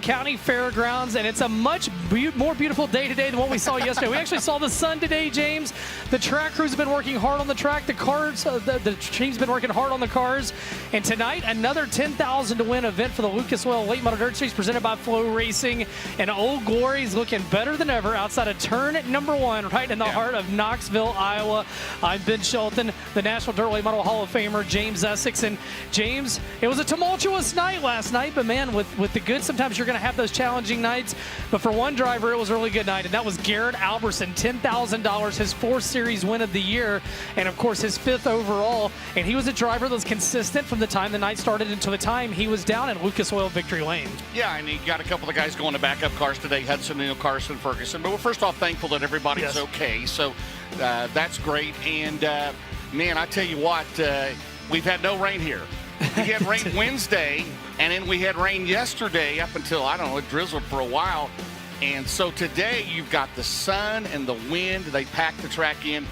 County Fairgrounds, and it's a much more beautiful day today than what we saw yesterday. We actually saw the sun today, James. The track crews have been working hard on the track. The cars, the team's been working hard on the cars. And tonight, another $10,000 to win event for the Lucas Oil Late Model Dirt Series presented by FloRacing. And Old Glory's looking better than ever outside of turn number 1, right in the heart of Knoxville, Iowa. I'm Ben Shelton, the National Dirt Late Model Hall of Famer, James Essex. And James, it was a tumultuous night last night, but man, with the good, sometimes you're going to have those challenging nights. But for one driver, it was a really good night, and that was Garrett Alberson, $10,000, his 4th series win of the year, and of course his 5th overall. And he was a driver that was consistent from the time the night started until the time he was down in Lucas Oil Victory Lane. Yeah, and he got a couple of guys going to backup cars today, Hudson, Neal, Carson, Ferguson. But we're first off thankful that everybody's okay, so that's great. And man, I tell you what, we've had no rain here. We had rain Wednesday, and then we had rain yesterday up until, I don't know, it drizzled for a while. And so today you've got the sun and the wind. They packed the track in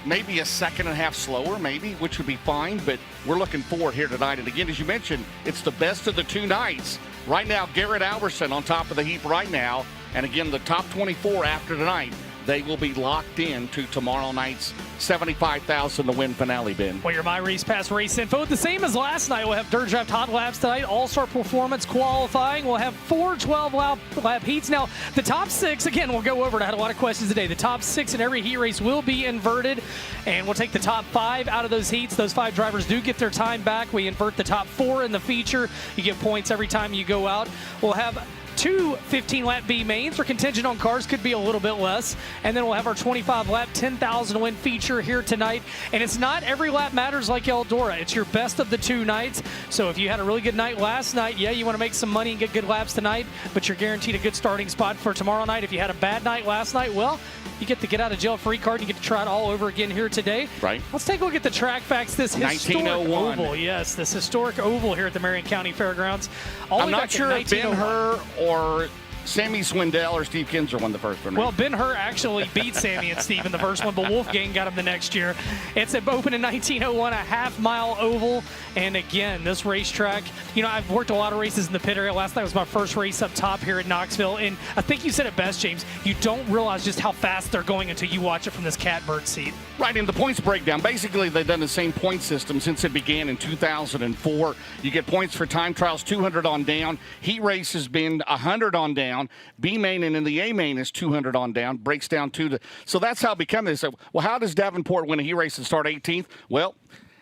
maybe a second and a half slower, maybe, which would be fine, but we're looking forward here tonight. And again, as you mentioned, it's the best of the 2 nights. Right now, Garrett Alberson on top of the heap right now. And again, the top 24 after tonight, they will be locked in to tomorrow night's $75,000 to win finale, Ben. Well, your My Race Pass race info, the same as last night. We'll have Dirt Draft Hot Laps tonight, All-Star Performance qualifying. We'll have 4 12-lap heats. Now, the top 6, again, we'll go over it. I had a lot of questions today. The top 6 in every heat race will be inverted, and we'll take the top 5 out of those heats. Those 5 drivers do get their time back. We invert the top 4 in the feature. You get points every time you go out. We'll have 2 15-lap B mains. We're contingent on cars, could be a little bit less. And then we'll have our 25-lap, 10,000 win feature here tonight. And it's not every lap matters like Eldora. It's your best of the 2 nights. So if you had a really good night last night, yeah, you want to make some money and get good laps tonight, but you're guaranteed a good starting spot for tomorrow night. If you had a bad night last night, well, you get the get out of jail free card. You get to try it all over again here today. Right. Let's take a look at the track facts. This historic oval, yes, this historic oval here at the Marion County Fairgrounds. I'm not sure if Ben-Hur or Sammy Swindell or Steve Kinzer won the first one. Right? Well, Ben-Hur actually beat Sammy and Steve in the first one, but Wolfgang got him the next year. It's opened in 1901, a half-mile oval. And again, this racetrack, you know, I've worked a lot of races in the pit area. Last night was my first race up top here at Knoxville. And I think you said it best, James. You don't realize just how fast they're going until you watch it from this catbird seat. Right, and the points breakdown. Basically, they've done the same point system since it began in 2004. You get points for time trials, 200 on down. Heat race has been 100 on down. B main and in the A main is 200 on down. Breaks down to so that's how it become this. Well, how does Davenport win a heat race and start 18th? Well,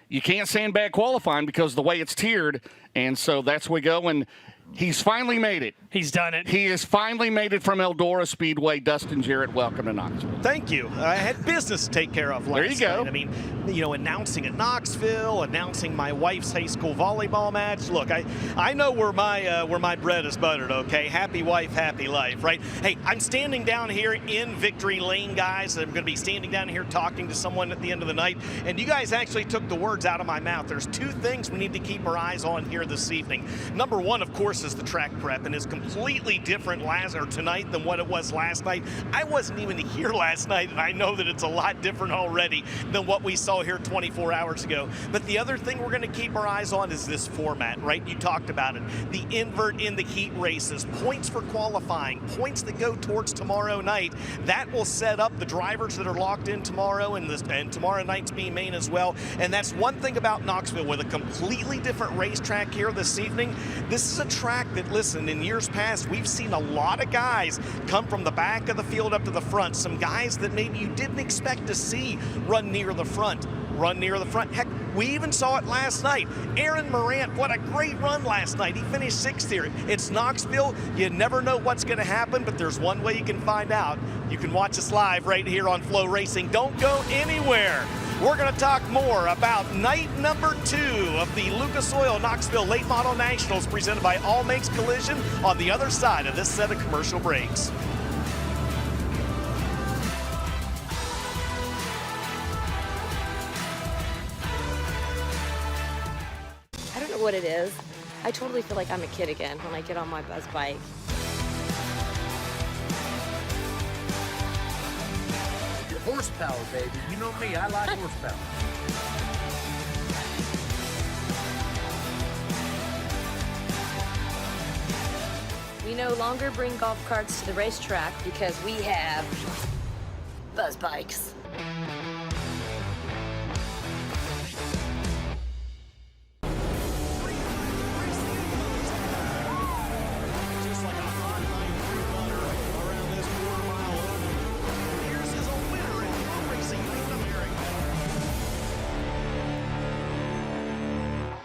you can't sandbag qualifying because of the way it's tiered, and so that's where we go. And he's finally made it. He's done it. He has finally made it from Eldora Speedway. Dustin Jarrett, welcome to Knoxville. Thank you. I had business to take care of last night. There you go. I mean, you know, announcing at Knoxville, announcing my wife's high school volleyball match. Look, I know where my bread is buttered, okay? Happy wife, happy life, right? Hey, I'm standing down here in Victory Lane, guys. I'm going to be standing down here talking to someone at the end of the night, and you guys actually took the words out of my mouth. There's 2 things we need to keep our eyes on here this evening. Number 1, of course, is the track prep, and it's completely different tonight than what it was last night. I wasn't even here last night, and I know that it's a lot different already than what we saw here 24 hours ago. But the other thing we're going to keep our eyes on is this format, right? You talked about it. The invert in the heat races, points for qualifying, points that go towards tomorrow night. That will set up the drivers that are locked in tomorrow and tomorrow night's B main as well. And that's one thing about Knoxville with a completely different racetrack here this evening. This is a track that, listen, in years past, we've seen a lot of guys come from the back of the field up to the front. Some guys that maybe you didn't expect to see run near the front. Heck, we even saw it last night. Aaron Morant, what a great run last night. He finished 6th here. It's Knoxville. You never know what's going to happen, but there's one way you can find out. You can watch us live right here on FloRacing. Don't go anywhere. We're going to talk more about night number 2 of the Lucas Oil Knoxville Late Model Nationals presented by All Makes Collision on the other side of this set of commercial breaks. I don't know what it is. I totally feel like I'm a kid again when I get on my buzz bike. Horsepower, baby. You know me, I like horsepower. We no longer bring golf carts to the racetrack because we have buzz bikes.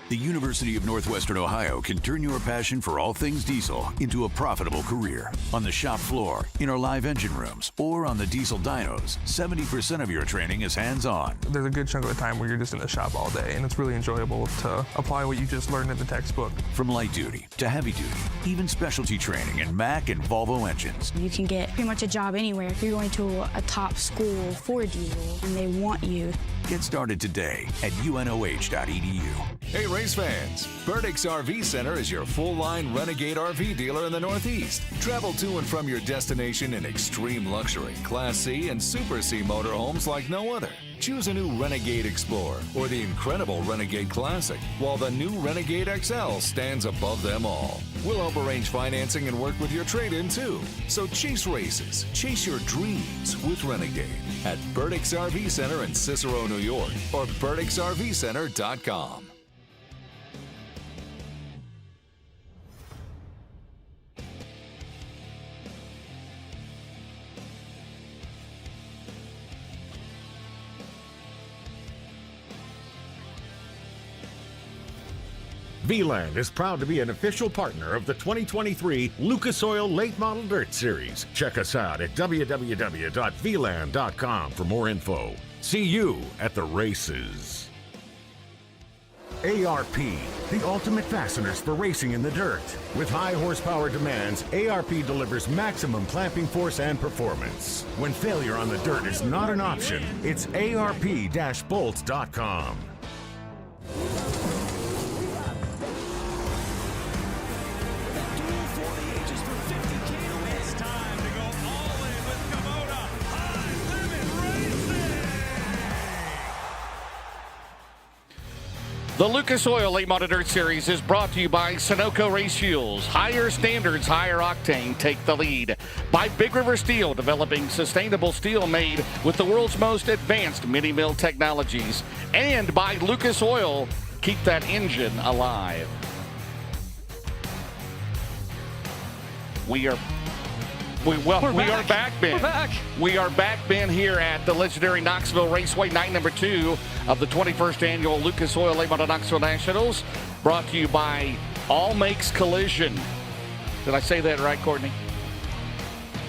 The University of Northwestern Ohio can turn your passion for all things diesel into a profitable career. On the shop floor, in our live engine rooms, or on the diesel dynos, 70% of your training is hands-on. There's a good chunk of the time where you're just in the shop all day, and it's really enjoyable to apply what you just learned in the textbook. From light duty to heavy duty, even specialty training in Mack and Volvo engines. You can get pretty much a job anywhere if you're going to a top school for diesel, and they want you. Get started today at unoh.edu. Hey race fans, Burdick's RV Center is your full-line Renegade RV dealer in the Northeast. Travel to and from your destination in extreme luxury, Class C and Super C motorhomes like no other. Choose a new Renegade Explorer or the incredible Renegade Classic, while the new Renegade XL stands above them all. We'll help arrange financing and work with your trade-in too. So chase races, chase your dreams with Renegade at Burdick's RV Center in Cicero, New York, or burdicksrvcenter.com. V-Land is proud to be an official partner of the 2023 Lucas Oil Late Model Dirt Series. Check us out at www.vland.com for more info. See you at the races. ARP, the ultimate fasteners for racing in the dirt. With high horsepower demands, ARP delivers maximum clamping force and performance. When failure on the dirt is not an option, it's arp-bolts.com. The Lucas Oil Late Model Dirt Series is brought to you by Sunoco Race Fuels. Higher standards, higher octane, take the lead. By Big River Steel, developing sustainable steel made with the world's most advanced mini-mill technologies. And by Lucas Oil, keep that engine alive. We are back, Ben. We're back. We are back, Ben, here at the legendary Knoxville Raceway, night number 2 of the 21st annual Lucas Oil Late Model Knoxville Nationals, brought to you by All Makes Collision. Did I say that right, Courtney?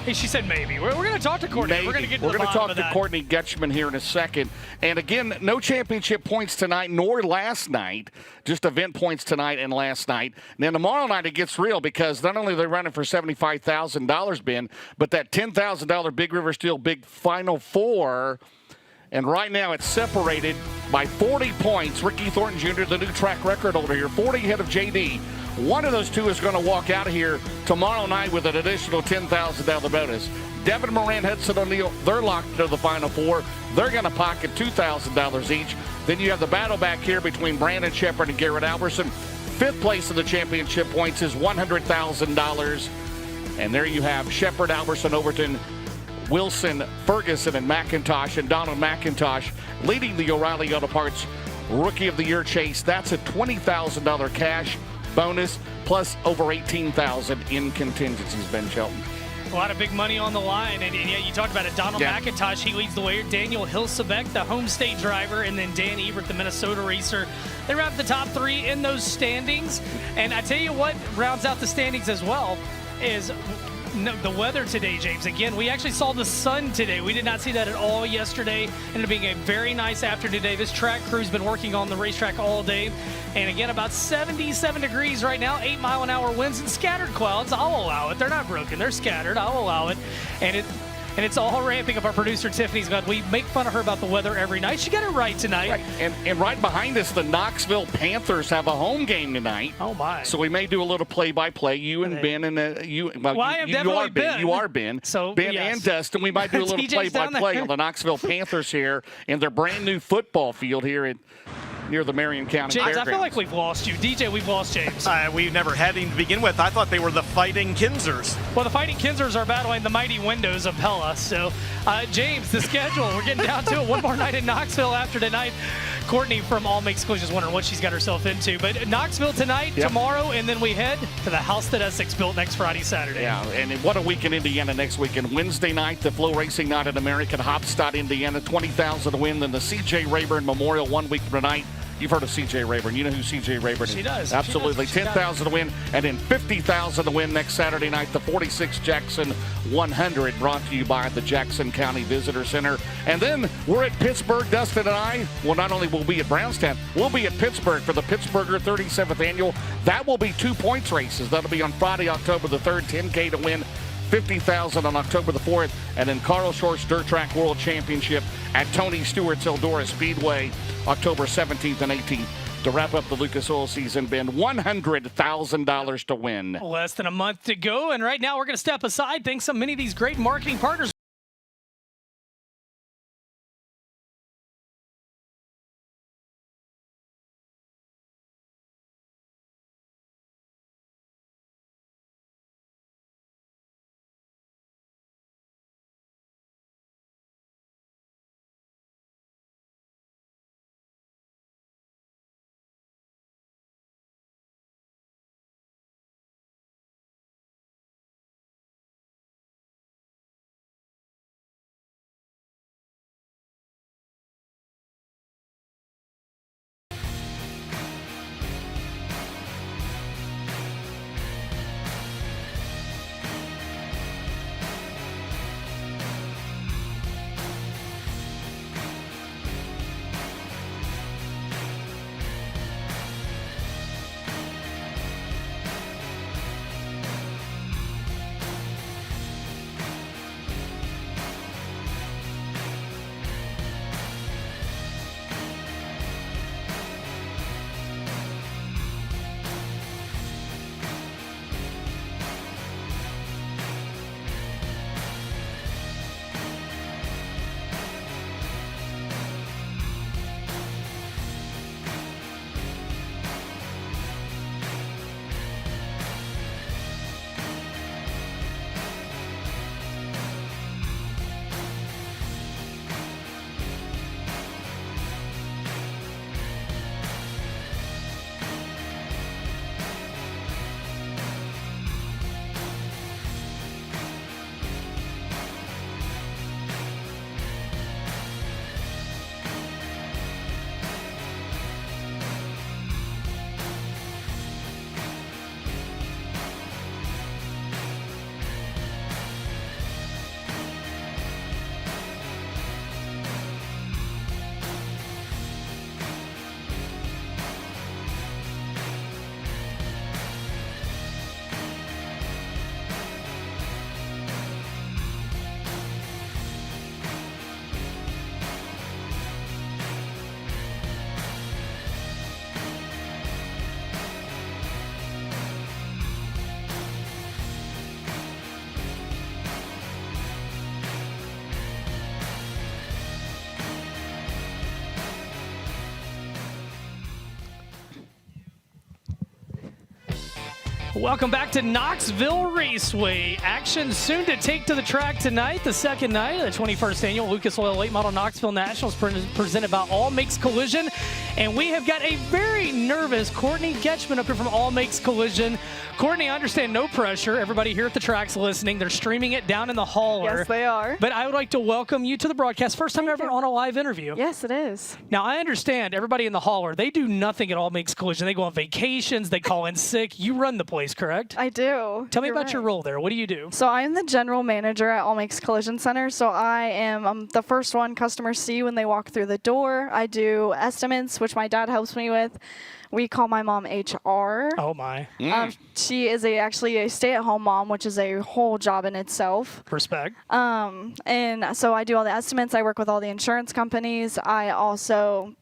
Hey, she said maybe. We're going to talk to Courtney. Maybe. We're going to get to the talk bottom of to that. Courtney Getchman here in a second. And again, no championship points tonight, nor last night. Just event points tonight and last night. And then tomorrow night it gets real, because not only are they running for $75,000, Ben, but that $10,000 Big River Steel Big Final Four. And right now it's separated by 40 points. Ricky Thornton Jr., the new track record holder here, 40 ahead of JD. One of those two is going to walk out of here tomorrow night with an additional $10,000 bonus. Devin Moran, Hudson O'Neill, they're locked into the Final Four. They're going to pocket $2,000 each. Then you have the battle back here between Brandon Shepard and Garrett Alberson. Fifth place in the championship points is $100,000. And there you have Shepard, Alberson, Overton, Wilson, Ferguson, and McIntosh, and Donald McIntosh leading the O'Reilly Auto Parts Rookie of the Year chase. That's a $20,000 cash bonus, plus over $18,000 in contingencies, Ben Shelton. A lot of big money on the line, and yeah, you talked about it. Donald McIntosh, he leads the way. Daniel Hilsebeck, the home state driver, and then Dan Ebert, the Minnesota racer. They wrap the top 3 in those standings. And I tell you what rounds out the standings as well is the weather today, James. Again, we actually saw the sun today. We did not see that at all yesterday. Ended up being a very nice afternoon today. This track crew's been working on the racetrack all day. And again, about 77 degrees right now, 8-mile-an-hour winds and scattered clouds. I'll allow it. They're not broken. They're scattered. I'll allow it. And it's all ramping up. Our producer, Tiffany's glad. We make fun of her about the weather every night. She got it right tonight. Right. And right behind us, the Knoxville Panthers have a home game tonight. Oh, my. So we may do a little play-by-play. You and Ben and you. Well, I am definitely Ben. You are Ben. So, Ben yes. and Dustin. We might do a little play-by-play on the Knoxville Panthers here in their brand-new football field here at near the Marion County James, Fairgrounds. I feel like we've lost you. DJ, we've lost James. We never had him to begin with. I thought they were the Fighting Kinzers. Well, the Fighting Kinzers are battling the mighty Windows of Pella. So, James, the schedule, we're getting down to it. One more night in Knoxville after tonight. Courtney from All Makes Collision is wondering what she's got herself into. But Knoxville tonight, tomorrow, and then we head to the house that Essex built next Friday, Saturday. Yeah, and what a week in Indiana next weekend. Wednesday night, the FloRacing Night in American Hopstad, Indiana, 20,000 to win. Then the C.J. Rayburn Memorial 1 week from tonight. You've heard of C.J. Rayburn. You know who C.J. Rayburn is. She does. Absolutely. She does. 10,000 to win, and then 50,000 to win next Saturday night. The 46 Jackson 100 brought to you by the Jackson County Visitor Center. And then we're at Pittsburgh, Dustin and I. Well, not only will we be at Brownstown, we'll be at Pittsburgh for the Pittsburgher 37th Annual. That will be 2 points races. That'll be on Friday, October the 3rd, 10K to win. 50,000 on October the 4th, and then Carl Short's Dirt Track World Championship at Tony Stewart's Eldora Speedway, October 17th and 18th. To wrap up the Lucas Oil season, Ben, $100,000 to win. Less than a month to go, and right now we're going to step aside. Thanks to many of these great marketing partners. Welcome back to Knoxville Raceway. Action soon to take to the track tonight, the second night of the 21st Annual Lucas Oil Late Model Knoxville Nationals presented by All Makes Collision. And we have got a very nervous Courtney Getchman up here from All Makes Collision. Courtney, I understand no pressure. Everybody here at the track's listening. They're streaming it down in the hauler. Yes, they are. But I would like to welcome you to the broadcast. First time ever on a live interview. Yes, it is. Now, I understand everybody in the hauler, they do nothing at All Makes Collision. They go on vacations. They call in sick. You run the place, correct? I do. Tell me about your role there. What do you do? So I'm the general manager at All Makes Collision Center. So I am the first one customers see when they walk through the door. I do estimates, which my dad helps me with. We call my mom HR. Oh, my. She is actually a stay-at-home mom, which is a whole job in itself. Respect. And so I do all the estimates. I work with all the insurance companies. I also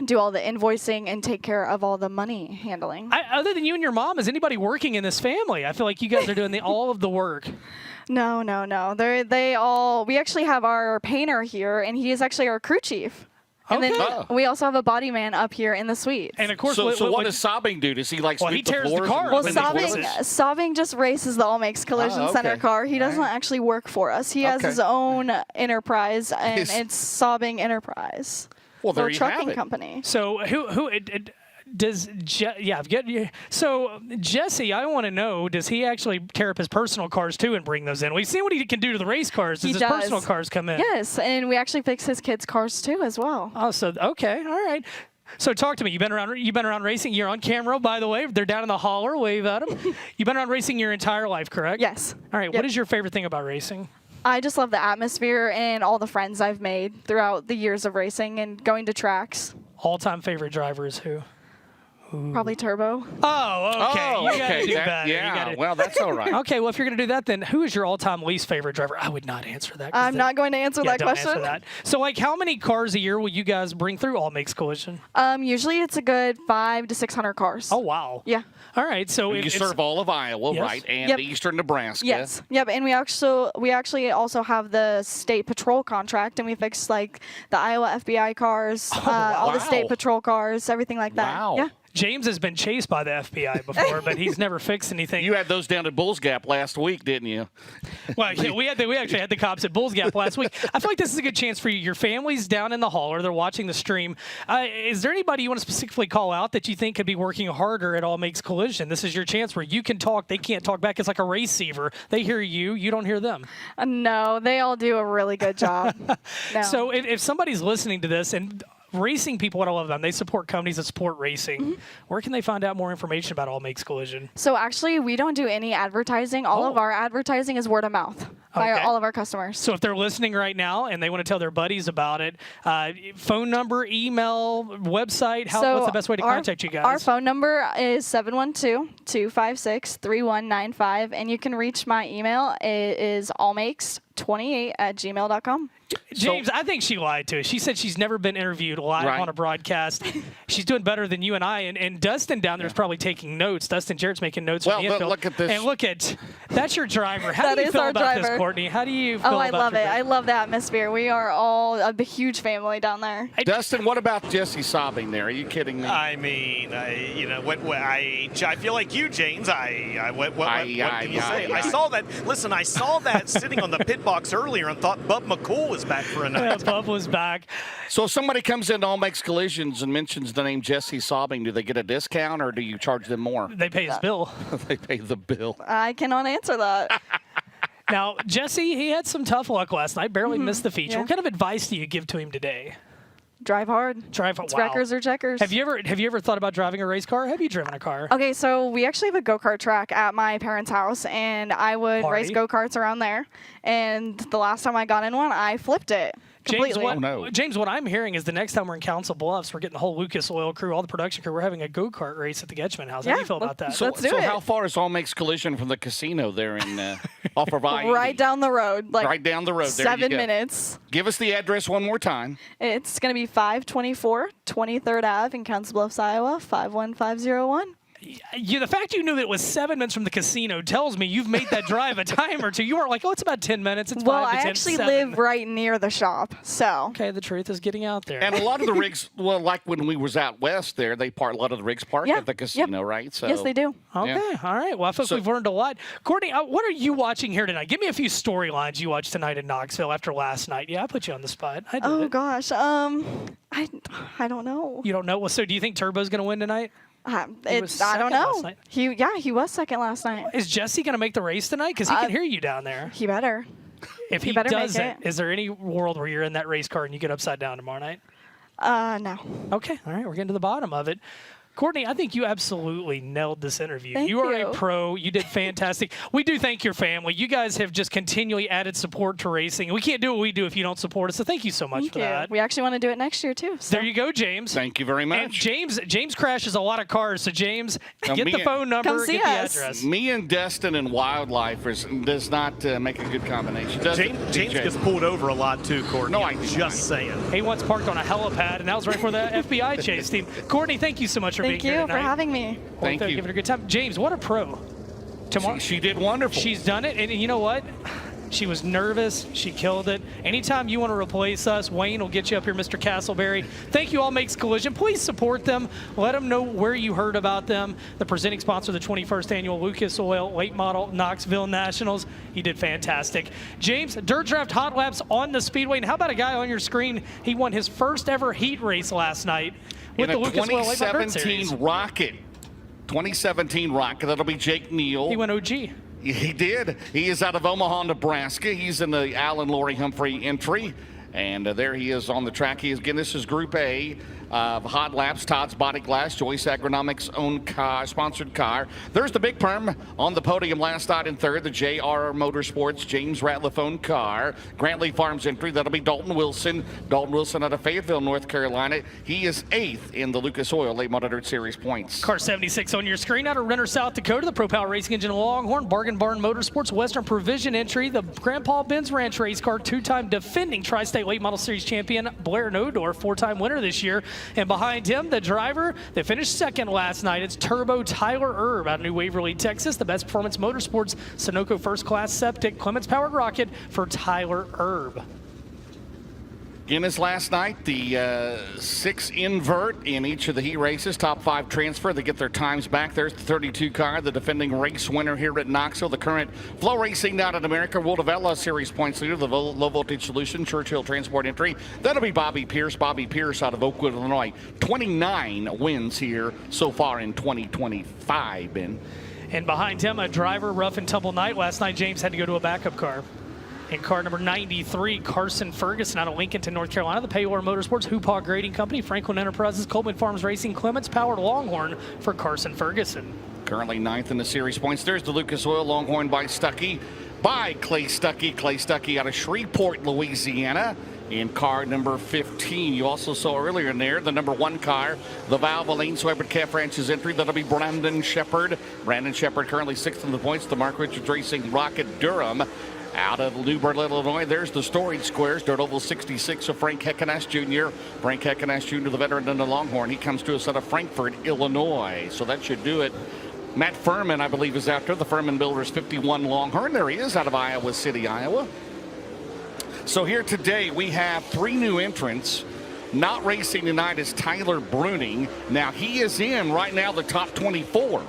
do all the invoicing and take care of all the money handling. Other than you and your mom, is anybody working in this family? I feel like you guys are doing all of the work. No. We actually have our painter here, and he is actually our crew chief. And then Okay. we also have a body man up here in the suite. And of course, So what does Sobbing do? Does he like Well, he sweep the tears the floors? car and up Well, in the Sobbing, courses. Sobbing just races the All Makes Collision Oh, Center okay. car. He doesn't actually work for us. He has Okay. his own enterprise, and His- it's Sobbing Enterprise. Well, there We're a you have trucking it. company. So who does so Jesse? I want to know, does he actually tear up his personal cars too and bring those in? We've seen what he can do to the race cars. Does He his does. personal cars come in? Yes, and we actually fix his kids' cars too as well. Oh, so okay, all right. So talk to me. You've been around racing. You're on camera, by the way. They're down in the holler. Wave at them. You've been around racing your entire life, correct? Yes. All right. Yep. What is your favorite thing about racing? I just love the atmosphere and all the friends I've made throughout the years of racing and going to tracks. All-time favorite driver is who? Probably Turbo. Oh, okay. Oh, You gotta okay. do better. You Yeah. gotta- Well, that's all right. Okay, well, if you're going to do that, then who is your all-time least favorite driver? I would not answer that. 'cause I'm not going to answer yeah, that don't question. Answer that. So, like, how many cars a year will you guys bring through All Makes Collision? Usually it's a good 500 to 600 cars. Oh, wow. Yeah. All right, so You serve all of Iowa, Yes. right? And Yep. eastern Nebraska. Yes. Yep. And we actually also have the state patrol contract, and we fix like the Iowa FBI cars, all the state Wow. patrol cars, everything like that. Wow. Yeah. James has been chased by the FBI before, but he's never fixed anything. You had those down at Bulls Gap last week, didn't you? Well, yeah, we actually had the cops at Bulls Gap last week. I feel like this is a good chance for you. Your family's down in the hauler; they're watching the stream. Is there anybody you want to specifically call out that you think could be working harder at All Makes Collision? This is your chance where you can talk; they can't talk back. It's like a receiver. They hear you; you don't hear them. No, they all do a really good job. No. So, if somebody's listening to this and racing people, what I love about them, they support companies that support racing. Where can they find out more information about All Makes Collision? So actually, we don't do any advertising. All of our advertising is word of mouth by Okay. all of our customers. So if they're listening right now and they want to tell their buddies about it, phone number, email, website, what's the best way to contact you guys? Our phone number is 712-256-3195, and you can reach my email. It is allmakes28@gmail.com. James, I think she lied to us. She said she's never been interviewed live Right. on a broadcast. She's doing better than you and I. And Dustin down there is probably taking notes. Dustin Jarrett's making notes Well, from the but infield. look at this. And look at, that's your driver. How That do you is feel our about this, driver. Courtney? How do you feel Oh, I about love your it. I driver? love the atmosphere. We are all a huge family down there. Dustin, what about Jesse Sobbing there? Are you kidding me? I mean, I feel like you, James. What can you say? I saw that. Listen, I saw that sitting on the pit box earlier and thought Bub McCool was back for a Yeah, night. Bub was back. So if somebody comes into All Makes Collisions and mentions the name Jesse Sobbing, do they get a discount or do you charge them more? They pay his bill. They pay the bill. I cannot answer that. Now, Jesse, he had some tough luck last night. Barely missed the feature. Yeah. What kind of advice do you give to him today? Drive hard. Drive. It's Wow. wreckers or checkers. Have you ever thought about driving a race car? Have you driven a car? Okay, so we actually have a go-kart track at my parents' house, and I would Party. race go-karts around there. And the last time I got in one, I flipped it completely. James, what I'm hearing is the next time we're in Council Bluffs, we're getting the whole Lucas Oil crew, all the production crew, we're having a go-kart race at the Getchman House. How do you feel about that? Let's do so it. how far is All Makes Collision from the casino there in off of I-80? Right down the road. Like Right down the road. There you 7 go. minutes. Give us the address one more time. It's going to be 524 23rd Ave in Council Bluffs, Iowa, 51501. The fact you knew that it was 7 minutes from the casino tells me you've made that drive a time or two. You weren't like, oh, it's about 10 minutes. It's Well, 5 to I 10, actually 7. live right near the shop, so. Okay, the truth is getting out there. And a lot of the rigs, well, like when we was out west there, a lot of the rigs park Yeah, at the casino, right? So Yes, they do. Okay, all right. Well, I feel like we've learned a lot. Courtney, what are you watching here tonight? Give me a few storylines you watched tonight in Knoxville after last night. Yeah, I put you on the spot. I did Oh, it. gosh. I don't know. You don't know? Well, so do you think Turbo's going to win tonight? I was don't second last know. night. He was second last night. Is Jesse going to make the race tonight? Because he can hear you down there. He better. If he better make doesn't, it. is there any world where you're in that race car and you get upside down tomorrow night? No. Okay, all right, we're getting to the bottom of it. Courtney, I think you absolutely nailed this interview. Thank you are you. a pro. You did fantastic. We do thank your family. You guys have just continually added support to racing. We can't do what we do if you don't support us, so thank you so much Thank for you. that. We actually want to do it next year, too. So. There you go, James. Thank you very much. And James crashes a lot of cars, so James, Now, get me the and- phone number, Come see get the us. address. Me and Dustin and wildlife does not make a good combination. Does it, James DJ? gets pulled over a lot too, Courtney. No, I do just not. saying. He once parked on a helipad, and that was right before the FBI chased him. Courtney, thank you so much for Thank being here you tonight. for having me. Thank you. Give it a good time. James, what a pro. Tomorrow, She did wonderful. she's done it, and you know what? She was nervous. She killed it. Anytime you want to replace us, Wayne will get you up here, Mr. Castleberry. Thank you, All Makes Collision. Please support them. Let them know where you heard about them. The presenting sponsor of the 21st Annual Lucas Oil Late Model Knoxville Nationals. He did fantastic. James, Dirt Draft Hot Laps on the Speedway. And how about a guy on your screen? He won his first ever heat race last night with the Lucas Oil Late Model Dirt Series. 2017 Rocket. 2017 Rocket. That'll be Jake Neal. He went OG. He did. He is out of Omaha, Nebraska. He's in the Alan Laurie Humphrey entry. And there he is on the track. Again, this is Group A of Hot Laps, Todd's Body Glass, Joyce Agronomics own car, sponsored car. There's the big perm on the podium last night in third, the JR Motorsports James Ratliff owned car. Grantley Farms entry, that'll be Dalton Wilson. Dalton Wilson out of Fayetteville, North Carolina. He is 8th in the Lucas Oil Late Model Dirt Series points. Car 76 on your screen out of Renner, South Dakota. The Pro Power Racing Engine Longhorn, Bargain Barn Motorsports, Western Provision entry. The Grandpa Ben's Ranch race car, 2-time defending Tri-State Late Model Series champion Blair Nodor, 4-time winner this year. And behind him, the driver that finished second last night, it's Turbo Tyler Erb out of New Waverly, Texas. The Best Performance Motorsports Sunoco First Class Septic Clements Powered Rocket for Tyler Erb. Guinness last night, the 6 invert in each of the heat races. Top 5 transfer. They get their times back. There's the 32 car, the defending race winner here at Knoxville. The current FloRacing down in America World of Outlaw Series points leader, the low voltage solution, Churchill Transport entry. That'll be Bobby Pierce. Bobby Pierce out of Oakwood, Illinois. 29 wins here so far in 2025, Ben. And behind him, a driver, rough and tumble night. Last night, James had to go to a backup car. In car number 93, Carson Ferguson out of Lincolnton, North Carolina. The Paylor Motorsports, Hoopaw Grading Company, Franklin Enterprises, Coleman Farms Racing, Clements Powered Longhorn for Carson Ferguson. Currently 9th in the series points. There's the Lucas Oil Longhorn by Stuckey, by Clay Stuckey. Clay Stuckey out of Shreveport, Louisiana. In car number 15. You also saw earlier in there the number 1 car, the Valvoline Swebert Calf Ranch's entry. That'll be Brandon Shepard. Brandon Shepard currently 6th in the points. The Mark Richards Racing Rocket Durham out of New Bern, Illinois. There's the Storage Squares, Dirt Oval 66 of Frank Heckenass Jr. Frank Heckenass Jr., the veteran in the Longhorn. He comes to us out of Frankfort, Illinois. So that should do it. Matt Furman, I believe, is after the Furman Builders 51 Longhorn. There he is out of Iowa City, Iowa. So here today we have 3 new entrants. Not racing tonight is Tyler Bruning. Now he is in right now the top 24.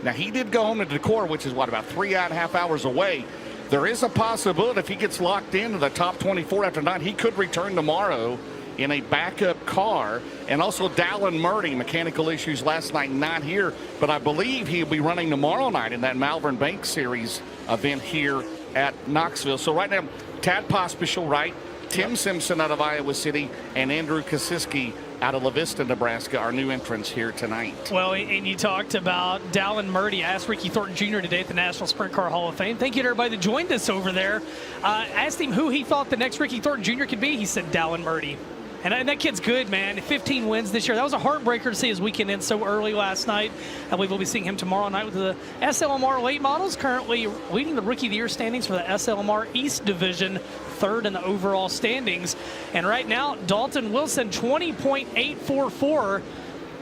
Now he did go home to Decorah, which is what, about 3.5 hours away. There is a possibility if he gets locked into the top 24 after tonight, he could return tomorrow in a backup car. And also Dallin Murdy, mechanical issues last night, not here, but I believe he'll be running tomorrow night in that Malvern Bank Series event here at Knoxville. So right now, Tad Pospischel, right? Tim Simpson out of Iowa City and Andrew Kosiski out of La Vista, Nebraska, our new entrants here tonight. Well, and you talked about Dallin Murdy. I asked Ricky Thornton Jr. today at the National Sprint Car Hall of Fame. Thank you to everybody that joined us over there. Asked him who he thought the next Ricky Thornton Jr. could be. He said Dallin Murdy. And that kid's good, man. 15 wins this year. That was a heartbreaker to see his weekend end so early last night. I believe we'll be seeing him tomorrow night with the SLMR late models, currently leading the Rookie of the Year standings for the SLMR East Division, 3rd in the overall standings. And right now, Dalton Wilson, 20.844.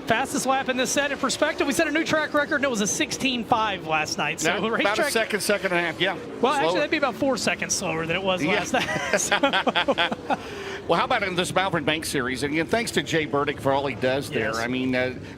Fastest lap in this set. In perspective, we set a new track record, and it was a 16.5 last night. So about a second and a half, yeah. Well, actually, that'd be about 4 seconds slower than it was last night. So. Well, how about in this Malvern Bank Series? And again, thanks to Jay Burdick for all he does there. Yes. I mean,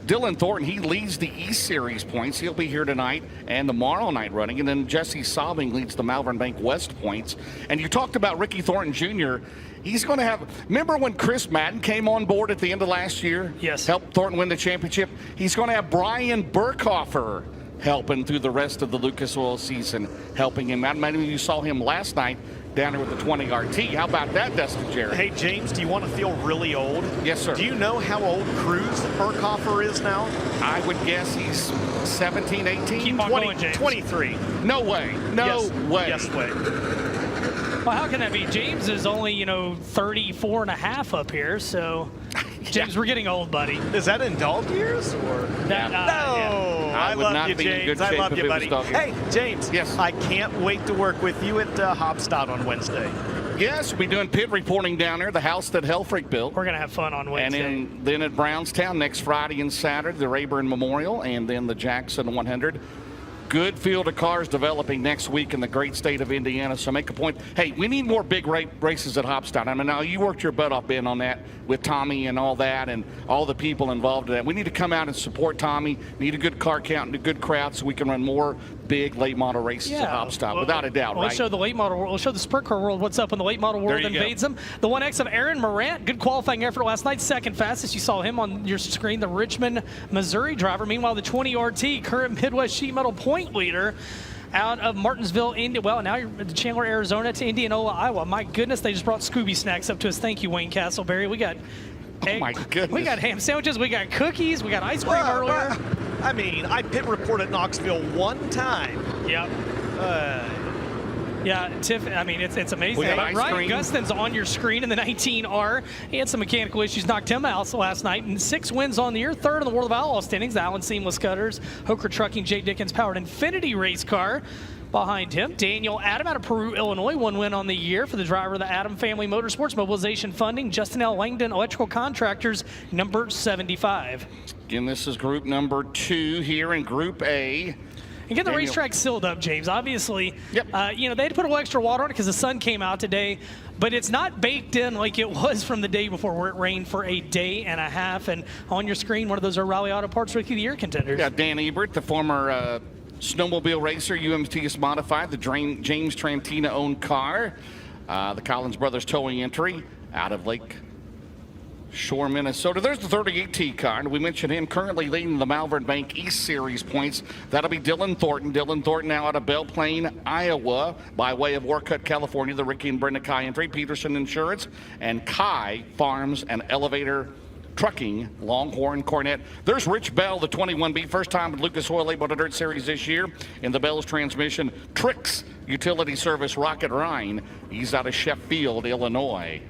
Dylan Thornton, he leads the East Series points. He'll be here tonight and tomorrow night running. And then Jesse Sobbing leads the Malvern Bank West points. And you talked about Ricky Thornton Jr., he's going to have, remember when Chris Madden came on board at the end of last year? Yes. Helped Thornton win the championship. He's going to have Brian Burkhofer helping through the rest of the Lucas Oil season, helping him out. Many of you saw him last night down there with the 20 RT. How about that, Dustin Jarrett? Hey, James, do you want to feel really old? Yes, sir. Do you know how old Cruz Burkhofer is now? I would guess he's 17, 18. Keep on going, James. 23. No way. No way. Yes, way. Well, how can that be? James is only, 34 and a half up here, so James, we're getting old, buddy. Is that in dog years or? That, no. Yeah. I love you, James. I love you, buddy. Hey, James. Yes. I can't wait to work with you at Hopstad on Wednesday. Yes, we'll be doing pit reporting down there, the house that Helfrich built. We're going to have fun on Wednesday. And then at Brownstown next Friday and Saturday, the Rayburn Memorial, and then the Jackson 100. good field of cars developing next week in the great state of Indiana. So make a point. Hey, we need more big races at Hopstown. I mean, now you worked your butt off, Ben, on that with Tommy and all that and all the people involved in that. We need to come out and support Tommy. Need a good car count and a good crowd so we can run more big late model races at Hopstown, without a doubt, We'll right? show the late model world. We'll show the sprint car world what's up when the late model world invades them. The 1X of Aaron Morant, good qualifying effort last night, second fastest. You saw him on your screen, the Richmond, Missouri driver. Meanwhile, the 20RT, current Midwest sheet metal point leader, out of Martinsville, well, now you're at Chandler, Arizona to Indianola, Iowa. My goodness, they just brought Scooby snacks up to us. Thank you, Wayne Castleberry. We got oh my goodness. We got ham sandwiches, we got cookies, we got ice cream earlier. I mean, I pit reported Knoxville one time. Yep. Yeah, Tiff, I mean, it's amazing. We got ice Ryan cream. Gustin's on your screen in the 19R. He had some mechanical issues, knocked him out last night, and 6 wins on the year, third in the World of Outlaw standings. The Allen Seamless Cutters, Hoker Trucking, Jay Dickens powered Infinity race car. Behind him, Daniel Adam out of Peru, Illinois, 1 win on the year for the driver of the Adam Family Motorsports Mobilization Funding. Justin L. Langdon, Electrical Contractors, number 75. Again, this is group number 2 here in Group A. And get the racetrack sealed up, James. Obviously, you know, they had to put a little extra water on it because the sun came out today, but it's not baked in like it was from the day before where it rained for a day and a half. And on your screen, one of those are Raleigh Auto Parts Rookie of the Year contenders. Yeah, Dan Ebert, the former snowmobile racer, UMTS Modified, the James Trantina-owned car. The Collins Brothers towing entry out of Lake Shore, Minnesota. There's the 38T car, and we mentioned him currently leading the Malvern Bank East Series points. That'll be Dylan Thornton. Dylan Thornton now out of Belle Plaine, Iowa, by way of Warcutt, California. The Ricky and Brenda Kai entry, Peterson Insurance, and Kai Farms and Elevator Trucking, Longhorn Cornet. There's Rich Bell, the 21B, first time with Lucas Oil Label to Dirt Series this year in the Bell's Transmission. Tricks Utility Service, Rocket Rhine. He's out of Sheffield, Illinois.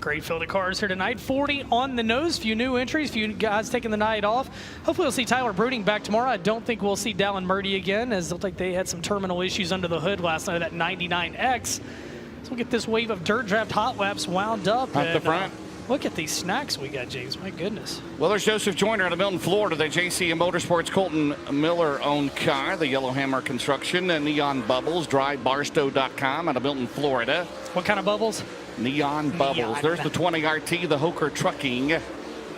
Great field of cars here tonight. 40 on the nose. Few new entries. Few guys taking the night off. Hopefully we'll see Tyler Brooding back tomorrow. I don't think we'll see Dallin Murdy again, as it looked like they had some terminal issues under the hood last night of that 99X. So we'll get this wave of dirt draft hot laps wound up. At the front. Look at these snacks we got, James. My goodness. Well, there's Joseph Joyner out of Milton, Florida. The JC Motorsports Colton Miller-owned car. The Yellowhammer Construction, Neon Bubbles, DriveBarstow.com out of Milton, Florida. What kind of bubbles? Neon Bubbles. There's the 20RT, the Hoker Trucking.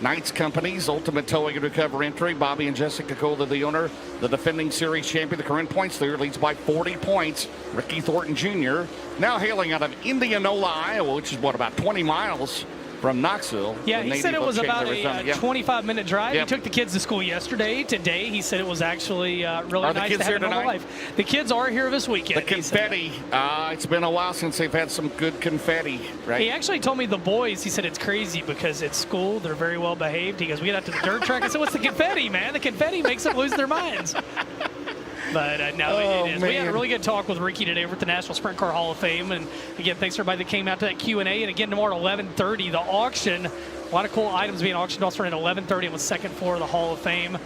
Knights Companies, Ultimate Towing and Recovery entry. Bobby and Jessica Kohler, the owner, the defending series champion. The current points leader leads by 40 points. Ricky Thornton Jr., now hailing out of Indianola, Iowa, which is, what, about 20 miles from Knoxville. Yeah, he said it was about a 25-minute drive. He took the kids to school yesterday. Today, he said it was actually really nice to have a normal life. The kids are here this weekend. The confetti. It's been a while since they've had some good confetti, right? He actually told me the boys, he said it's crazy because at school, they're very well behaved. He goes, we get out to the dirt track. I said, what's the confetti, man? The confetti makes them lose their minds. But no, it is. We had a really good talk with Ricky today over at the National Sprint Car Hall of Fame. And again, thanks to everybody that came out to that Q&A. And again, tomorrow at 11:30, the auction. A lot of cool items being auctioned off at 11:30 on the second floor of the Hall of Fame.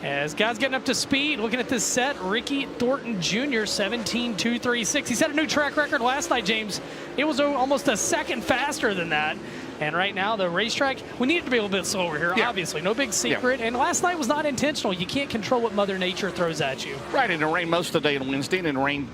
As guys getting up to speed, looking at this set, Ricky Thornton Jr., 17.236. He set a new track record last night, James. It was almost a second faster than that. And right now, the racetrack, we need it to be a little bit slower here, obviously. No big secret. And last night was not intentional. You can't control what Mother Nature throws at you. Right, and it rained most of the day on Wednesday, and it rained,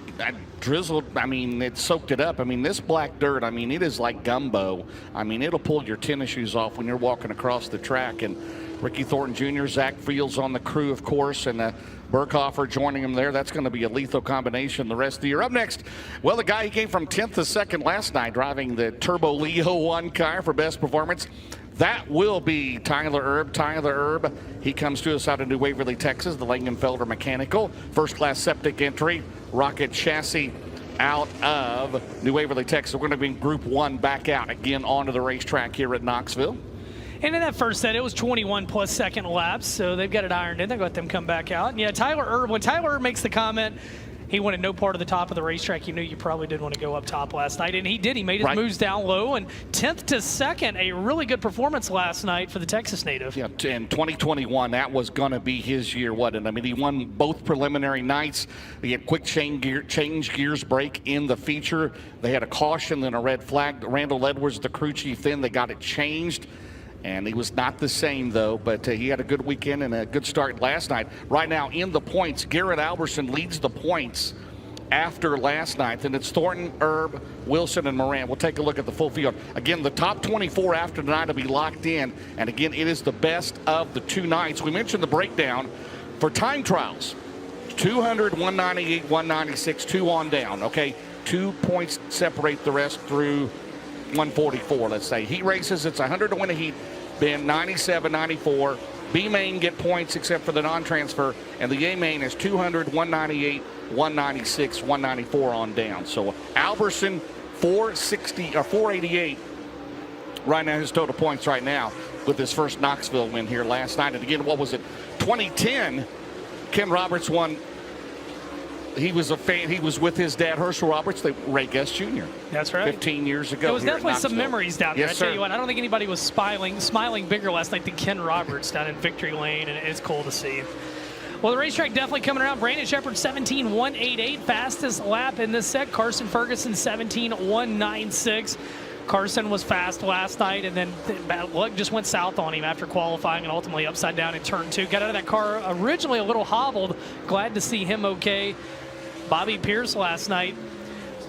drizzled. I mean, it soaked it up. I mean, this black dirt, I mean, it is like gumbo. I mean, it'll pull your tennis shoes off when you're walking across the track. And Ricky Thornton Jr., Zach Fields on the crew, of course, and Burkhofer joining him there. That's going to be a lethal combination the rest of the year. Up next, well, the guy who came from 10th to 2nd last night driving the Turbo Leo 1 car for best performance, that will be Tyler Erb. Tyler Erb, he comes to us out of New Waverly, Texas, the Langenfelder Mechanical. First class septic entry, rocket chassis out of New Waverly, Texas. We're going to be in Group 1 back out again onto the racetrack here at Knoxville. And in that first set, it was 21 plus second laps, so they've got it ironed in. They'll let them come back out. And yeah, Tyler Erb, when Tyler Erb makes the comment, he wanted no part of the top of the racetrack. You knew you probably did want to go up top last night, and he did. He made his moves down low, and 10th to 2nd, a really good performance last night for the Texas native. Yeah, in 2021, that was going to be his year, wasn't it? I mean, he won both preliminary nights. He had quick change gears break in the feature. They had a caution, then a red flag. Randall Edwards, the crew chief, then they got it changed. And he was not the same, though, but he had a good weekend and a good start last night. Right now in the points, Garrett Alberson leads the points after last night. Then it's Thornton, Erb, Wilson, and Moran. We'll take a look at the full field. Again, the top 24 after tonight will be locked in. And again, it is the best of the 2 nights. We mentioned the breakdown for time trials. 200, 198, 196, 2 on down. Okay, 2 points separate the rest through 144, let's say. Heat races, it's 100 to win a heat. Ben, 97, 94. B-main get points except for the non-transfer. And the A-main is 200, 198, 196, 194 on down. So Alberson, 488 right now, his total points right now with his first Knoxville win here last night. And again, what was it? 2010, Ken Roberts won. He was a fan. He was with his dad, Herschel Roberts, Ray Guest Jr. That's right. 15 years ago. It was definitely some memories down there. Yes, I tell you what, I don't think anybody was smiling bigger last night than Ken Roberts down in Victory Lane, and it's cool to see. Well, the racetrack definitely coming around. Brandon Shepard, 17.188, fastest lap in this set. Carson Ferguson, 17.196. Carson was fast last night, and then luck just went south on him after qualifying and ultimately upside down in turn 2. Got out of that car originally a little hobbled. Glad to see him okay. Bobby Pierce last night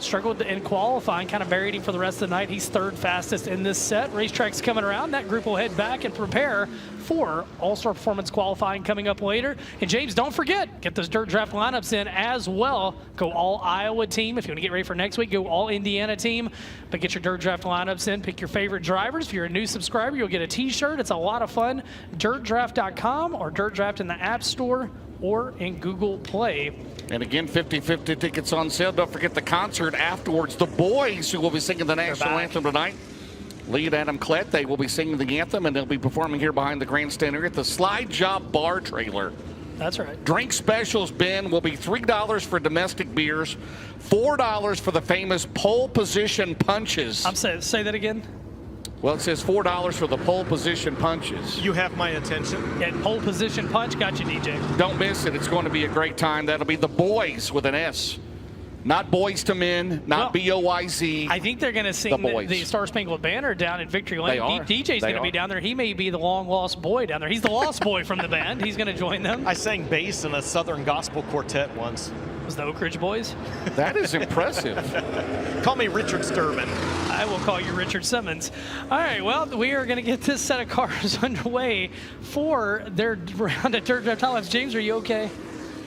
struggled in qualifying, kind of buried him for the rest of the night. He's 3rd fastest in this set. Racetrack's coming around. That group will head back and prepare for All-Star Performance qualifying coming up later. And James, don't forget, get those dirt draft lineups in as well. Go all Iowa team. If you want to get ready for next week, go all Indiana team. But get your dirt draft lineups in. Pick your favorite drivers. If you're a new subscriber, you'll get a t-shirt. It's a lot of fun. DirtDraft.com or Dirt Draft in the App Store or in Google Play. And again, 50-50 tickets on sale. Don't forget the concert afterwards. The boys who will be singing the national anthem tonight. Lee and Adam Klett, they will be singing the anthem, and they'll be performing here behind the grandstand area at the Slide Job Bar Trailer. That's right. Drink specials, Ben, will be $3 for domestic beers, $4 for the famous pole position punches. I'm saying, say that again. Well, it says $4 for the pole position punches. You have my attention. Yeah, pole position punch. Got you, DJ. Don't miss it. It's going to be a great time. That'll be the boys with an S. Not Boys to Men, not B-O-Y-Z. I think they're going to sing the Star Spangled Banner down in Victory Lane. They are. DJ's going to be down there. He may be the long-lost boy down there. He's the lost boy from the band. He's going to join them. I sang bass in a Southern gospel quartet once. Was the Oak Ridge Boys? That is impressive. Call me Richard Sturman. I will call you Richard Simmons. All right, well, we are going to get this set of cars underway for their round of Dirt Draft Highlights. James, are you okay?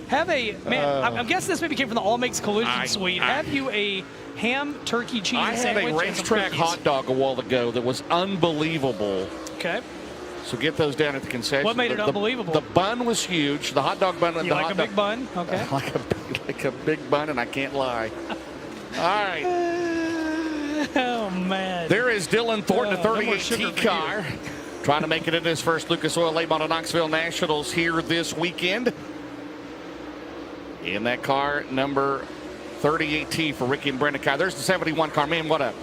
Have a, man, I'm guessing this maybe came from the All Makes Collision suite. Have you a ham, turkey, cheese sandwich? I had a racetrack hot dog a while ago that was unbelievable. Okay. So get those down at the concession. What made it unbelievable? The bun was huge. The hot dog bun. You like a big bun? Okay. like a big bun, and I can't lie. All right. Oh, man. There is Dylan Thornton, a 38 T-car, trying to make it in his first Lucas Oil Late Model Knoxville Nationals here this weekend. In that car, number 38T for Ricky and Brenda Kyle. There's the 71 car. Man, what a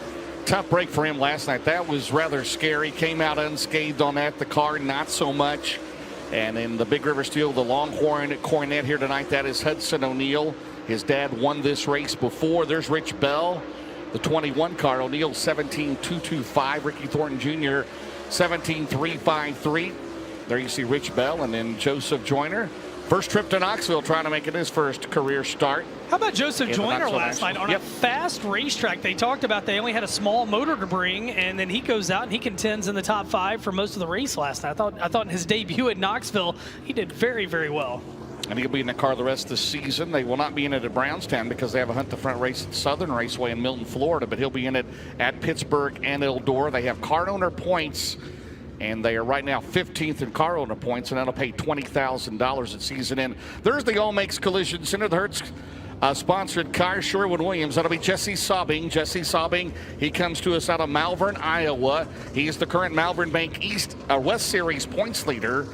tough break for him last night. That was rather scary. Came out unscathed on that. The car, not so much. And in the Big River Steel, the Longhorn Coronet here tonight, that is Hudson O'Neill. His dad won this race before. There's Rich Bell, the 21 car. O'Neill, 17.225. Ricky Thornton Jr., 17.353. There you see Rich Bell, and then Joseph Joyner. First trip to Knoxville, trying to make it his first career start. How about Joseph Joyner last night on a fast racetrack? They talked about they only had a small motor to bring, and then he goes out and he contends in the top 5 for most of the race last night. I thought in his debut at Knoxville, he did very, very well. And he'll be in the car the rest of the season. They will not be in it at Brownstown because they have a Hunt the Front race at Southern Raceway in Milton, Florida, but he'll be in it at Pittsburgh and Eldora. They have car owner points, and they are right now 15th in car owner points, and that'll pay $20,000 at season end. There's the All Makes Collision Center, the Hertz sponsored car, Sherwood-Williams. That'll be Jesse Saubing. Jesse Saubing, he comes to us out of Malvern, Iowa. He is the current Malvern Bank West Series points leader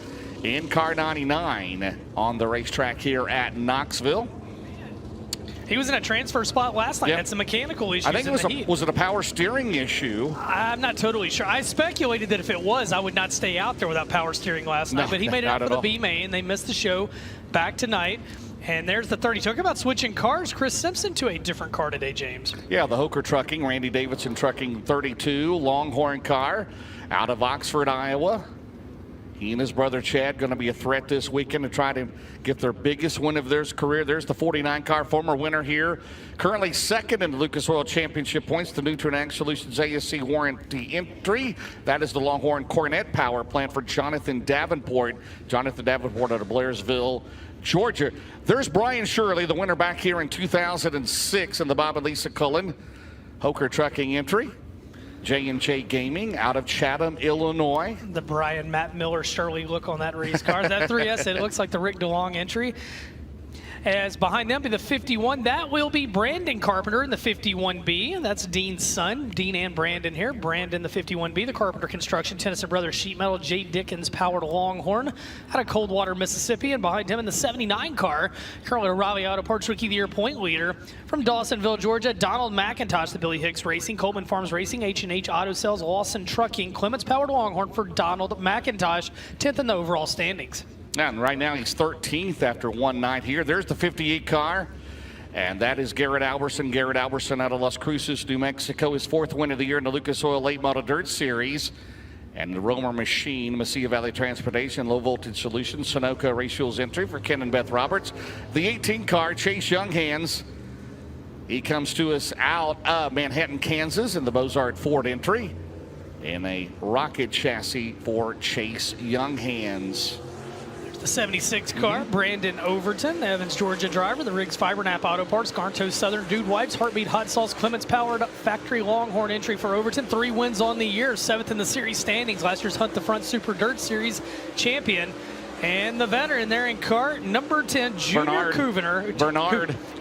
in car 99 on the racetrack here at Knoxville. He was in a transfer spot last night. Had some mechanical issues. I think was it a power steering issue? I'm not totally sure. I speculated that if it was, I would not stay out there without power steering last night. But he made it up for the B-main. They missed the show back tonight. And there's the 30. Talk about switching cars. Chris Simpson to a different car today, James. Yeah, the Hoker Trucking, Randy Davidson Trucking 32, Longhorn car out of Oxford, Iowa. He and his brother Chad going to be a threat this weekend to try to get their biggest win of their career. There's the 49 car, former winner here. Currently second in the Lucas Oil Championship points, the Nutrient Ag Solutions ASC warranty entry. That is the Longhorn Cornet Power Plant for Jonathan Davenport. Jonathan Davenport out of Blairsville, Georgia. There's Brian Shirley, the winner back here in 2006 in the Bob and Lisa Cullen Hoker Trucking entry. J&J Gaming out of Chatham, Illinois. The Brian, Matt Miller, Shirley look on that race car. That 3S, it looks like the Rick DeLong entry. As behind them be the 51, that will be Brandon Carpenter in the 51B. That's Dean's son, Dean and Brandon here. Brandon, the 51B, the Carpenter Construction, Tennyson Brothers Sheet Metal, Jay Dickens powered Longhorn out of Coldwater, Mississippi. And behind him in the 79 car, currently O'Reilly Auto Parts Rookie of the Year point leader from Dawsonville, Georgia, Donald McIntosh, the Billy Hicks Racing, Coleman Farms Racing, H&H Auto Sales, Lawson Trucking, Clements powered Longhorn for Donald McIntosh, 10th in the overall standings. And right now he's 13th after one night here. There's the 58 car, and that is Garrett Alberson. Garrett Alberson out of Las Cruces, New Mexico, his 4th win of the year in the Lucas Oil Late Model Dirt Series. And the Romer Machine, Mesilla Valley Transportation, Low Voltage Solutions, Sunoco Race Fuels entry for Ken and Beth Roberts. The 18 car, Chase Younghands. He comes to us out of Manhattan, Kansas in the Bozard Ford entry. In a rocket chassis for Chase Younghands. The 76 car, Brandon Overton, Evans, Georgia driver, the Riggs Fiber Nap Auto Parts, Garntos Southern Dude Wipes, Heartbeat Hot Sauce, Clements powered Factory Longhorn entry for Overton. 3 wins on the year, 7th in the series standings. Last year's Hunt the Front Super Dirt Series champion. And the veteran there in car, number 10, Junior Couvener.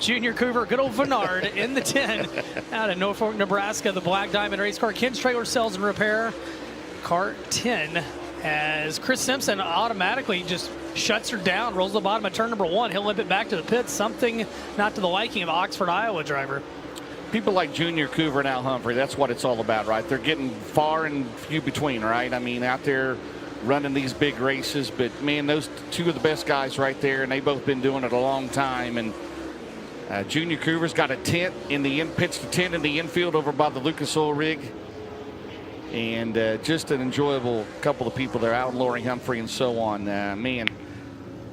Junior Couver, good old Bernard in the 10 out of Norfolk, Nebraska, the Black Diamond race car. Ken's Trailer Sales and Repair, car 10. As Chris Simpson automatically just shuts her down, rolls the bottom of turn number 1. He'll limp it back to the pits, something not to the liking of Oxford, Iowa driver. People like Junior Couver and Al Humphrey, that's what it's all about, right? They're getting far and few between, right? I mean, out there running these big races, but man, those two are the best guys right there, and they've both been doing it a long time. And Junior Couver's got a tent in the pitched a tent in the infield over by the Lucas Oil rig. And just an enjoyable couple of people there, out in Loring Humphrey and so on. Man,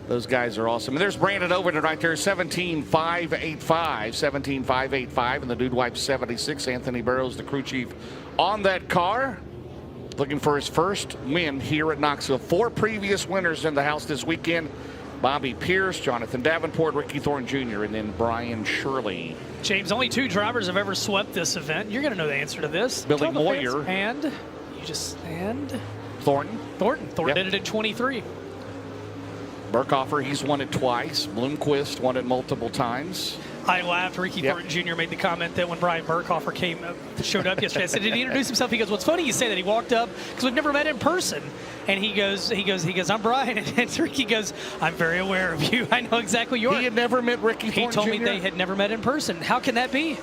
those guys are awesome. And there's Brandon Overton right there, 17,585, 17,585, and the Dude Wipe 76. Anthony Burrows, the crew chief on that car, looking for his first win here at Knoxville. 4 previous winners in the house this weekend. Bobby Pierce, Jonathan Davenport, Ricky Thorne Jr., and then Brian Shirley. James, only 2 drivers have ever swept this event. You're going to know the answer to this. Billy Moyer. And Thornton. Thornton did it in 23. Burkhofer, he's won it twice. Bloomquist won it multiple times. I laughed. Ricky Thornton Jr. made the comment that when Brian Burkhofer showed up yesterday, I said, did he introduce himself? He goes, what's funny you say that. He walked up because we've never met in person. And he goes, I'm Brian. And Ricky goes, I'm very aware of you. I know exactly you are. He had never met Ricky Thornton He told Jr.? me they had never met in person. How can that be?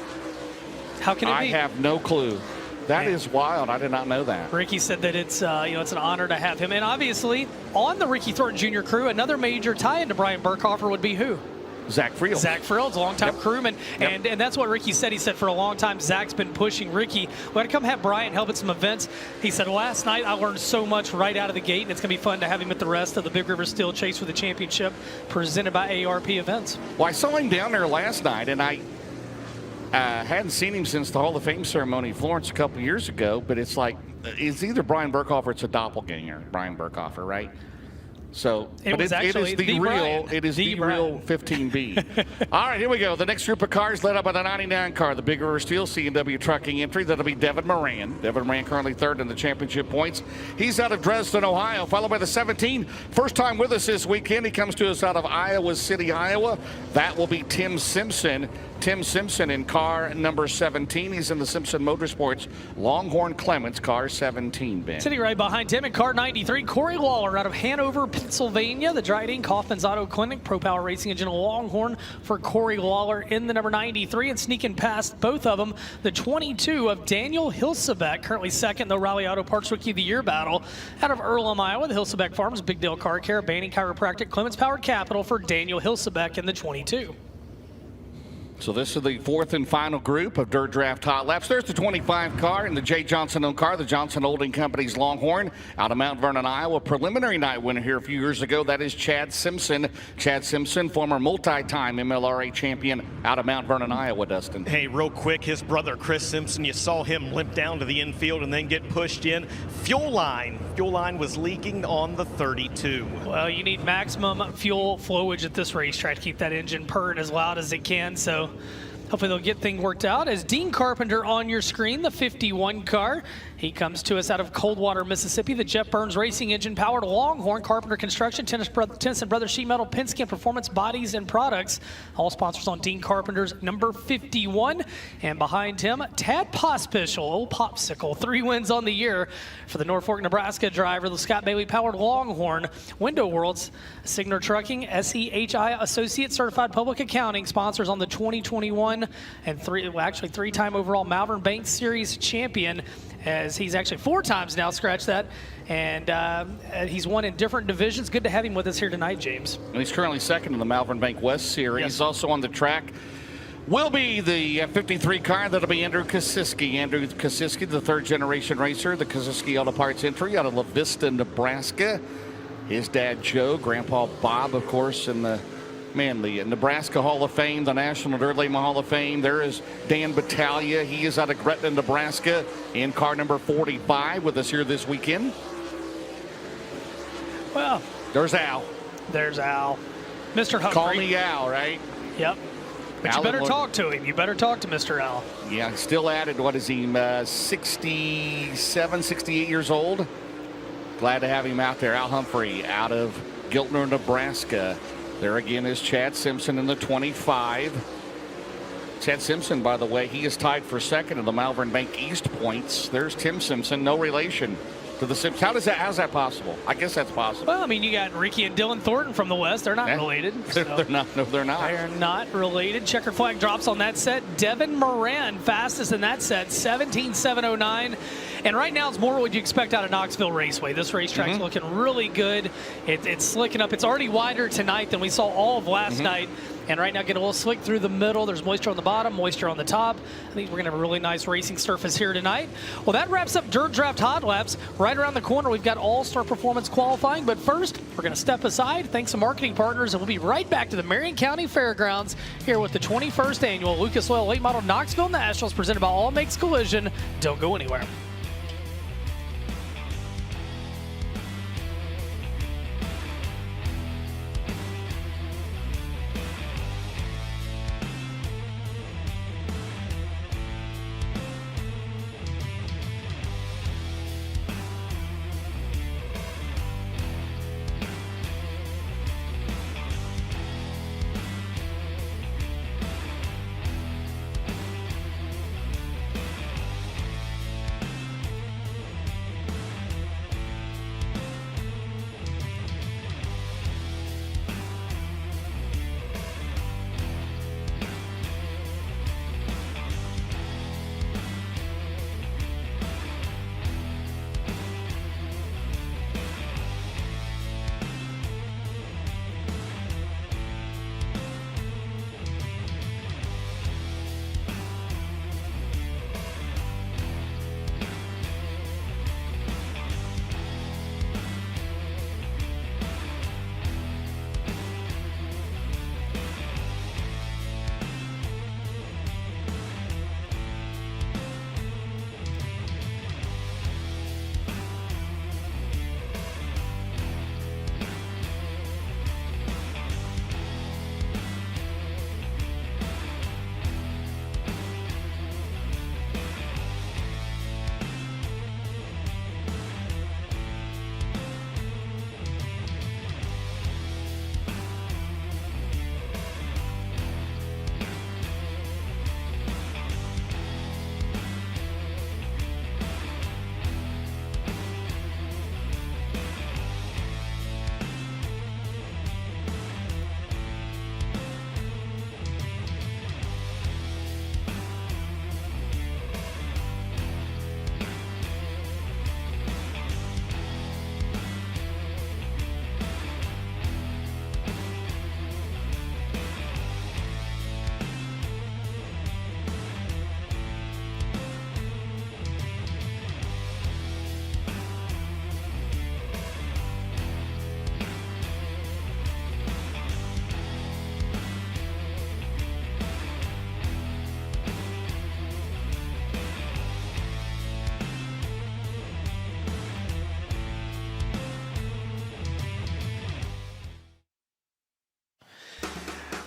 How can it be? I have no clue. That is wild. I did not know that. Ricky said that it's it's an honor to have him. And obviously, on the Ricky Thornton Jr. crew, another major tie-in to Brian Burkhofer would be who? Zach Friel. Zach Friel's a longtime crewman. And that's what Ricky said. He said for a long time, Zach's been pushing Ricky. We had to come have Brian help at some events. He said, last night I learned so much right out of the gate, and it's going to be fun to have him at the rest of the Big River Steel Chase for the championship presented by ARP Events. Well, I saw him down there last night, and I hadn't seen him since the Hall of Fame ceremony in Florence a couple years ago, but it's like, it's either Brian Burkhofer or it's a doppelganger, Brian Burkhofer, right? So, it is the real 15B. All right, here we go. The next group of cars led up by the 99 car, the Big River Steel C&W Trucking entry. That'll be Devin Moran. Devin Moran currently 3rd in the championship points. He's out of Dresden, Ohio, followed by the 17. First time with us this weekend. He comes to us out of Iowa City, Iowa. That will be Tim Simpson. Tim Simpson in car number 17. He's in the Simpson Motorsports Longhorn Clements car 17, Ben. Sitting right behind Tim in car 93, Corey Lawler out of Hanover, Pennsylvania, the Dryden Kaufman's Auto Clinic, Pro Power Racing Engine Longhorn for Corey Lawler in the number 93, and sneaking past both of them, the 22 of Daniel Hilsebeck, currently second in the Rally Auto Parts Rookie of the Year battle out of Earlham, Iowa. The Hilsebeck Farms, Big Deal Car Care, Banning Chiropractic, Clements Powered Capital for Daniel Hilsebeck in the 22. So this is the fourth and final group of Dirt Draft Hot Laps. There's the 25 car and the Jay Johnson-owned car, the Johnson Holding Company's Longhorn, out of Mount Vernon, Iowa. Preliminary night winner here a few years ago. That is Chad Simpson. Chad Simpson, former multi-time MLRA champion out of Mount Vernon, Iowa, Dustin. Hey, real quick, his brother Chris Simpson, you saw him limp down to the infield and then get pushed in. Fuel line was leaking on the 32. Well, you need maximum fuel flowage at this racetrack to keep that engine purring as loud as it can. So hopefully they'll get things worked out. As Dean Carpenter on your screen, the 51 car. He comes to us out of Coldwater, Mississippi. The Jeff Burns Racing Engine powered Longhorn, Carpenter Construction, Tennyson Brothers Sheet Metal, Penske and Performance Bodies and Products. All sponsors on Dean Carpenter's number 51. And behind him, Tad Pospischel, old Popsicle. 3 wins on the year for the Norfolk, Nebraska driver. The Scott Bailey powered Longhorn. Window Worlds, Signer Trucking, SEHI Associate Certified Public Accounting sponsors on the 2021 and 3-time overall Malvern Banks Series champion, as he's actually 4 times now, scratch that, and he's won in different divisions. Good to have him with us here tonight, James. And he's currently second in the Malvern Bank West Series. Yes. Also on the track will be the 53 car. That'll be Andrew Kosiski. Andrew Kosiski, the third-generation racer, the Kosiski Auto Parts entry out of La Vista, Nebraska. His dad, Joe, Grandpa Bob, of course, in the Nebraska Hall of Fame, the National Dirt Late Hall of Fame. There is Dan Battaglia. He is out of Gretna, Nebraska, in car number 45 with us here this weekend. Well, there's Al. There's Al. Mr. Humphrey. Call me Al, right? Yep. But Al, you better talk to him. You better talk to Mr. Al. Yeah, still added, what is he, 67, 68 years old? Glad to have him out there. Al Humphrey out of Giltner, Nebraska. There again is Chad Simpson in the 25. Chad Simpson, by the way, he is tied for second in the Malvern Bank East points. There's Tim Simpson, no relation to the Simpsons. How's that possible? I guess that's possible. Well, I mean, you got Ricky and Dylan Thornton from the West. They're not related. They're not. No, they're not. They're not related. Checkered flag drops on that set. Devin Moran, fastest in that set, 17.709. And right now, it's more what you expect out of Knoxville Raceway. This racetrack's looking really good. It's slicking up. It's already wider tonight than we saw all of last night. And right now, getting a little slick through the middle. There's moisture on the bottom, moisture on the top. I think we're going to have a really nice racing surface here tonight. Well, that wraps up Dirt Draft Hot Laps. Right around the corner, we've got All-Star Performance qualifying. But first, we're going to step aside, thank some marketing partners, and we'll be right back to the Marion County Fairgrounds here with the 21st Annual Lucas Oil Late Model Knoxville Nationals presented by All Makes Collision. Don't go anywhere.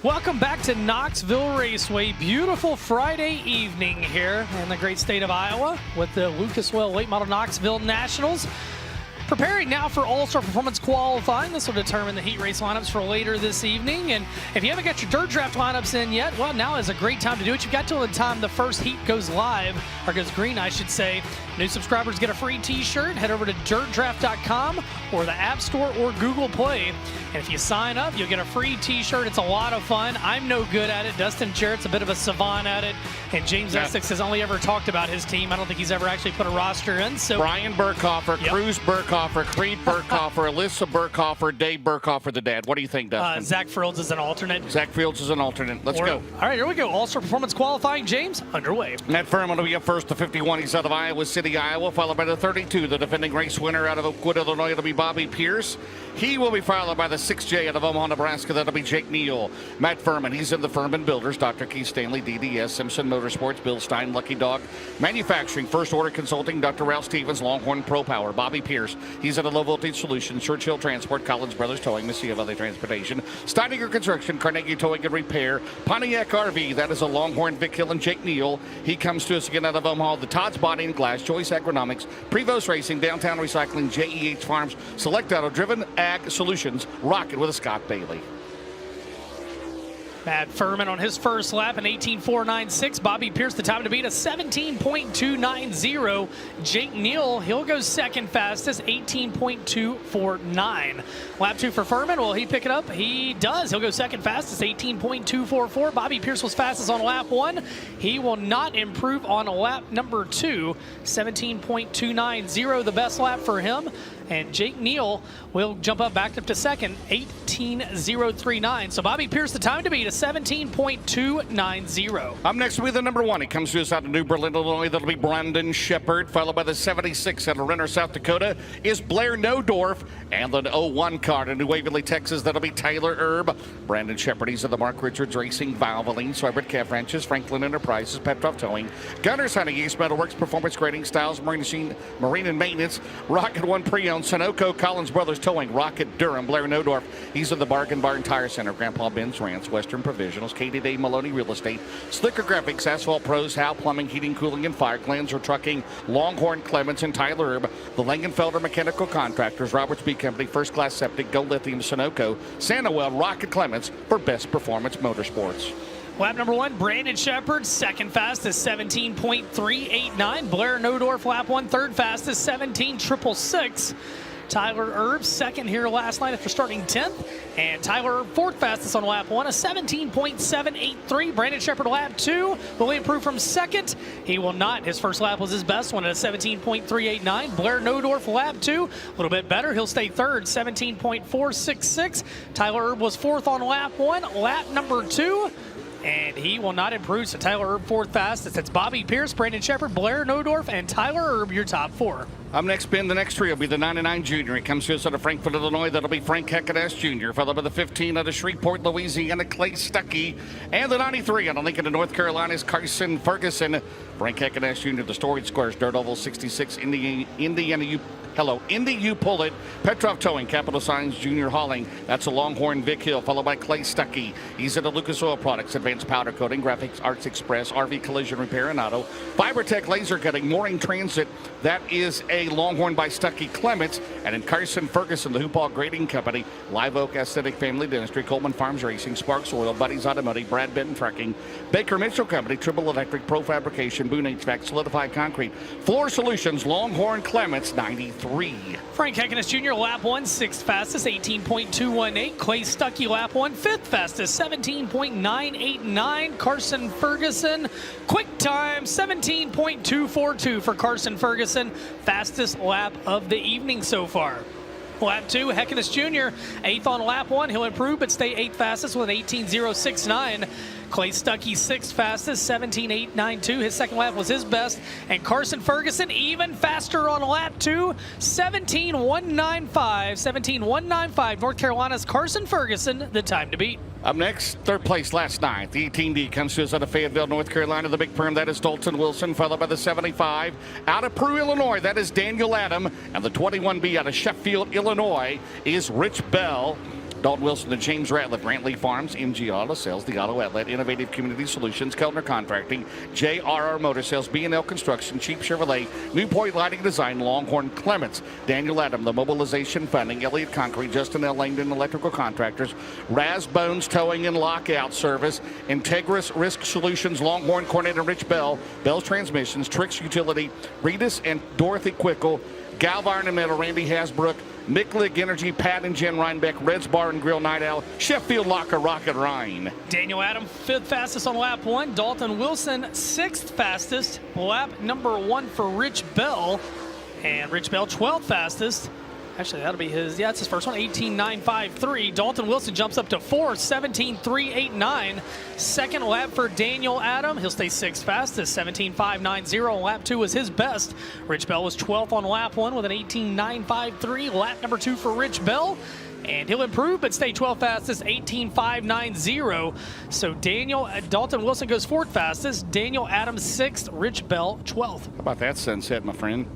Welcome back to Knoxville Raceway. Beautiful Friday evening here in the great state of Iowa with the Lucas Oil Late Model Knoxville Nationals. Preparing now for All-Star Performance qualifying. This will determine the heat race lineups for later this evening. And if you haven't got your dirt draft lineups in yet, well, now is a great time to do it. You've got till the time the first heat goes live, or goes green, I should say. New subscribers get a free t-shirt. Head over to dirtdraft.com or the App Store or Google Play. And if you sign up, you'll get a free t-shirt. It's a lot of fun. I'm no good at it. Dustin Jarrett's a bit of a savant at it. And James Essex has only ever talked about his team. I don't think he's ever actually put a roster in. So Brian Burkhofer, Cruz Burkhofer, Creed Burkhofer, Alyssa Burkhofer, Dave Burkhofer, the dad. What do you think, Dustin? Zach Fields is an alternate. Zach Fields is an alternate. Let's go. All right, here we go. All-Star Performance qualifying, James, underway. Matt Furman will be up first, the 51. He's out of Iowa City, Iowa, followed by the 32. The defending race winner out of Oakwood, Illinois, it'll be Bobby Pierce. He will be followed by the 6J out of Omaha, Nebraska. That'll be Jake Neal. Matt Furman, he's in the Furman Builders. Dr. Keith Stanley, DDS, Simpson Motorsports, Bill Stein, Lucky Dog. Manufacturing, First Order Consulting, Dr. Ralph Stevens, Longhorn Pro Power. Bobby Pierce, he's at a Low Voltage Solutions. Churchill Transport, Collins Brothers Towing, Mississippi Valley Transportation. Steininger Construction, Carnegie Towing and Repair. Pontiac RV, that is a Longhorn, Vic Hill and Jake Neal. He comes to us again out of Omaha. The Todd's Body and Glass, Choice Agronomics, Prevost Racing, Downtown Recycling, JEH Farms, Select Auto Driven Ag Solutions, Rocket with a Scott Bailey. Matt Furman on his first lap, an 18.496. Bobby Pierce, the time to beat, a 17.290. Jake Neal, he'll go second fastest, 18.249. Lap 2 for Furman, will he pick it up? He does. He'll go second fastest, 18.244. Bobby Pierce was fastest on lap 1. He will not improve on lap number 2, 17.290, the best lap for him. And Jake Neal will jump up back up to second, 18.039. So Bobby Pierce, the time to beat, a 17.290. Up next will be the number 1. He comes to us out of New Berlin, Illinois. That'll be Brandon Shepard, followed by the 76 out of Renner, South Dakota, is Blair Nodorf. And the 01 car in New Waverly, Texas, that'll be Tyler Erb. Brandon Shepard, he's at the Mark Richards Racing, Valvoline, Swibert Calf Ranches, Franklin Enterprises, Petrov Towing, Gunners Hunting, East Metalworks, Performance Grading, Styles Marine and Maintenance, Rocket One Pre-Owned, Sunoco, Collins Brothers Towing, Rocket Durham, Blair Nodorf. He's at the Bargain Barn Tire Center, Grandpa Ben's Rants, Western Provisionals, Katie Day Maloney Real Estate, Slicker Graphics, Asphalt Pros, Howe Plumbing, Heating, Cooling, and Fire, Glanzer Trucking, Longhorn Clements, and Tyler Erb. The Langenfelder Mechanical Contractors, Roberts B Company, First Class Septic, Go Lithium, Sunoco, Sanawell, Rocket Clements for Best Performance Motorsports. Lap number 1, Brandon Shepard, second fastest, 17.389. Blair Nodorf, lap 1, third fastest, 17.666. Tyler Erb, second here last night after starting 10th. And Tyler Erb, fourth fastest on lap 1, a 17.783. Brandon Shepard, lap 2, will he improve from second? He will not. His first lap was his best one at a 17.389. Blair Nodorf, lap 2, a little bit better. He'll stay third, 17.466. Tyler Erb was fourth on lap 1. Lap number 2, and he will not improve. So Tyler Erb, fourth fastest. It's Bobby Pierce, Brandon Shepard, Blair Nodorf, and Tyler Erb, your top 4. Up next, Ben, the next three will be the 99 Junior. He comes to us out of Frankfort, Illinois. That'll be Frank Heckadas Jr., followed by the 15 out of Shreveport, Louisiana, Clay Stuckey. And the 93 out of Lincoln, North Carolina, is Carson Ferguson. Frank Heckadas Jr., the Storage Squares, Dirt Oval 66, Indy U Pullet, Petrov Towing, Capital Signs, Junior Hauling. That's a Longhorn, Vic Hill, followed by Clay Stuckey. He's at the Lucas Oil Products, Advanced Powder Coating, Graphics Arts Express, RV Collision Repair and Auto, FiberTech Laser Cutting, Mooring Transit. That is a Longhorn by Stuckey Clements. And in Carson Ferguson, the Hoopall Grading Company, Live Oak Aesthetic Family Dentistry, Coleman Farms Racing, Sparks Oil, Buddy's Automotive, Brad Benton Trucking, Baker Mitchell Company, Triple Electric, Pro Fabrication, Boone HVAC, Solidified Concrete, Floor Solutions, Longhorn Clements, 93. Frank Heckadas Jr., lap 1, sixth fastest, 18.218. Clay Stuckey, lap 1, fifth fastest, 17.989. Carson Ferguson, quick time, 17.242 for Carson Ferguson. Fastest lap of the evening so far. Lap 2, Heckadas Jr., 8th on lap 1. He'll improve but stay 8th fastest with an 18.069. Clay Stuckey, 6th fastest, 17.892. His second lap was his best. And Carson Ferguson, even faster on lap 2, 17.195. 17.195. North Carolina's Carson Ferguson, the time to beat. Up next, third place last night. The 18D comes to us out of Fayetteville, North Carolina. The big perm, that is Dalton Wilson, followed by the 75. Out of Peru, Illinois, that is Daniel Adam. And the 21B out of Sheffield, Illinois, is Rich Bell. Dalton Wilson and James Ratliff, Brantley Farms, MG Auto Sales, The Auto Outlet, Innovative Community Solutions, Keltner Contracting, JRR Motor Sales, B&L Construction, Cheap Chevrolet, New Point Lighting Design, Longhorn Clements, Daniel Adam, The Mobilization Funding, Elliott Concrete, Justin L. Langdon Electrical Contractors, Raz Bones Towing and Lockout Service, Integris Risk Solutions, Longhorn Cornet and Rich Bell, Bell's Transmissions, Trix Utility, Reedus and Dorothy Quickle, Galv Iron and Metal, Randy Hasbrook, Micklig Energy, Pat and Jen Reinbeck, Reds Bar and Grill, Night Owl, Sheffield Locker, Rocket Rhine. Daniel Adam, 5th fastest on lap 1. Dalton Wilson, 6th fastest. Lap number 1 for Rich Bell. And Rich Bell, 12th fastest. Actually, that'll be his, yeah, it's his first one, 18.953. Dalton Wilson jumps up to 4th, 17.389. Second lap for Daniel Adam. He'll stay 6th fastest, 17.590. Lap 2 was his best. Rich Bell was 12th on lap 1 with an 18.953. Lap number 2 for Rich Bell. And he'll improve, but stay 12th fastest, 18.590. So Dalton Wilson goes 4th fastest. Daniel Adams 6th. Rich Bell 12th. How about that sunset, my friend?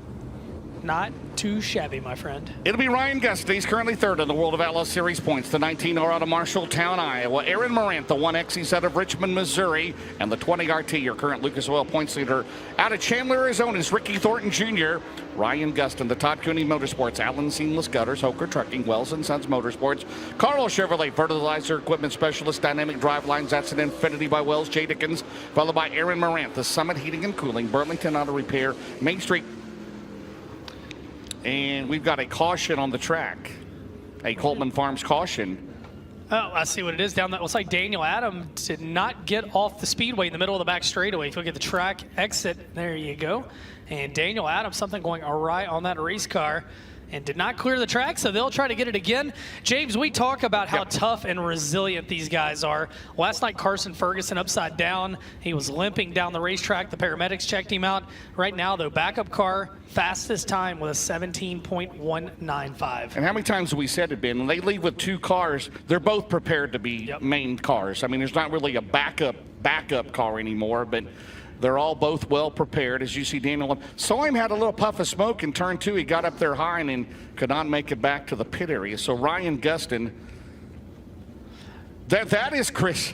Not too shabby, my friend. It'll be Ryan Gusty. He's currently 3rd in the World of Outlaw Series points. The 19 are out of Marshalltown, Iowa. Aaron Morant, the 1X, he's out of Richmond, Missouri. And the 20 RT, your current Lucas Oil points leader, out of Chandler, Arizona, is Ricky Thornton Jr. Ryan Gustin, the Todd Cooney Motorsports, Allen Seamless Gutters, Hoker Trucking, Wells & Sons Motorsports, Carlo Chevrolet, Fertilizer Equipment Specialist, Dynamic Drive Lines, that's an Infinity by Wells, J. Dickens, followed by Aaron Morant, the Summit Heating and Cooling, Burlington Auto Repair, Main Street. And we've got a caution on the track, a Coleman Farms caution. Oh, I see what it is down that. Looks like Daniel Adam did not get off the speedway in the middle of the back straightaway. If you look at the track exit, there you go. And Daniel Adam, something going awry on that race car and did not clear the track, so they'll try to get it again. James, we talk about how tough and resilient these guys are. Last night, Carson Ferguson upside down. He was limping down the racetrack. The paramedics checked him out. Right now, though, backup car, fastest time with a 17.195. And how many times have we said it, Ben? When they leave with 2 cars, they're both prepared to be main cars. I mean, there's not really a backup car anymore, but they're all both well prepared. As you see, Daniel saw him had a little puff of smoke in turn 2. He got up there high and could not make it back to the pit area. So Ryan Gustin, that is Chris.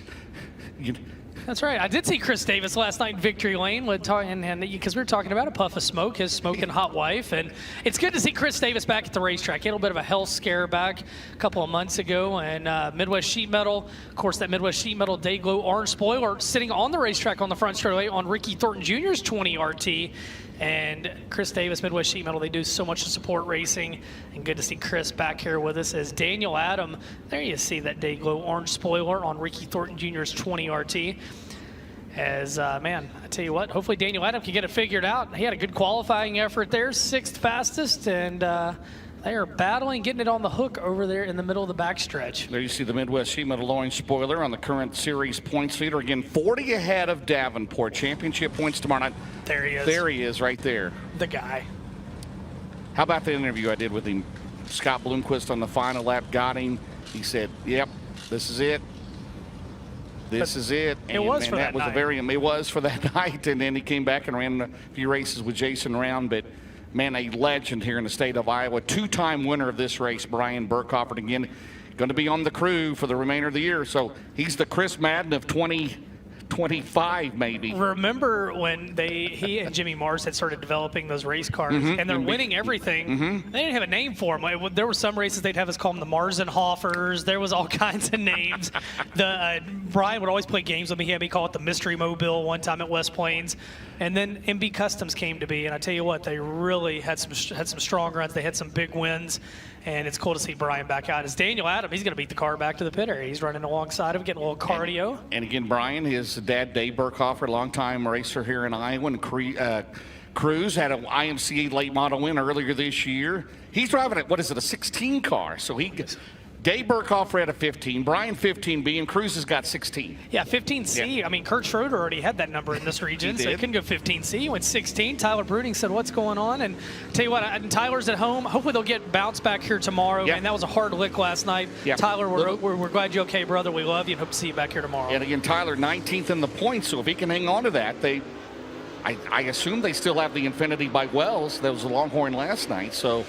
That's right. I did see Chris Davis last night in Victory Lane because we were talking about a puff of smoke, his smoking hot wife. And it's good to see Chris Davis back at the racetrack. He had a little bit of a health scare back a couple of months ago. And Midwest Sheet Metal, of course, that Midwest Sheet Metal Day Glow orange spoiler sitting on the racetrack on the front straightaway on Ricky Thornton Jr.'s 20 RT. And Chris Davis, Midwest Sheet Metal, they do so much to support racing. And good to see Chris back here with us as Daniel Adam. There you see that Day Glow orange spoiler on Ricky Thornton Jr.'s 20 RT. As, man, I tell you what, hopefully Daniel Adam can get it figured out. He had a good qualifying effort there, 6th fastest, and they are battling, getting it on the hook over there in the middle of the backstretch. There you see the Midwest Sheet Metal orange spoiler on the current series points leader. Again, 40 ahead of Davenport. Championship points tomorrow night. There he is. There he is right there. The guy. How about the interview I did with him? Scott Bloomquist on the final lap got him. He said, yep, this is it. This is it. It was for that night. It was for that night, and then he came back and ran a few races with Jason Round. But man, a legend here in the state of Iowa, 2-time winner of this race, Brian Burkhoff, again, going to be on the crew for the remainder of the year. So he's the Chris Madden of 2025, maybe. Remember when he and Jimmy Mars had started developing those race cars, and they're winning everything. They didn't have a name for them. There were some races they'd have us call them the Marzenhoffers. There was all kinds of names. Brian would always play games with me. He had me call it the Mystery Mobile one time at West Plains. And then MB Customs came to be, and I tell you what, they really had some strong runs. They had some big wins, and it's cool to see Brian back out. As Daniel Adam, he's going to beat the car back to the pit area. He's running alongside him, getting a little cardio. And again, Brian, his dad, Dave Burkhoff, longtime racer here in Iowa, and Cruz had an IMCA late model win earlier this year. He's driving a 16 car, so he gets. Dave Burkhoff had a 15, Brian 15B, and Cruz has got 16. Yeah, 15C. Yeah. I mean, Kurt Schroeder already had that number in this region, so he couldn't go 15C. He went 16. Tyler Brooding said, what's going on? And tell you what, Tyler's at home. Hopefully they'll get bounced back here tomorrow. Yeah. And that was a hard lick last night. Yeah. Tyler, we're glad you're okay, brother. We love you and hope to see you back here tomorrow. And again, Tyler, 19th in the points, so if he can hang on to that, I assume they still have the Infinity by Wells. That was a Longhorn last night, so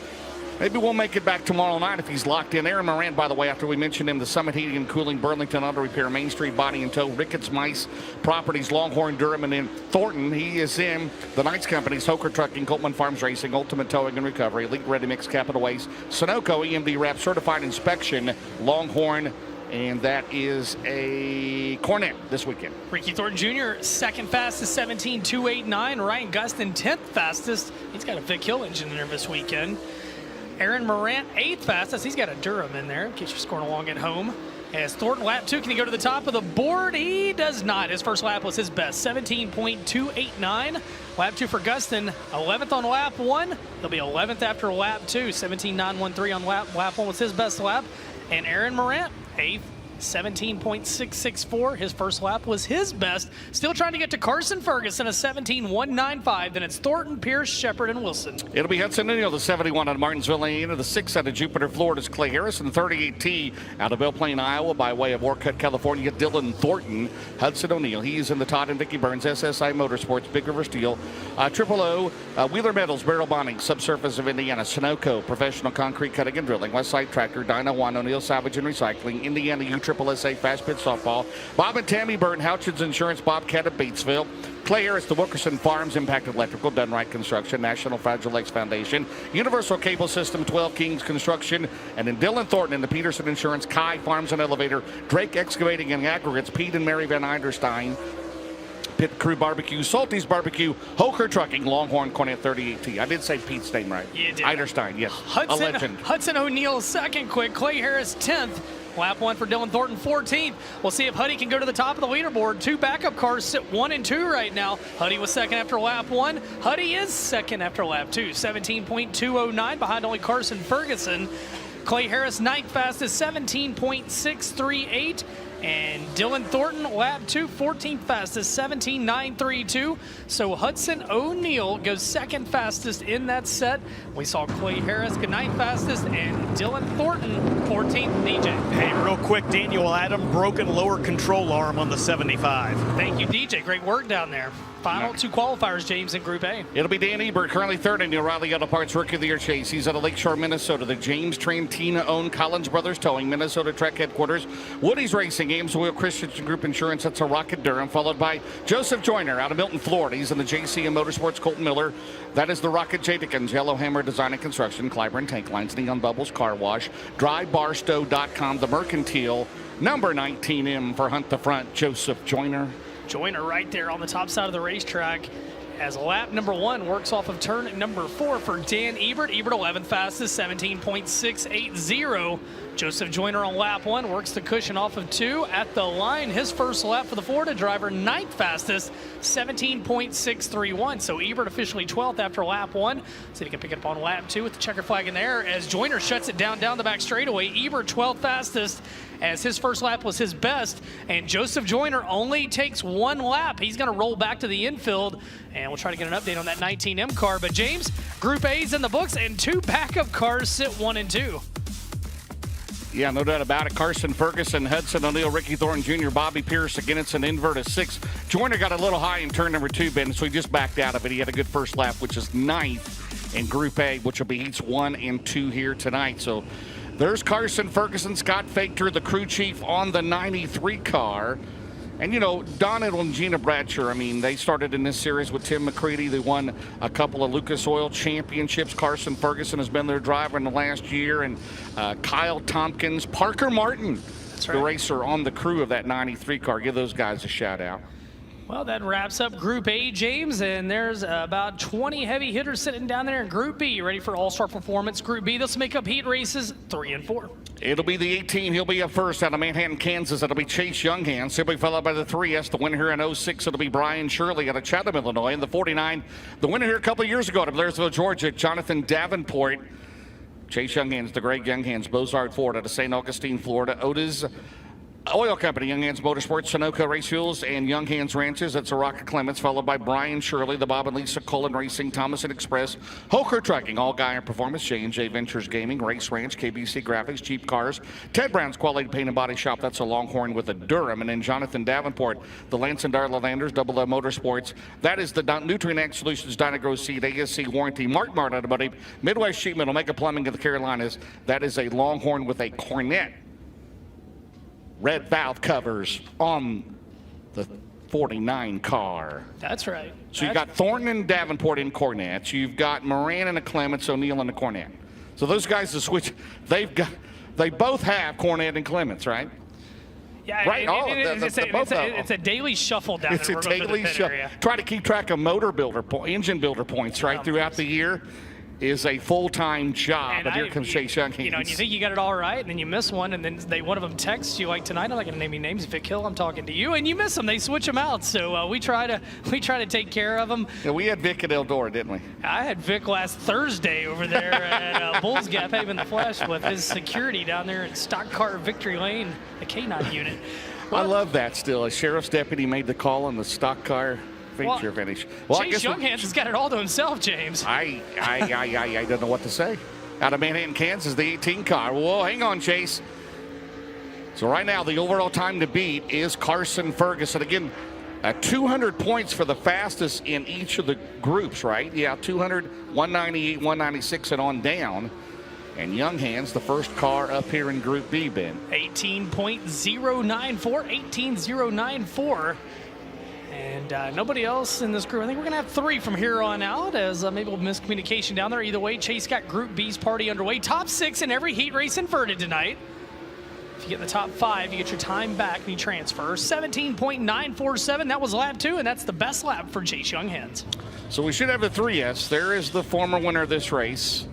Maybe we'll make it back tomorrow night if he's locked in. Aaron Morant, by the way, after we mentioned him, the Summit Heating and Cooling, Burlington Auto Repair, Main Street Body and Tow, Ricketts Mice Properties, Longhorn, Durham, and in Thornton. He is in the Knights Companies, Hoker Trucking, Coltman Farms Racing, Ultimate Towing and Recovery, Elite Ready Mix, Capital Waste, Sunoco, EMD Wrap, Certified Inspection, Longhorn, and that is a Cornet this weekend. Ricky Thornton Jr., second fastest, 17.289. Ryan Gustin, 10th fastest. He's got a Vic Hill engine in there this weekend. Aaron Morant, 8th fastest. He's got a Durham in there in case you're scoring along at home. As Thornton, lap 2, can he go to the top of the board? He does not. His first lap was his best, 17.289. Lap 2 for Gustin, 11th on lap 1. He'll be 11th after lap 2, 17.913 on lap 1 was his best lap. And Aaron Morant, 8th, 17.664. His first lap was his best. Still trying to get to Carson Ferguson, a 17.195. Then it's Thornton, Pierce, Shepard, and Wilson. It'll be Hudson O'Neill, the 71 out of Martinsville, Indiana. The 6 out of Jupiter, Florida's Clay Harrison. 38T out of Belle Plaine, Iowa, by way of Orcutt, California, Dylan Thornton. Hudson O'Neill, he's in the Todd and Dickie Burns, SSI Motorsports, Big River Steel. Triple O, Wheeler Metals, Barrel Bonding, Subsurface of Indiana, Sunoco, Professional Concrete Cutting and Drilling, Westside Tractor, Dyna One, O'Neill Salvage and Recycling, Indiana USSSA Fast Pitch Softball, Bob and Tammy Burton, Houchins Insurance, Bobcat of Batesville, Clay Harris, the Wilkerson Farms, Impact Electrical, Dunright Construction, National Fragile Lakes Foundation, Universal Cable System, 12 Kings Construction, and then Dylan Thornton and the Peterson Insurance, Kai Farms and Elevator, Drake Excavating and Aggregates, Pete and Mary Van Eiderstein, Pit Crew Barbecue, Salty's Barbecue, Hoker Trucking, Longhorn, Cornet 38T. I did say Pete's name right. You did. Eiderstein, yes. A legend. Hudson O'Neill, second quick. Clay Harris, 10th. Lap 1 for Dylan Thornton, 14th. We'll see if Huddy can go to the top of the leaderboard. 2 backup cars sit 1 and 2 right now. Huddy was second after lap 1. Huddy is second after lap 2. 17.209 behind only Carson Ferguson. Clay Harris, 9th fastest, 17.638. And Dylan Thornton, lap 2, 14th fastest, 17.932. So Hudson O'Neill goes second fastest in that set. We saw Clay Harris go 9th fastest and Dylan Thornton 14th. DJ. Hey, real quick, Daniel Adam, broken lower control arm on the 75. Thank you, DJ. Great work down there. Final 2 qualifiers, James, in Group A. It'll be Dan Ebert, currently third in the O'Reilly Auto Parts Rookie of the Year chase. He's out of Lakeshore, Minnesota. The James Trantina-owned Collins Brothers Towing, Minnesota Trek headquarters. Woody's Racing, Ames Oil Christensen Group Insurance. That's a Rocket Durham, followed by Joseph Joyner out of Milton, Florida. He's in the JCM Motorsports, Colton Miller. That is the Rocket J. Dickens, Yellowhammer Design and Construction, Clyburn Tank Lines, Neon Bubbles Car Wash, DryBarstow.com, the Mercantile, number 19M for Hunt the Front, Joseph Joyner. Joyner right there on the top side of the racetrack as lap number 1 works off of turn number 4 for Dan Ebert. Ebert 11th fastest, 17.680. Joseph Joyner on lap 1 works the cushion off of 2 at the line. His first lap for the Florida driver, 9th fastest, 17.631. So Ebert officially 12th after lap 1. So he can pick it up on lap 2 with the checker flag in there as Joyner shuts it down the back straightaway. Ebert 12th fastest as his first lap was his best. And Joseph Joyner only takes 1 lap. He's going to roll back to the infield. And we'll try to get an update on that 19M car. But James, Group A's in the books and 2 backup cars sit 1 and 2. Yeah, no doubt about it. Carson Ferguson, Hudson O'Neill, Ricky Thornton Jr., Bobby Pierce. Again, it's an invert of 6. Joyner got a little high in turn number 2, Ben, so he just backed out of it. He had a good first lap, which is 9th in Group A, which will be heats 1 and 2 here tonight. So there's Carson Ferguson, Scott Faker, the crew chief on the 93 car. And, you know, Donald and Gina Bradshaw, I mean, they started in this series with Tim McCready. They won a couple of Lucas Oil championships. Carson Ferguson has been their driver in the last year. And Kyle Tompkins, Parker Martin, the racer on the crew of that 93 car. Give those guys a shout out. Well, that wraps up Group A, James, and there's about 20 heavy hitters sitting down there in Group B, ready for all-star performance. Group B, this will make up heat races 3 and 4. It'll be the 18. He'll be up first out of Manhattan, Kansas. It'll be Chase Younghans. He'll be followed by the 3S. The winner here in 06, it'll be Brian Shirley out of Chatham, Illinois. And the 49, the winner here a couple of years ago out of Blairsville, Georgia, Jonathan Davenport. Chase Younghans, the Greg Younghans, Bozard Ford out of St. Augustine, Florida. Otis Oil Company, Young Hands Motorsports, Sunoco Race Fuels, and Young Hands Ranches. That's Rocket Clements, followed by Brian Shirley, the Bob and Lisa Cullen Racing, Thomas and Express, Hoker Trucking, All Guy and Performance, J&J Ventures Gaming, Race Ranch, KBC Graphics, Cheap Cars, Ted Brown's Quality Paint and Body Shop. That's a Longhorn with a Durham, and then Jonathan Davenport, the Lance and Darla Landers, Double O Motorsports. That is the Nutrient Ag Solutions, Dynagrow Seed, ASC Warranty, Mark Mart, everybody, Midwest Sheet Metal, Omega Plumbing of the Carolinas. That is a Longhorn with a Cornet. Red valve covers on the 49 car. That's right. So you've got Thornton and Davenport in Cornets. You've got Moran and a Clements, O'Neill and a Cornet. So those guys that switch, they both have Cornet and Clements, right? Yeah, right. It's a daily shuffle down there. It's a daily shuffle. Try to keep track of engine builder points right throughout the year. Is a full-time job, but here comes Chase Young Hands. And you think you got it all right, and then you miss one, and then one of them texts you like tonight. I'm not going to name any names. Vic Hill, I'm talking to you, and you miss them. They switch them out, so we try to take care of them. Yeah, we had Vic at Eldora, didn't we? I had Vic last Thursday over there at Bulls Gap, in the flesh with his security down there in Stock Car Victory Lane, the K9 unit. Well, I love that still. A sheriff's deputy made the call on the stock car feature finish. Well, Chase Young Hands has got it all to himself, James. I don't know what to say. Out of Manhattan, Kansas, the 18 car. Whoa, hang on, Chase. So right now, the overall time to beat is Carson Ferguson. Again, 200 points for the fastest in each of the groups, right? Yeah, 200, 198, 196, and on down. And Young Hands, the first car up here in Group B, Ben. 18.094, 18.094. And nobody else in this group. I think we're going to have 3 from here on out, as maybe we'll miscommunication down there. Either way, Chase got Group B's party underway. Top 6 in every heat race inverted tonight. If you get in the top 5, you get your time back and you transfer. 17.947, that was lap 2, and that's the best lap for Chase Young Hands. So we should have the 3S. There is the former winner of this race.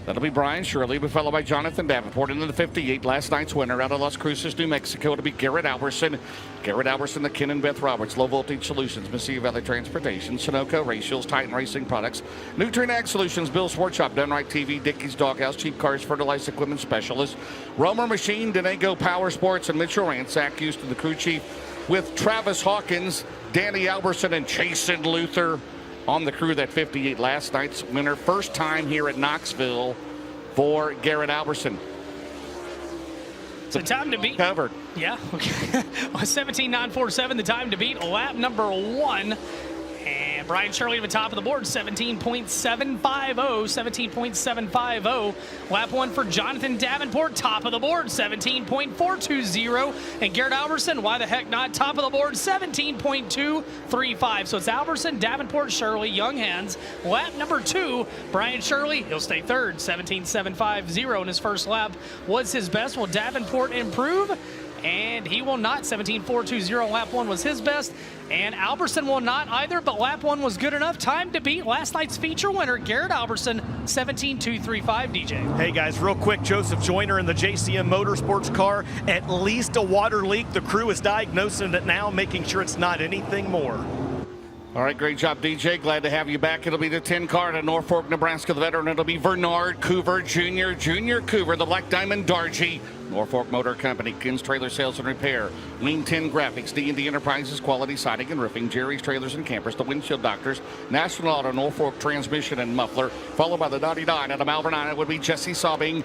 That'll be Brian Shirley, followed by Jonathan Davenport into the 58. Last night's winner out of Las Cruces, New Mexico. It'll be Garrett Alberson. Garrett Alberson, the Ken and Beth Roberts, Low Voltage Solutions, Mesilla Valley Transportation, Sunoco Race Fuels, Titan Racing Products, Nutrient Ag Solutions, Bill's Sport Shop, Done Right TV, Dickey's Doghouse, Cheap Cars, Fertilized Equipment Specialist, Romer Machine, Denego Power Sports, and Mitchell Ransack, Houston, the crew chief, with Travis Hawkins, Danny Alberson, and Chasen Luther on the crew. That 58, last night's winner. First time here at Knoxville for Garrett Alberson. So time to beat. Covered. Yeah. Okay. 17.947, the time to beat. Lap number 1. And Brian Shirley at the top of the board, 17.750, 17.750. Lap 1 for Jonathan Davenport, top of the board, 17.420. And Garrett Alberson, why the heck not, top of the board, 17.235. So it's Alberson, Davenport, Shirley, Young Hands. Lap number 2, Brian Shirley, he'll stay third, 17.750 in his first lap. Was his best. Will Davenport improve? And he will not. 17.420. Lap 1 was his best. And Alberson will not either, but lap 1 was good enough. Time to beat last night's feature winner, Garrett Alberson, 17.235, DJ. Hey guys, real quick, Joseph Joyner in the JCM Motorsports car. At least a water leak. The crew is diagnosing it now, making sure it's not anything more. All right, great job, DJ. Glad to have you back. It'll be the 10 car to Norfolk, Nebraska, the veteran. It'll be Bernard Coover Jr. Junior Coover, the Black Diamond Dargy. Norfolk Motor Company, Ken's Trailer Sales and Repair, Lean 10 Graphics, D&D Enterprises, Quality Siding and Roofing, Jerry's Trailers and Campers, the Windshield Doctors, National Auto, Norfolk Transmission and Muffler, followed by the 99 out of Malvern. It would be Jesse Saubing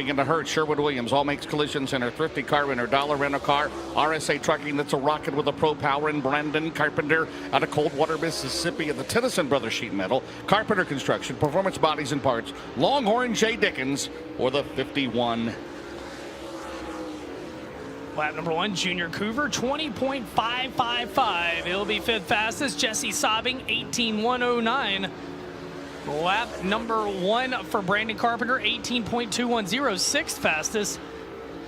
in the Hertz, Sherwood Williams, All Makes Collision Center, Thrifty Car Rental, Dollar Rental Car, RSA Trucking, that's a rocket with a Pro Power, and Brandon Carpenter out of Coldwater, Mississippi, at the Tennyson Brothers Sheet Metal, Carpenter Construction, Performance Bodies and Parts, Longhorn J. Dickens, or the 51. Lap number 1, Junior Coover, 20.555. He'll be 5th fastest. Jesse Saubing, 18.109. Lap number 1 for Brandon Carpenter, 18.210, 6th fastest.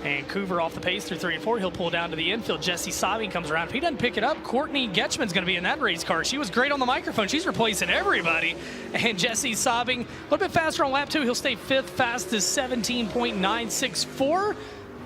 And Coover off the pace through 3 and 4. He'll pull down to the infield. Jesse Saubing comes around. If he doesn't pick it up, Courtney Getchman's going to be in that race car. She was great on the microphone. She's replacing everybody. And Jesse Saubing, a little bit faster on lap 2. He'll stay 5th fastest, 17.964.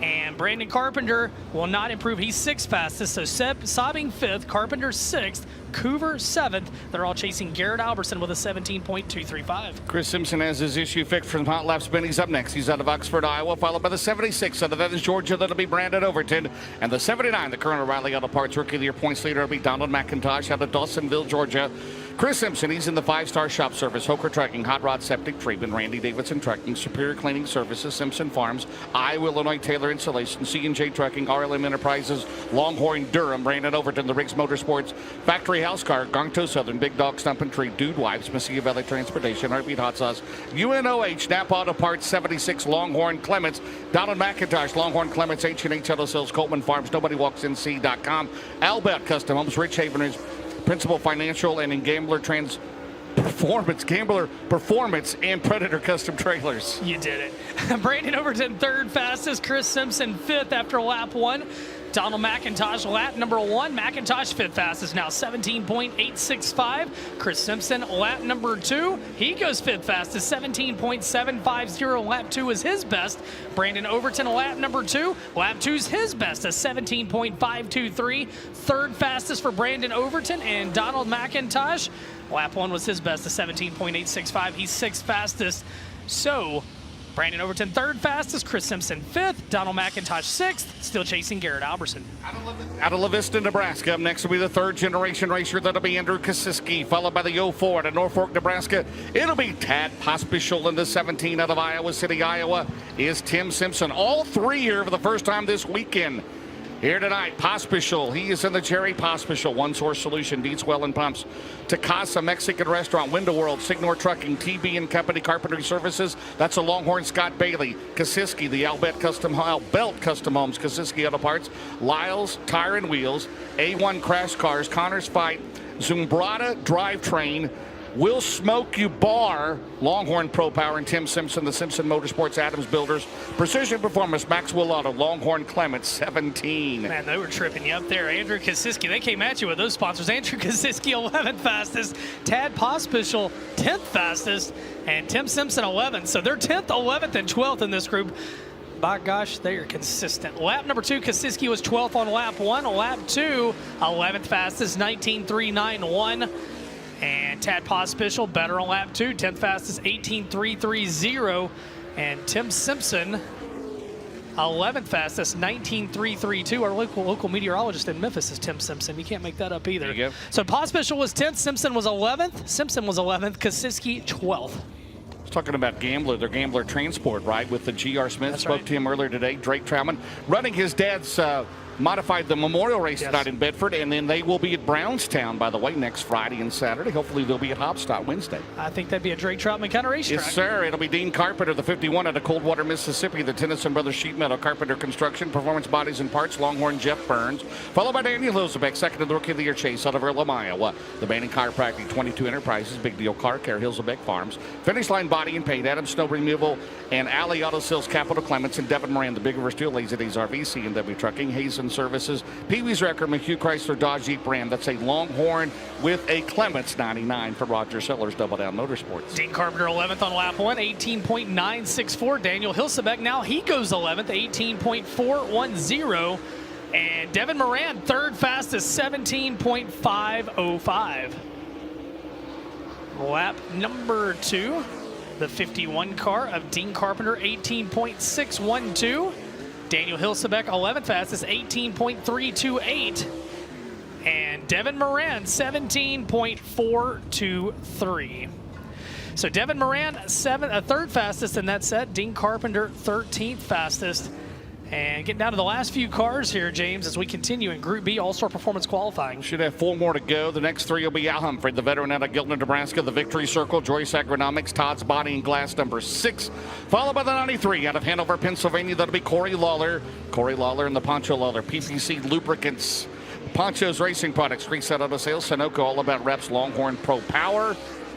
And Brandon Carpenter will not improve. He's 6th fastest. So Sabing 5th, Carpenter 6th, Coover 7th. They're all chasing Garrett Albertson with a 17.235. Chris Simpson has his issue fixed from Hot Lap Spin. He's up next. He's out of Oxford, Iowa, followed by the 76. Out of that is Georgia. That'll be Brandon Overton. And the 79, the current O'Reilly Auto Parts Rookie of the Year points leader will be Donald McIntosh out of Dawsonville, Georgia. Chris Simpson, he's in the 5-star shop service, Hoker Trucking, Hot Rod Septic Treatment, Randy Davidson Trucking, Superior Cleaning Services, Simpson Farms, Iowa, Illinois Taylor Installation, C&J Trucking, RLM Enterprises, Longhorn, Durham, Brandon Overton, the Riggs Motorsports, Factory House Car, Gongto Southern, Big Dog Stump and Tree, Dude Wipes, Mesilla Valley Transportation, Heartbeat Hot Sauce, UNOH, Napa Auto Parts, 76, Longhorn Clements, Donald McIntosh, Longhorn Clements, H&H Auto Sales, Coleman Farms, NobodyWalksNC.com, Albert Custom Homes, Rich Haven is Principal Financial, and in Gambler Performance, and Predator Custom Trailers. You did it. Brandon Overton 3rd fastest, Chris Simpson 5th after lap 1. Donald McIntosh lap number 1. McIntosh 5th fastest now 17.865. Chris Simpson lap number 2. He goes 5th fastest 17.750. Lap 2 is his best. Brandon Overton lap number 2. Lap 2 is his best, a 17.523. 3rd fastest for Brandon Overton, and Donald McIntosh. Lap 1 was his best, a 17.865. He's 6th fastest. So Brandon Overton 3rd fastest, Chris Simpson 5th, Donald McIntosh 6th, still chasing Garrett Albertson. Out of La Vista, Nebraska, up next will be the 3rd generation racer. That'll be Andrew Kosiski, followed by the 04 out of Norfolk, Nebraska. It'll be Tad Pospisil in the 17 out of Iowa City, Iowa, is Tim Simpson. All 3 here for the first time this weekend. Here tonight, Pospisil. He is in the Jerry Pospisil. One Source Solution, Deeds Well and Pumps. Takasa Mexican Restaurant, Window World, Signor Trucking, TB and Company Carpentry Services. That's a Longhorn Scott Bailey. Kosiski, the Albert Custom Homes, Kosiski Auto Parts. Lyles Tire and Wheels, A1 Crash Cars, Connors Fight, Zumbrata Drivetrain, Will Smoke You Bar, Longhorn Pro Power, and Tim Simpson, the Simpson Motorsports, Adams Builders, Precision Performance, Maxwell Auto, Longhorn Clements, 17. Man, they were tripping you up there. Andrew Kosiski, they came at you with those sponsors. Andrew Kosiski, 11th fastest. Tad Pospisil, 10th fastest. And Tim Simpson, 11th. So they're 10th, 11th, and 12th in this group. By gosh, they are consistent. Lap number 2, Kosiski was 12th on lap 1. Lap 2, 11th fastest, 19.391. And Tad Pospisil better on lap 2, 10th fastest, 18.330. And Tim Simpson, 11th fastest, 19.332. Our local meteorologist in Memphis is Tim Simpson. You can't make that up either. There you go. So Pospisil was 10th, Simpson was 11th. Simpson was 11th, Kosiski 12th. Talking about Gambler, their Gambler Transport, right, with the G.R. Smith. That's Spoke right. to him earlier today. Drake Troutman running his dad's modified the Memorial Race tonight in Bedford, and then they will be at Brownstown, by the way, next Friday and Saturday. Hopefully they'll be at Hopstock Wednesday. I think that'd be a Drake Troutman kind of racetrack. Yes, sir. It'll be Dean Carpenter, the 51 out of Coldwater, Mississippi, the Tennyson Brothers Sheet Metal, Carpenter Construction, Performance Bodies and Parts, Longhorn Jeff Burns, followed by Daniel Hilsebeck, second in the Rookie of the Year chase out of Earlham, Iowa. The Banning Chiropractic, 22 Enterprises, Big Deal Car Care, Hilsebeck Farms, Finish Line Body and Paint, Adams Snow Removal, and Alley Auto Sales, Capital Clements, and Devin Moran, the Big River Steel, Lazy Days RV, C&W Trucking, Hazen Services, Pee Wee's Record, McHugh Chrysler Dodge Jeep Ram. That's a Longhorn with a Clements 99 for Roger Sellers, Double Down Motorsports. Dean Carpenter 11th on lap 1, 18.964. Daniel Hilsebeck, now he goes 11th, 18.410. And Devin Moran, 3rd fastest, 17.505. Lap number 2, the 51 car of Dean Carpenter, 18.612. Daniel Hilsebeck, 11th fastest, 18.328. And Devin Moran, 17.423. So Devin Moran, 3rd fastest in that set. Dean Carpenter, 13th fastest. And getting down to the last few cars here, James, as we continue in Group B All-Star Performance Qualifying. Should have 4 more to go. The next 3 will be Al Humphrey, the veteran out of Giltner, Nebraska, the Victory Circle, Joyce Agronomics, Todd's Body and Glass, number 6. Followed by the 93 out of Hanover, Pennsylvania. That'll be Corey Lawler. Corey Lawler and the Poncho Lawler. PPC Lubricants, Poncho's Racing Products, Reset Auto Sales, Sunoco, All About Reps, Longhorn Pro Power.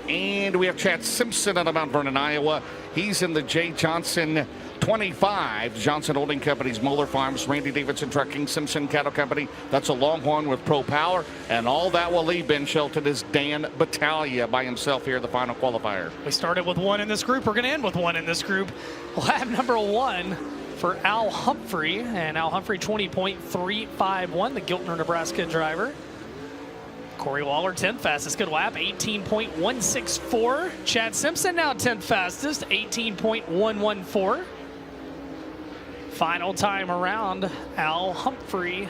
And we have Chad Simpson out of Mount Vernon, Iowa. He's in the J. Johnson 25, Johnson Holding Company's Moeller Farms, Randy Davidson Trucking, Simpson Cattle Company. That's a Longhorn with Pro Power. And all that will leave Ben Shelton is Dan Battaglia by himself here, the final qualifier. We started with 1 in this group. We're going to end with 1 in this group. Lap number 1, for Al Humphrey, and Al Humphrey 20.351, the Giltner, Nebraska driver. Corey Waller 10th fastest, good lap, 18.164. Chad Simpson now 10th fastest, 18.114. Final time around, Al Humphrey,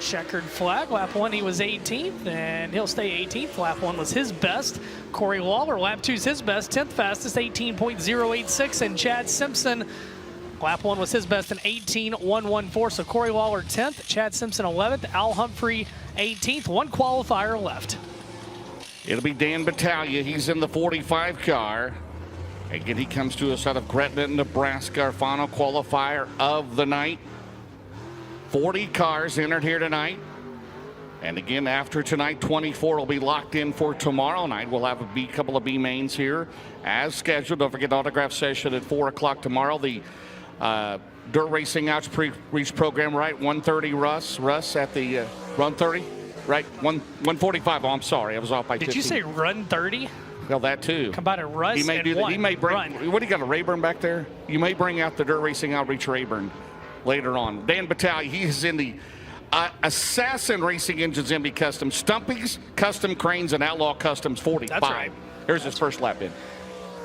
checkered flag. Lap 1 he was 18th, and he'll stay 18th. Lap 1 was his best. Corey Waller, lap 2 is his best, 10th fastest, 18.086, and Chad Simpson, lap 1 was his best in 18.114. So Corey Waller 10th, Chad Simpson 11th, Al Humphrey 18th. One qualifier left. It'll be Dan Battaglia. He's in the 45 car. Again, he comes to us out of Gretna, Nebraska, our final qualifier of the night. 40 cars entered here tonight. And again, after tonight, 24 will be locked in for tomorrow night. We'll have a couple of B mains here as scheduled. Don't forget the autograph session at 4 o'clock tomorrow. The Dirt Racing Outreach program, right? 1:30 Russ at the Run 30, right? 1:45. Oh, I'm sorry. I was off by 15. Did you say Run 30? Well, that too. Combine a Russ he may and do that. one. He may bring. Run. What do you got, a Rayburn back there? You may bring out the Dirt Racing Outreach Rayburn later on. Dan Battaglia, he is in the Assassin Racing Engines MB Custom, Stumpy's Custom Cranes, and Outlaw Customs 45. That's right. Here's his first lap in.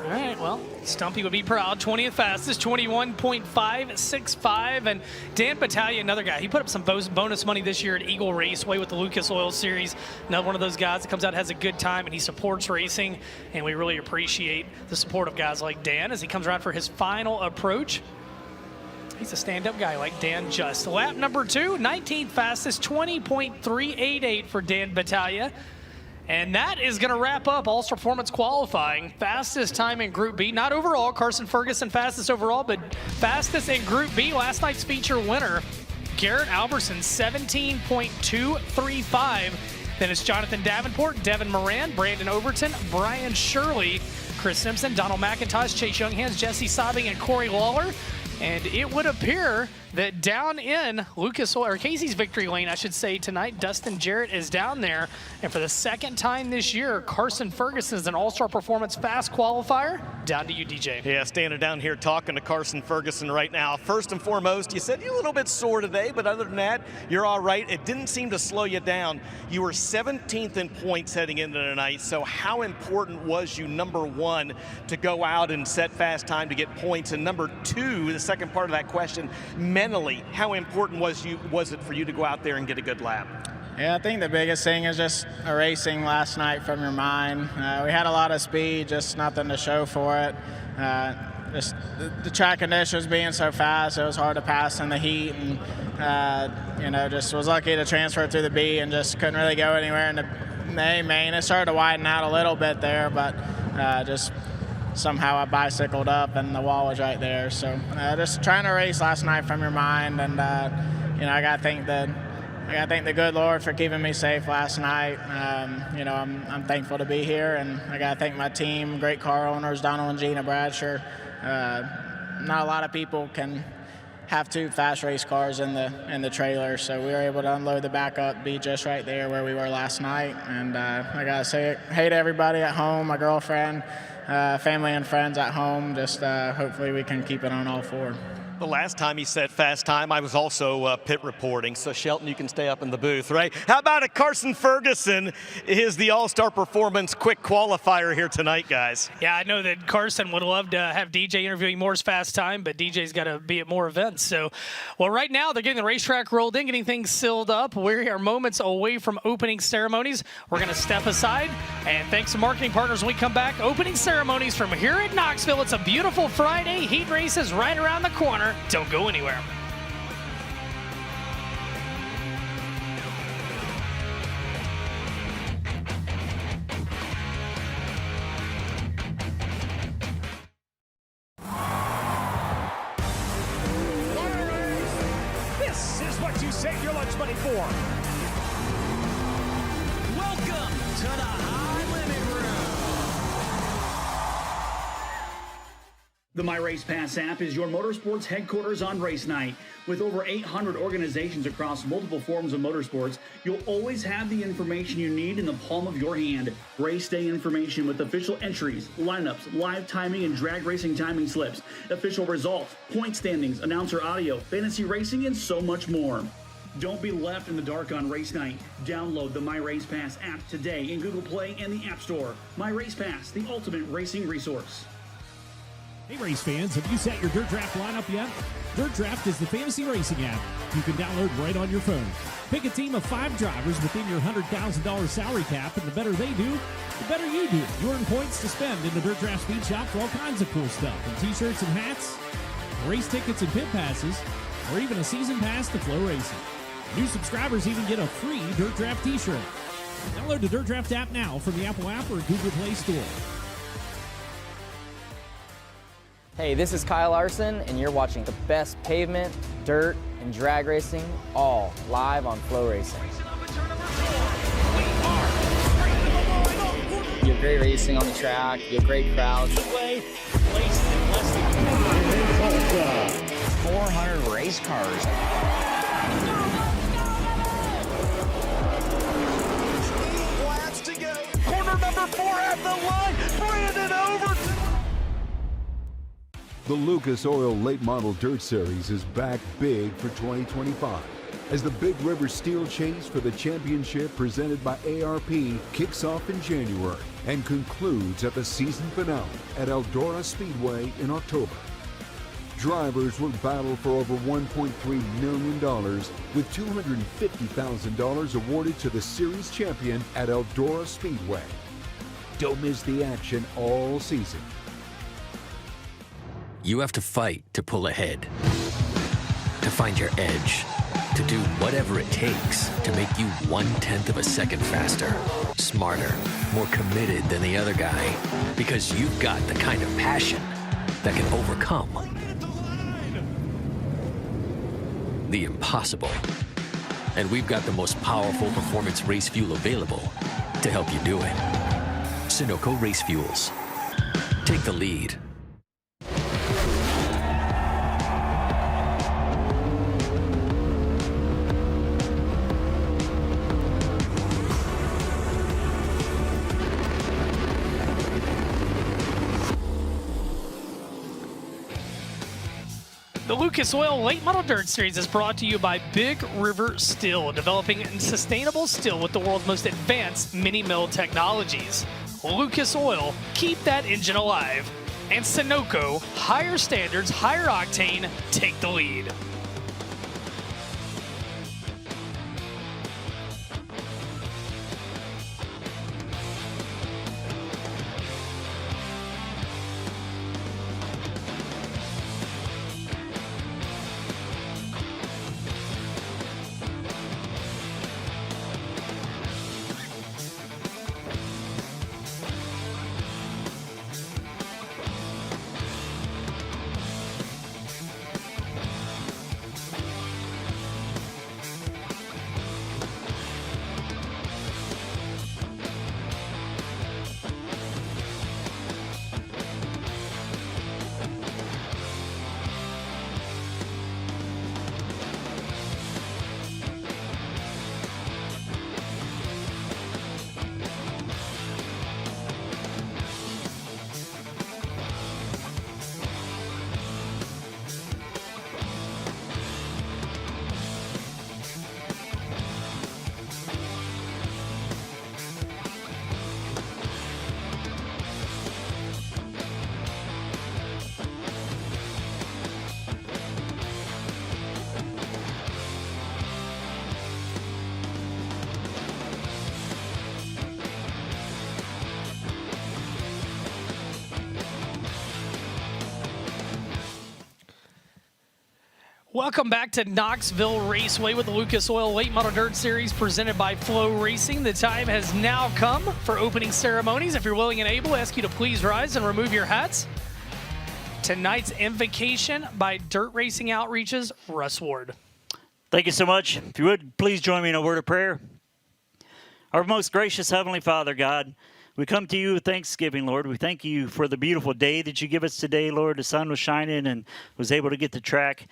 All right, well, Stumpy would be proud. 20th fastest, 21.565. And Dan Battaglia, another guy. He put up some bonus money this year at Eagle Raceway with the Lucas Oil Series. Another one of those guys that comes out, has a good time, and he supports racing. And we really appreciate the support of guys like Dan as he comes around for his final approach. He's a stand-up guy like Dan just. Lap number 2, 19th fastest, 20.388 for Dan Battaglia. And that is going to wrap up All-Star Performance qualifying. Fastest time in Group B, not overall, Carson Ferguson fastest overall, but fastest in Group B. Last night's feature winner, Garrett Alberson, 17.235. Then it's Jonathan Davenport, Devin Moran, Brandon Overton, Brian Shirley, Chris Simpson, Donald McIntosh, Chase Younghans, Jesse Sobbing, and Corey Lawler. And it would appear that down in Casey's victory lane, I should say, tonight, Dustin Jarrett is down there. And for the second time this year, Carson Ferguson is an All-Star Performance Fast qualifier. Down to you, DJ. Yeah, standing down here talking to Carson Ferguson right now. First and foremost, you said you're a little bit sore today, but other than that, you're all right. It didn't seem to slow you down. You were 17th in points heading into tonight. So how important was you, number 1, to go out and set fast time to get points? And number 2, the second part of that question, mentally, how important was it for you to go out there and get a good lap? Yeah, I think the biggest thing is just erasing last night from your mind. We had a lot of speed, just nothing to show for it. Just the track conditions being so fast, it was hard to pass in the heat, and just was lucky to transfer through the B and just couldn't really go anywhere in the A main. It started to widen out a little bit there, but just somehow I bicycled up and the wall was right there. So just trying to race last night from your mind, and I got to thank the good Lord for keeping me safe last night. I'm thankful to be here, and I got to thank my team, great car owners, Donald and Gina Bradsher. Not a lot of people can have 2 fast race cars in the trailer, so we were able to unload the backup, be just right there where we were last night. And I got to say hey to everybody at home, my girlfriend, family and friends at home. Just hopefully we can keep it on all 4. The last time he said fast time, I was also pit reporting. So, Shelton, you can stay up in the booth, right? How about a Carson Ferguson is the All-Star Performance quick qualifier here tonight, guys? Yeah, I know that Carson would love to have DJ interviewing Moore's fast time, but DJ's got to be at more events. So, well, right now they're getting the racetrack rolled in, getting things sealed up. We are moments away from opening ceremonies. We're going to step aside, and thanks to marketing partners when we come back. Opening ceremonies from here at Knoxville. It's a beautiful Friday. Heat races right around the corner. Don't go anywhere. This is what you save your lunch money for. Welcome to the High Limit Room. The My Race Pass app is your motorsports headquarters on race night. With over 800 organizations across multiple forms of motorsports, you'll always have the information you need in the palm of your hand. Race day information with official entries, lineups, live timing and drag racing timing slips, official results, point standings, announcer audio, fantasy racing, and so much more. Don't be left in the dark on race night. Download the My Race Pass app today in Google Play and the App Store. My Race Pass, the ultimate racing resource. Hey race fans, have you set your Dirt Draft lineup yet? Dirt Draft is the fantasy racing app you can download right on your phone. Pick a team of 5 drivers within your $100,000 salary cap, and the better they do, the better you do. You earn points to spend in the Dirt Draft Speed Shop for all kinds of cool stuff, from t-shirts and hats, race tickets and pit passes, or even a season pass to FloRacing. New subscribers even get a free Dirt Draft t-shirt. Download the Dirt Draft app now from the Apple app or Google Play Store. Hey, this is Kyle Larson, and you're watching the best pavement, dirt, and drag racing, all live on FloRacing. You have great racing on the track, you have great crowds. 400 race cars. Laps to go. Corner number 4 at the line. Brandon over. The Lucas Oil Late Model Dirt Series is back big for 2025 as the Big River Steel Chase for the championship presented by ARP kicks off in January and concludes at the season finale at Eldora Speedway in October. Drivers will battle for over $1.3 million with $250,000 awarded to the series champion at Eldora Speedway. Don't miss the action all season. You have to fight to pull ahead, to find your edge, to do whatever it takes to make you 1/10 of a second faster, smarter, more committed than the other guy, because you've got the kind of passion that can overcome the impossible. And we've got the most powerful performance race fuel available to help you do it. Sunoco Race Fuels. Take the lead. The Lucas Oil Late Model Dirt Series is brought to you by Big River Steel, developing sustainable steel with the world's most advanced mini mill technologies. Lucas Oil, keep that engine alive. And Sunoco, higher standards, higher octane, take the lead. Welcome back to Knoxville Raceway with the Lucas Oil Late Model Dirt Series presented by FloRacing. The time has now come for opening ceremonies. If you're willing and able, I ask you to please rise and remove your hats. Tonight's invocation by Dirt Racing Outreach's Russ Ward. Thank you so much. If you would, please join me in a word of prayer. Our most gracious Heavenly Father, God, We come to you with thanksgiving, Lord. We thank you for the beautiful day that you give us today, Lord. The sun was shining and was able to get the track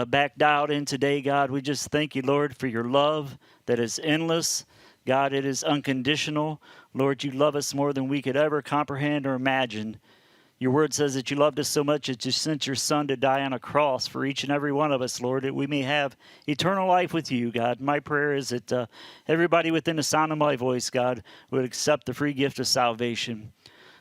back dialed in today, God. We just thank you, Lord, for your love that is endless. God, it is unconditional. Lord, you love us more than we could ever comprehend or imagine. Your word says that you loved us so much that you sent your son to die on a cross for each and every one of us, Lord, that we may have eternal life with you, God. My prayer is that everybody within the sound of my voice, God, would accept the free gift of salvation.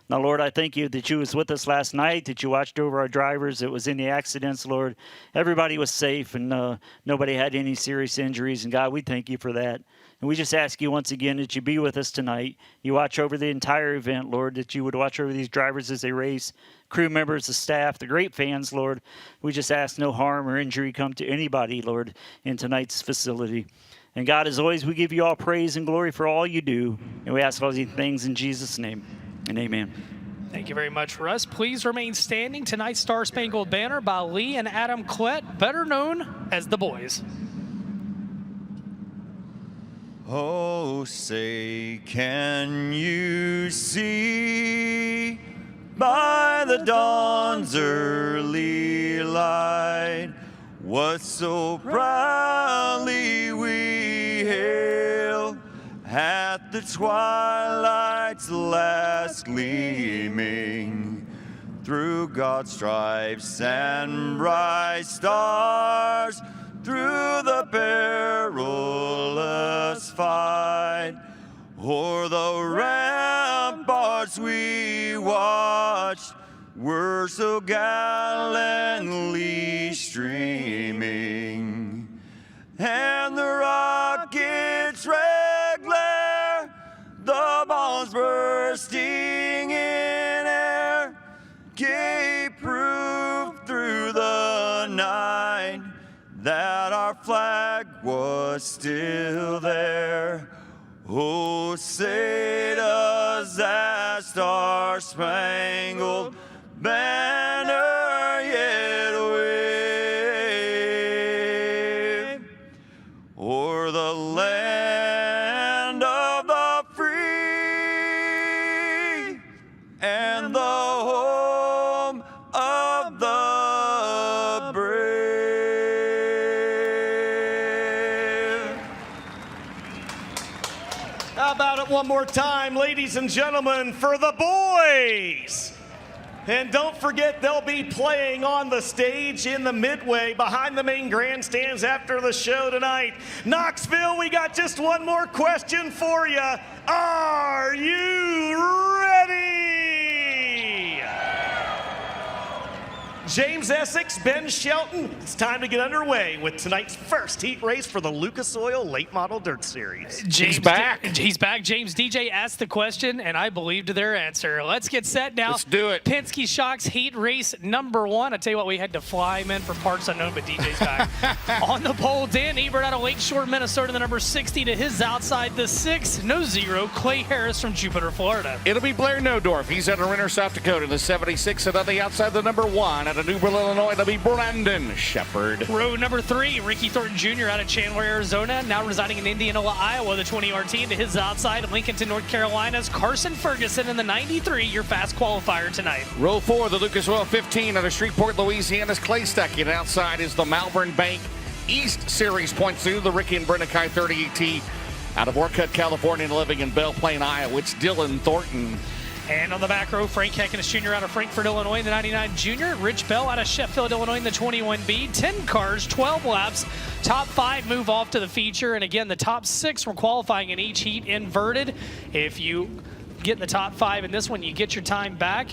Now, Lord, I thank you that you was with us last night, that you watched over our drivers that was in the accidents, Lord. Everybody was safe and nobody had any serious injuries, and God, we thank you for that. And we just ask you once again that you be with us tonight. You watch over the entire event, Lord, that you would watch over these drivers as they race, crew members, the staff, the great fans, Lord. We just ask no harm or injury come to anybody, Lord, in tonight's facility. And God, as always, we give you all praise and glory for all you do. And we ask all these things in Jesus' name. And amen. Thank you very much, Russ. Please remain standing. Tonight's Star Spangled Banner by Lee and Adam Klett, better known as the Boys. Oh, say, can you see by the dawn's early light what so proudly we hail at the twilight's last gleaming through God's stripes and bright stars, through the perilous fight, o'er the ramparts we watched were so gallantly streaming, and the rocket's red glare, the bombs bursting in air, gave proof through the night that our flag was still there. Oh, say does that star-spangled banner yet wave o'er the land of the free and the home of the brave. How about it one more time, ladies and gentlemen, for the Boys? And don't forget, they'll be playing on the stage in the midway behind the main grandstands after the show tonight. Knoxville, we got just one more question for you. Are you ready? James Essex, Ben Shelton, it's time to get underway with tonight's first heat race for the Lucas Oil Late Model Dirt Series. He's back. He's back. James DJ asked the question, and I believed their answer. Let's get set now. Let's do it. Penske Shocks heat race number 1. I tell you what, we had to fly him in for parts unknown, but DJ's back. On the pole, Dan Ebert out of Lakeshore, Minnesota, the number 60 to his outside, the 6, no 0, Clay Harris from Jupiter, Florida. It'll be Blair Nodorf. He's out of Renner, South Dakota, the 76, and on the outside, the number 1 out of New Berlin, Illinois, it'll be Brandon Shepard. Row number 3, Ricky Thornton Jr. out of Chandler, Arizona, now residing in Indianola, Iowa, the 20RT, to his outside, Lincolnton, North Carolina's Carson Ferguson in the 93, your fast qualifier tonight. Row 4, the Lucas Oil 15 out of Shreveport, Louisiana's Clay Stuckey, and outside is the Malvern Bank East Series points through the Ricky and Brenda Kai 38T out of Orcutt, California, and living in Belle Plaine, Iowa. It's Dylan Thornton. And on the back row, Frank Heckenus Jr. out of Frankfort, Illinois in the 99 Junior. Rich Bell out of Sheffield, Illinois in the 21B. 10 cars, 12 laps. Top 5 move off to the feature. And again, the top 6 were qualifying in each heat inverted. If you get in the top 5 in this one, you get your time back.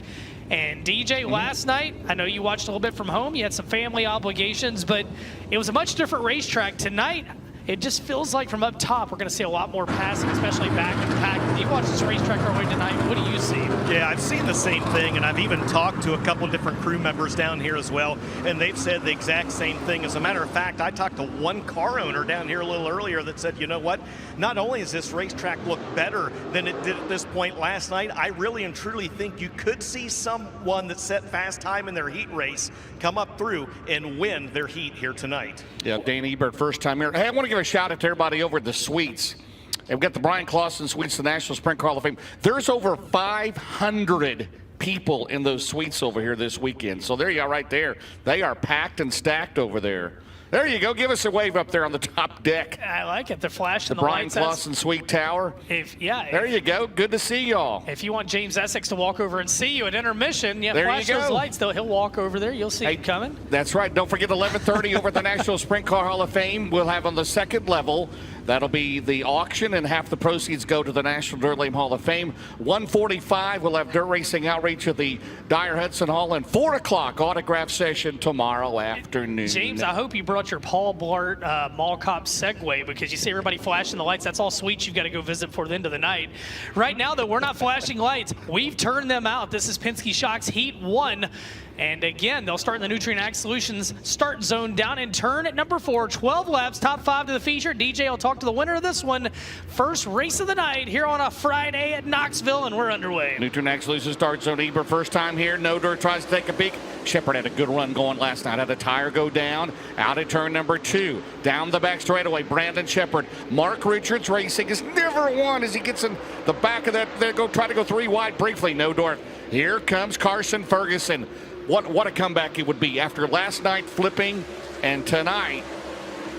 And DJ, last night, I know you watched a little bit from home. You had some family obligations, but it was a much different racetrack. Tonight, it just feels like from up top, we're going to see a lot more passing, especially back in the pack. You watch this racetrack early tonight, what do you see? Yeah, I've seen the same thing, and I've even talked to a couple of different crew members down here as well, and they've said the exact same thing. As a matter of fact, I talked to one car owner down here a little earlier that said, you know what, not only does this racetrack look better than it did at this point last night, I really and truly think you could see someone that set fast time in their heat race come up through and win their heat here tonight. Yeah, Dan Ebert, first time here. Hey, I want to give a shout out to everybody over at the Suites. And we've got the Brian Clausen Suites, the National Sprint Car Hall of Fame. There's over 500 people in those suites over here this weekend. So there you are right there. They are packed and stacked over there. There you go. Give us a wave up there on the top deck. I like it. They're flashing the Brian lights. Clausen Suite Tower. There you go. Good to see y'all. If you want James Essex to walk over and see you at intermission, there flash you go. those lights. He'll walk over there. You'll see him coming. That's right. Don't forget 11:30 over at the National Sprint Car Hall of Fame. We'll have on the second level. That'll be the auction, and half the proceeds go to the National Dirt Lane Hall of Fame. 1:45, we'll have dirt racing outreach at the Dyer Hudson Hall, and 4 o'clock autograph session tomorrow afternoon. James, I hope you brought your Paul Blart Mall Cop Segway, because you see everybody flashing the lights. That's all suites you've got to go visit for the end of the night. Right now, though, we're not flashing lights. We've turned them out. This is Penske Shock's Heat 1. And again, they'll start in the Nutrient Ag Solutions start zone down in turn at number 4. 12 laps, top 5 to the feature. DJ will talk to the winner of this one. First race of the night here on a Friday at Knoxville, and we're underway. Nutrient Ag Solutions start zone. Ebert first time here. No Dirt tries to take a peek. Shepard had a good run going last night. Had a tire go down. Out at turn number 2. Down the back straightaway, Brandon Shepard. Mark Richards Racing has never won as he gets in the back of that. They try to go 3 wide briefly. No Dirt. Here comes Carson Ferguson. What a comeback it would be after last night flipping, and tonight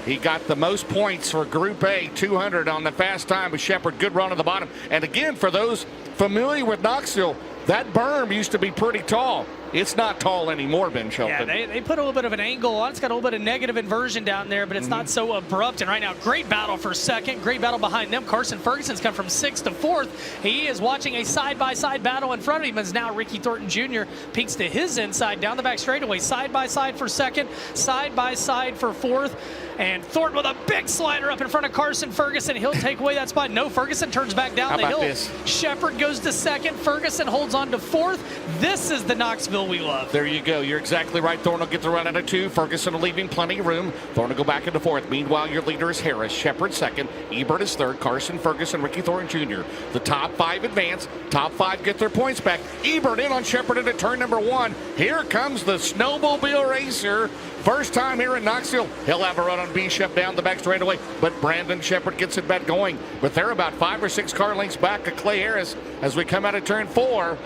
he got the most points for Group A, 200 on the fast time with Shepard. Good run on the bottom. And again, for those familiar with Knoxville, that berm used to be pretty tall. It's not tall anymore, Ben Shelton. Yeah, they put a little bit of an angle on. It's got a little bit of negative inversion down there, but it's not so abrupt. And right now, great battle for second. Great battle behind them. Carson Ferguson's come from 6th to 4th. He is watching a side-by-side battle in front of him as now Ricky Thornton Jr. peeks to his inside down the back straightaway. Side-by-side for second, side-by-side for 4th. And Thornton with a big slider up in front of Carson Ferguson. He'll take away that spot. No, Ferguson turns back down the hill. Shepard goes to second. Ferguson holds on to 4th. This is the Knoxville we love. There you go. You're exactly right. Thornton will get the run out of 2. Ferguson will leave him plenty of room. Thornton will go back into 4th. Meanwhile, your leader is Harris. Shepard 2nd. Ebert is 3rd. Carson Ferguson, Ricky Thornton Jr. The top 5 advance. Top 5 get their points back. Ebert in on Shepard into turn number 1. Here comes the Snowmobile Racer. First time here in Knoxville. He'll have a run on B-Shep down the back straightaway, but Brandon Shepard gets it back going. But they're about 5 or 6 car lengths back of Clay Harris as we come out of turn 4,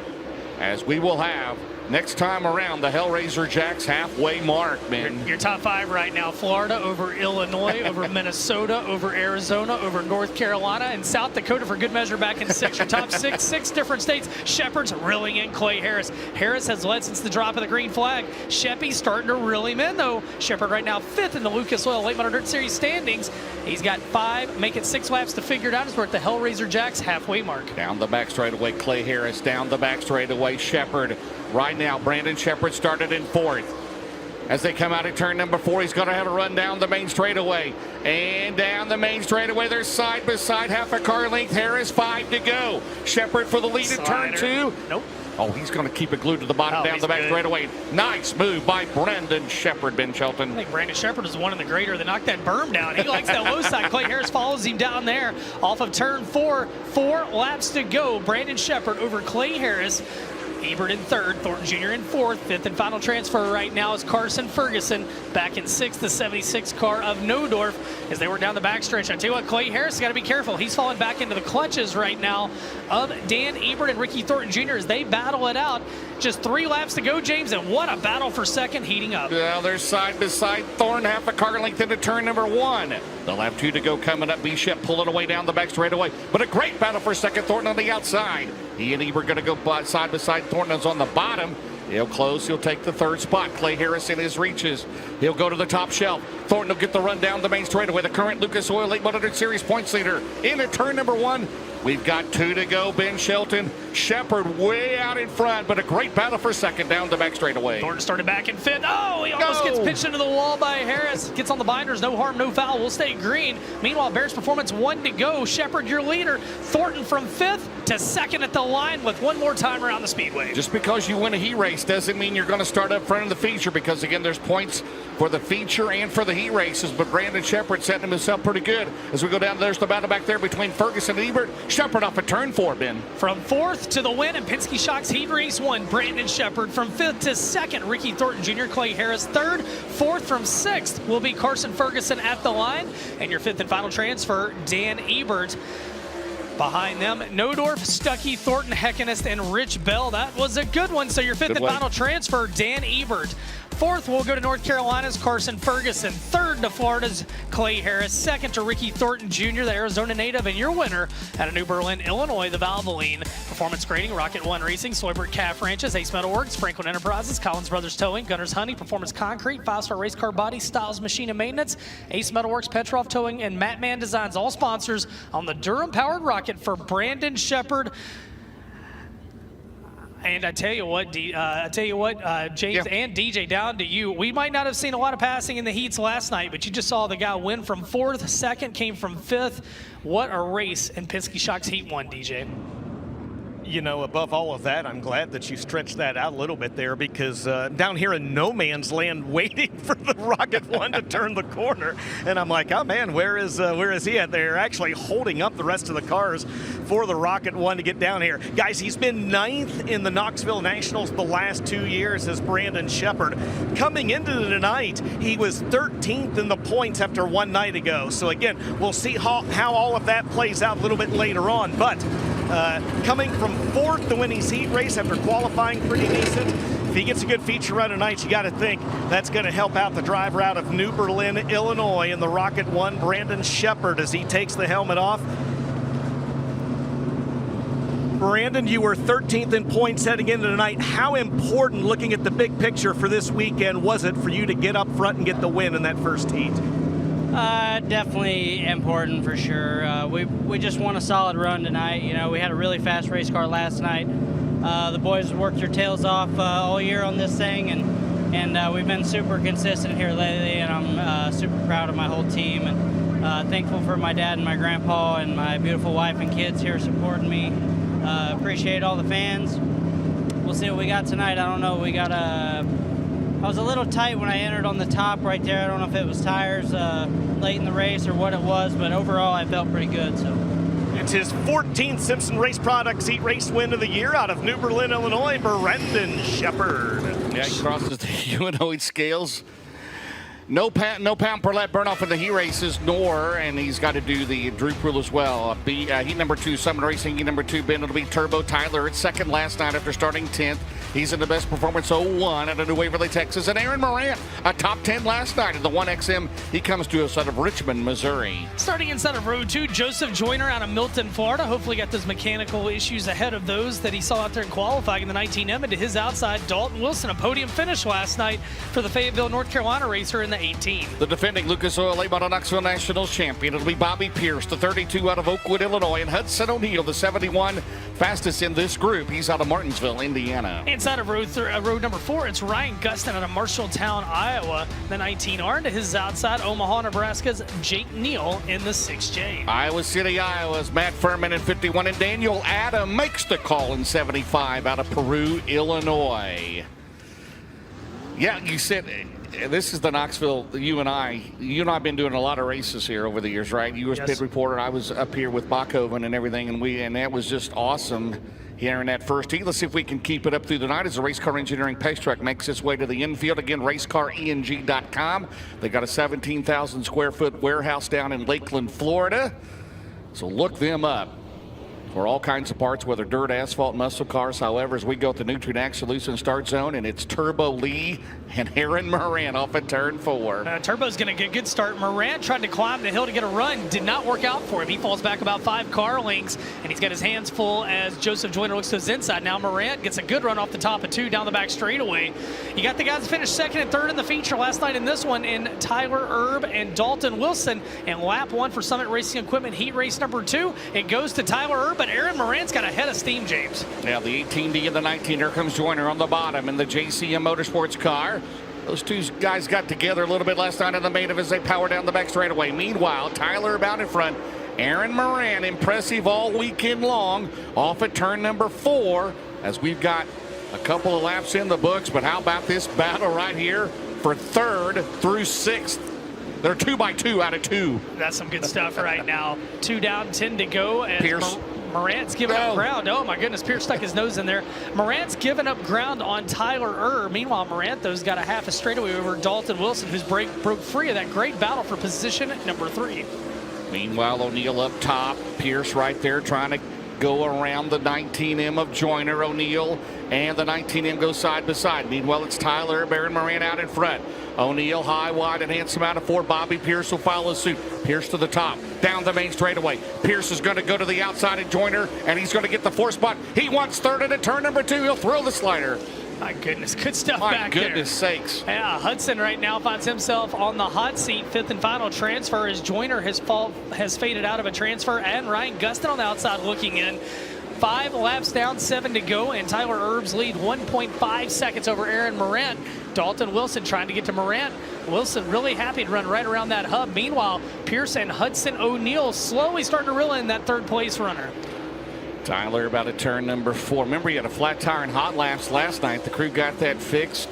as we will have next time around the Hellraiser Jacks halfway mark, man. Your top 5 right now: Florida over Illinois, over Minnesota, over Arizona, over North Carolina, and South Dakota for good measure back in 6. Your top 6 different states. Shepard's reeling in Clay Harris. Harris has led since the drop of the green flag. Sheppy's starting to reel him in, though. Shepard right now 5th in the Lucas Oil Late Model Dirt Series standings. He's got 5, make it 6 laps to figure it out as we're at the Hellraiser Jacks halfway mark. Down the back straightaway, Clay Harris. Down the back straightaway, Shepard. Right now, Brandon Shepard started in 4th. As they come out of turn number 4, he's going to have a run down the main straightaway. And down the main straightaway, they're side by side, half a car length. Harris, 5 to go. Shepard for the lead at turn 2. Nope. Oh, he's going to keep it glued to the bottom down the back straightaway. Nice move by Brandon Shepard, Ben Shelton. I think Brandon Shepard is the one in the grader that knocked that berm down. He likes that low side. Clay Harris follows him down there off of turn 4. 4 laps to go. Brandon Shepard over Clay Harris. Ebert in 3rd, Thornton Jr. in 4th. 5th and final transfer right now is Carson Ferguson back in 6th, the 76 car of Nodorf as they work down the backstretch. I tell you what, Clay Harris has got to be careful. He's falling back into the clutches right now of Dan Ebert and Ricky Thornton Jr. as they battle it out. Just 3 laps to go, James, and what a battle for second heating up. Well, they're side by side. Thornton half a car length into turn number 1. They'll have 2 to go coming up. B-Shep pulling away down the back straightaway. But a great battle for second. Thornton on the outside. He and Ebert going to go side by side. Thornton is on the bottom. He'll close. He'll take the 3rd spot. Clay Harris in his reaches. He'll go to the top shelf. Thornton will get the run down the main straightaway. The current Lucas Oil Late Model Dirt Series points leader into turn number 1. We've got 2 to go. Ben Shelton. Shepard way out in front, but a great battle for second down the back straightaway. Thornton started back in 5th. Oh, he almost gets pitched into the wall by Harris. Gets on the binders. No harm, no foul. We'll stay green. Meanwhile, Bears Performance 1 to go. Shepard, your leader. Thornton from 5th to 2nd at the line with 1 more time around the speedway. Just because you win a heat race doesn't mean you're going to start up front of the feature, because again, there's points for the feature and for the heat races. But Brandon Shepard setting himself pretty good as we go down. There's the battle back there between Ferguson and Ebert. Shepard off at turn 4, Ben. From 4th to the win in Penske Shock's Heat Race 1, Brandon Shepard. From 5th to 2nd, Ricky Thornton Jr., Clay Harris 3rd. 4th from 6th will be Carson Ferguson at the line. And your 5th and final transfer, Dan Ebert. Behind them, Nodorf, Stuckey, Thornton, Heckenest, and Rich Bell. That was a good one. So your fifth and final transfer, Dan Ebert. Fourth will go to North Carolina's Carson Ferguson. Third to Florida's Clay Harris. Second to Ricky Thornton Jr., the Arizona native. And your winner out of New Berlin, Illinois, the Valvoline. Performance Grading, Rocket One Racing, Soybert Calf Ranches, Ace Metalworks, Franklin Enterprises, Collins Brothers Towing, Gunners Honey, Performance Concrete, 5-Star Race Car Body, Styles Machine and Maintenance, Ace Metalworks, Petrov Towing, and Mattman Designs, all sponsors on the Durham-powered Rocket for Brandon Shepard. And I tell you what, James and DJ, down to you. We might not have seen a lot of passing in the heats last night, but you just saw the guy win from fourth, second came from fifth. What a race in Penske Shock's Heat 1, DJ. You know, above all of that, I'm glad that you stretched that out a little bit there, because down here in no man's land waiting for the Rocket One to turn the corner. And I'm like, oh man, where is he at? They're actually holding up the rest of the cars for the Rocket One to get down here. Guys, he's been 9th in the Knoxville Nationals the last 2 years as Brandon Shepard. Coming into tonight, he was 13th in the points after one night ago. So again, we'll see how all of that plays out a little bit later on. But coming from 4th to win his heat race after qualifying pretty decent. If he gets a good feature run tonight, you got to think that's going to help out the driver out of New Berlin, Illinois, in the Rocket One, Brandon Shepard, as he takes the helmet off. Brandon, you were 13th in points heading into tonight. How important, looking at the big picture for this weekend, was it for you to get up front and get the win in that first heat? Definitely important for sure. We just won a solid run tonight. You know, we had a really fast race car last night. The boys worked their tails off all year on this thing, and we've been super consistent here lately, and I'm super proud of my whole team, and thankful for my dad and my grandpa and my beautiful wife and kids here supporting me. Appreciate all the fans. We'll see what we got tonight. I don't know. We got I was a little tight when I entered on the top right there. I don't know if it was tires late in the race or what it was, but overall I felt pretty good. So it's his 14th Simpson Race Products Heat Race win of the year out of New Berlin, Illinois, Brandon Shepard. Yeah, he crosses the humanoid scales. No pound per lap burn off in the heat races, and he's got to do the droop rule as well. Heat number 2, Summit Racing. Heat number 2, Ben, it'll be Turbo Tyler at second last night after starting 10th. He's in the best performance 01 out of New Waverly, Texas. And Aaron Morant, a top 10 last night in the 1XM. He comes to us out of Richmond, Missouri. Starting inside of row 2, Joseph Joyner out of Milton, Florida. Hopefully got those mechanical issues ahead of those that he saw out there in qualifying in the 19M. And to his outside, Dalton Wilson, a podium finish last night for the Fayetteville, North Carolina racer in the 18. The defending Lucas Oil Late Model Knoxville Nationals champion. It'll be Bobby Pierce, the 32 out of Oakwood, Illinois, and Hudson O'Neill, the 71 fastest in this group. He's out of Martinsville, Indiana. Inside of row number 4, it's Ryan Gustin out of Marshalltown, Iowa, the 19R. And to his outside, Omaha, Nebraska's Jake Neal in the 6J. Iowa City, Iowa's Matt Furman in 51, and Daniel Adam makes the call in 75 out of Peru, Illinois. Yeah, you said this is the Knoxville. You and I have been doing a lot of races here over the years, right? You was pit reporter. I was up here with Bachhoven and everything, and that was just awesome here in that first heat. Let's see if we can keep it up through the night as the Race Car Engineering Pace Truck makes its way to the infield. Again, racecareng.com. They got a 17,000 square foot warehouse down in Lakeland, Florida. So look them up for all kinds of parts, whether dirt, asphalt, muscle cars. However, as we go to Nutrient Axolution start zone, and it's Turbo Lee and Aaron Moran off at turn 4. Turbo's going to get a good start. Moran tried to climb the hill to get a run. Did not work out for him. He falls back about 5 car lengths, and he's got his hands full as Joseph Joyner looks to his inside. Now Moran gets a good run off the top of 2 down the back straightaway. You got the guys that finished 2nd and 3rd in the feature last night in this one in Tyler Erb and Dalton Wilson. And lap 1 for Summit Racing Equipment heat race number 2. It goes to Tyler Erb, but Aaron Moran's got a head of steam, James. Now the 18D and the 19, here comes Joyner on the bottom in the JCM Motorsports car. Those two guys got together a little bit last night in the main event as they power down the back straightaway. Meanwhile, Tyler about in front. Aaron Moran, impressive all weekend long, off at turn number 4 as we've got a couple of laps in the books. But how about this battle right here for 3rd through 6th? They're 2 by 2 out of 2. That's some good stuff right now. 2 down, 10 to go. As Pierce. Morant's giving up ground. Oh my goodness, Pierce stuck his nose in there. Morant's given up ground on Tyler Erb. Meanwhile, Morant, though, got a half a straightaway over Dalton Wilson, who's broke free of that great battle for position number 3. Meanwhile, O'Neal up top. Pierce right there trying to go around the 19M of Joyner. O'Neal and the 19M go side by side. Meanwhile, it's Tyler Aaron Moran out in front. O'Neal high, wide, and handsome out of 4. Bobby Pierce will follow suit. Pierce to the top, down the main straightaway. Pierce is going to go to the outside of Joyner, and he's going to get the 4 spot. He wants third into turn number 2. He'll throw the slider. My goodness, good stuff back there. My goodness sakes. Yeah, Hudson right now finds himself on the hot seat. 5th and final transfer as Joyner has faded out of a transfer, and Ryan Gustin on the outside looking in. 5 laps down, 7 to go, and Tyler Erb's lead 1.5 seconds over Aaron Morant. Dalton Wilson trying to get to Morant. Wilson really happy to run right around that hub. Meanwhile, Pierce and Hudson O'Neal slowly starting to reel in that 3rd place runner. Tyler about to turn number 4. Remember, he had a flat tire in hot laps last night. The crew got that fixed.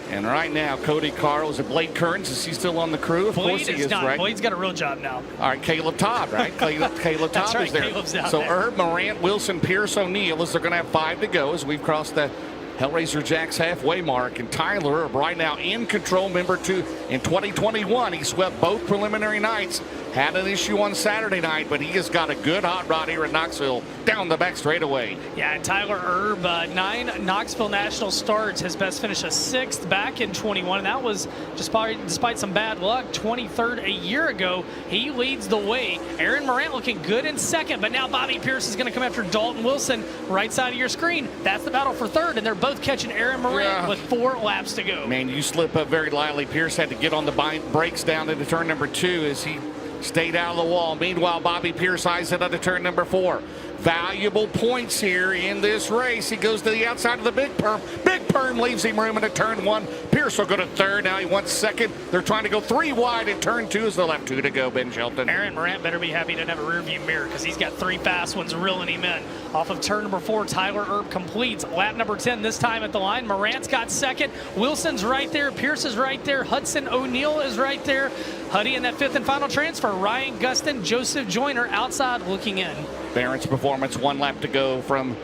And right now, Cody Carl, is it Blade Kearns? Is he still on the crew? Of course he is, right? Blade's got a real job now. All right, Caleb Todd, right? Caleb That's Todd right, is there. Caleb's down so there. Herb, Morant, Wilson, Pierce, O'Neal, as they're going to have 5 to go as we've crossed the Hellraiser Jack's halfway mark. And Tyler right now in control. Remember, in 2021, he swept both preliminary nights. Had an issue on Saturday night, but he has got a good hot rod here at Knoxville down the back straightaway. Yeah, and Tyler Erb, 9 Knoxville National starts. His best finish a 6th back in 21, and that was despite some bad luck, 23rd a year ago. He leads the way. Aaron Morant looking good in 2nd, but now Bobby Pierce is going to come after Dalton Wilson, right side of your screen. That's the battle for 3rd, and they're both catching Aaron Morant with 4 laps to go. Man, you slip up very lightly. Pierce had to get on the brakes down into turn number 2 as he stayed out of the wall. Meanwhile, Bobby Pierce eyes it onto turn number 4. Valuable points here in this race. He goes to the outside of the Big Perm. Big Perm leaves him room into turn 1. Pierce will go to 3rd. Now he wants 2nd. They're trying to go 3 wide in turn 2 as they left 2 to go, Ben Shelton. Aaron Morant better be happy to have a rearview mirror because he's got 3 fast ones reeling him in. Off of turn number 4, Tyler Erb completes. Lap number 10 this time at the line. Morant's got 2nd. Wilson's right there. Pierce is right there. Hudson O'Neal is right there. Huddy in that 5th and final transfer. Ryan Gustin, Joseph Joyner outside looking in. Barrett's performance, 1 lap to go from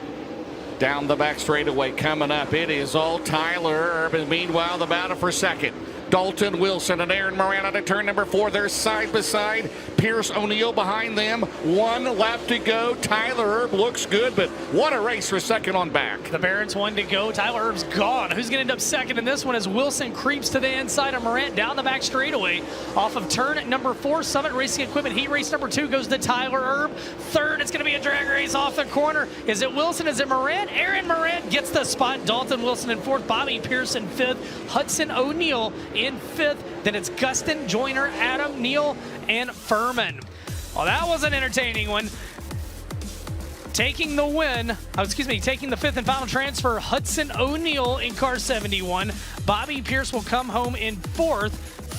down the back straightaway. Coming up, it is all Tyler Erb. Meanwhile, the battle for 2nd. Dalton Wilson and Aaron Moran out of turn number 4. They're side by side. Pierce O'Neal behind them. 1 lap to go. Tyler Erb looks good, but what a race for 2nd on back. The Barrett's 1 to go. Tyler Erb's gone. Who's going to end up 2nd in this one as Wilson creeps to the inside of Morant down the back straightaway. Off of turn number 4, Summit Racing Equipment Heat Race number 2 goes to Tyler Erb. 3rd, it's going to be a drag race off the corner. Is it Wilson? Is it Morant? Aaron Morant gets the spot. Dalton Wilson in 4th. Bobby Pierce in 5th. Hudson O'Neal in 5th. Then it's Gustin, Joyner, Adam, Neal, and Furman. Well, that was an entertaining one. Taking the win, taking the 5th and final transfer, Hudson O'Neal in car 71. Bobby Pierce will come home in 4th.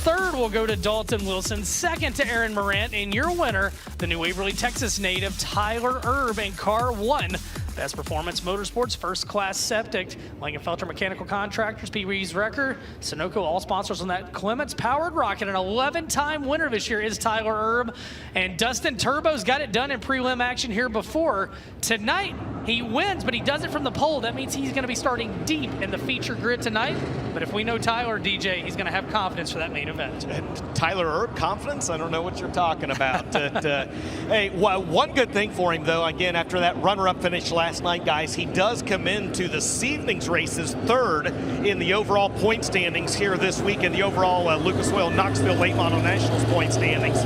3rd will go to Dalton Wilson. 2nd to Aaron Morant. And your winner, the New Waverly, Texas native, Tyler Erb in car 1. Best Performance Motorsports, First Class Septic, Langenfelter Mechanical Contractors, Pee Wee's Wrecker, Sunoco, all sponsors on that. Clements Powered Rocket, an 11-time winner this year is Tyler Erb. And Dustin Turbo's got it done in prelim action here before. Tonight, he wins, but he does it from the pole. That means he's going to be starting deep in the feature grid tonight. But if we know Tyler, DJ, he's going to have confidence for that main event. Tyler Erb, confidence? I don't know what you're talking about. Hey, one good thing for him, though, again, after that runner-up finish last night, guys, he does come into this evening's races 3rd in the overall point standings here this week in the overall Lucas Oil Knoxville Late Model Nationals point standings.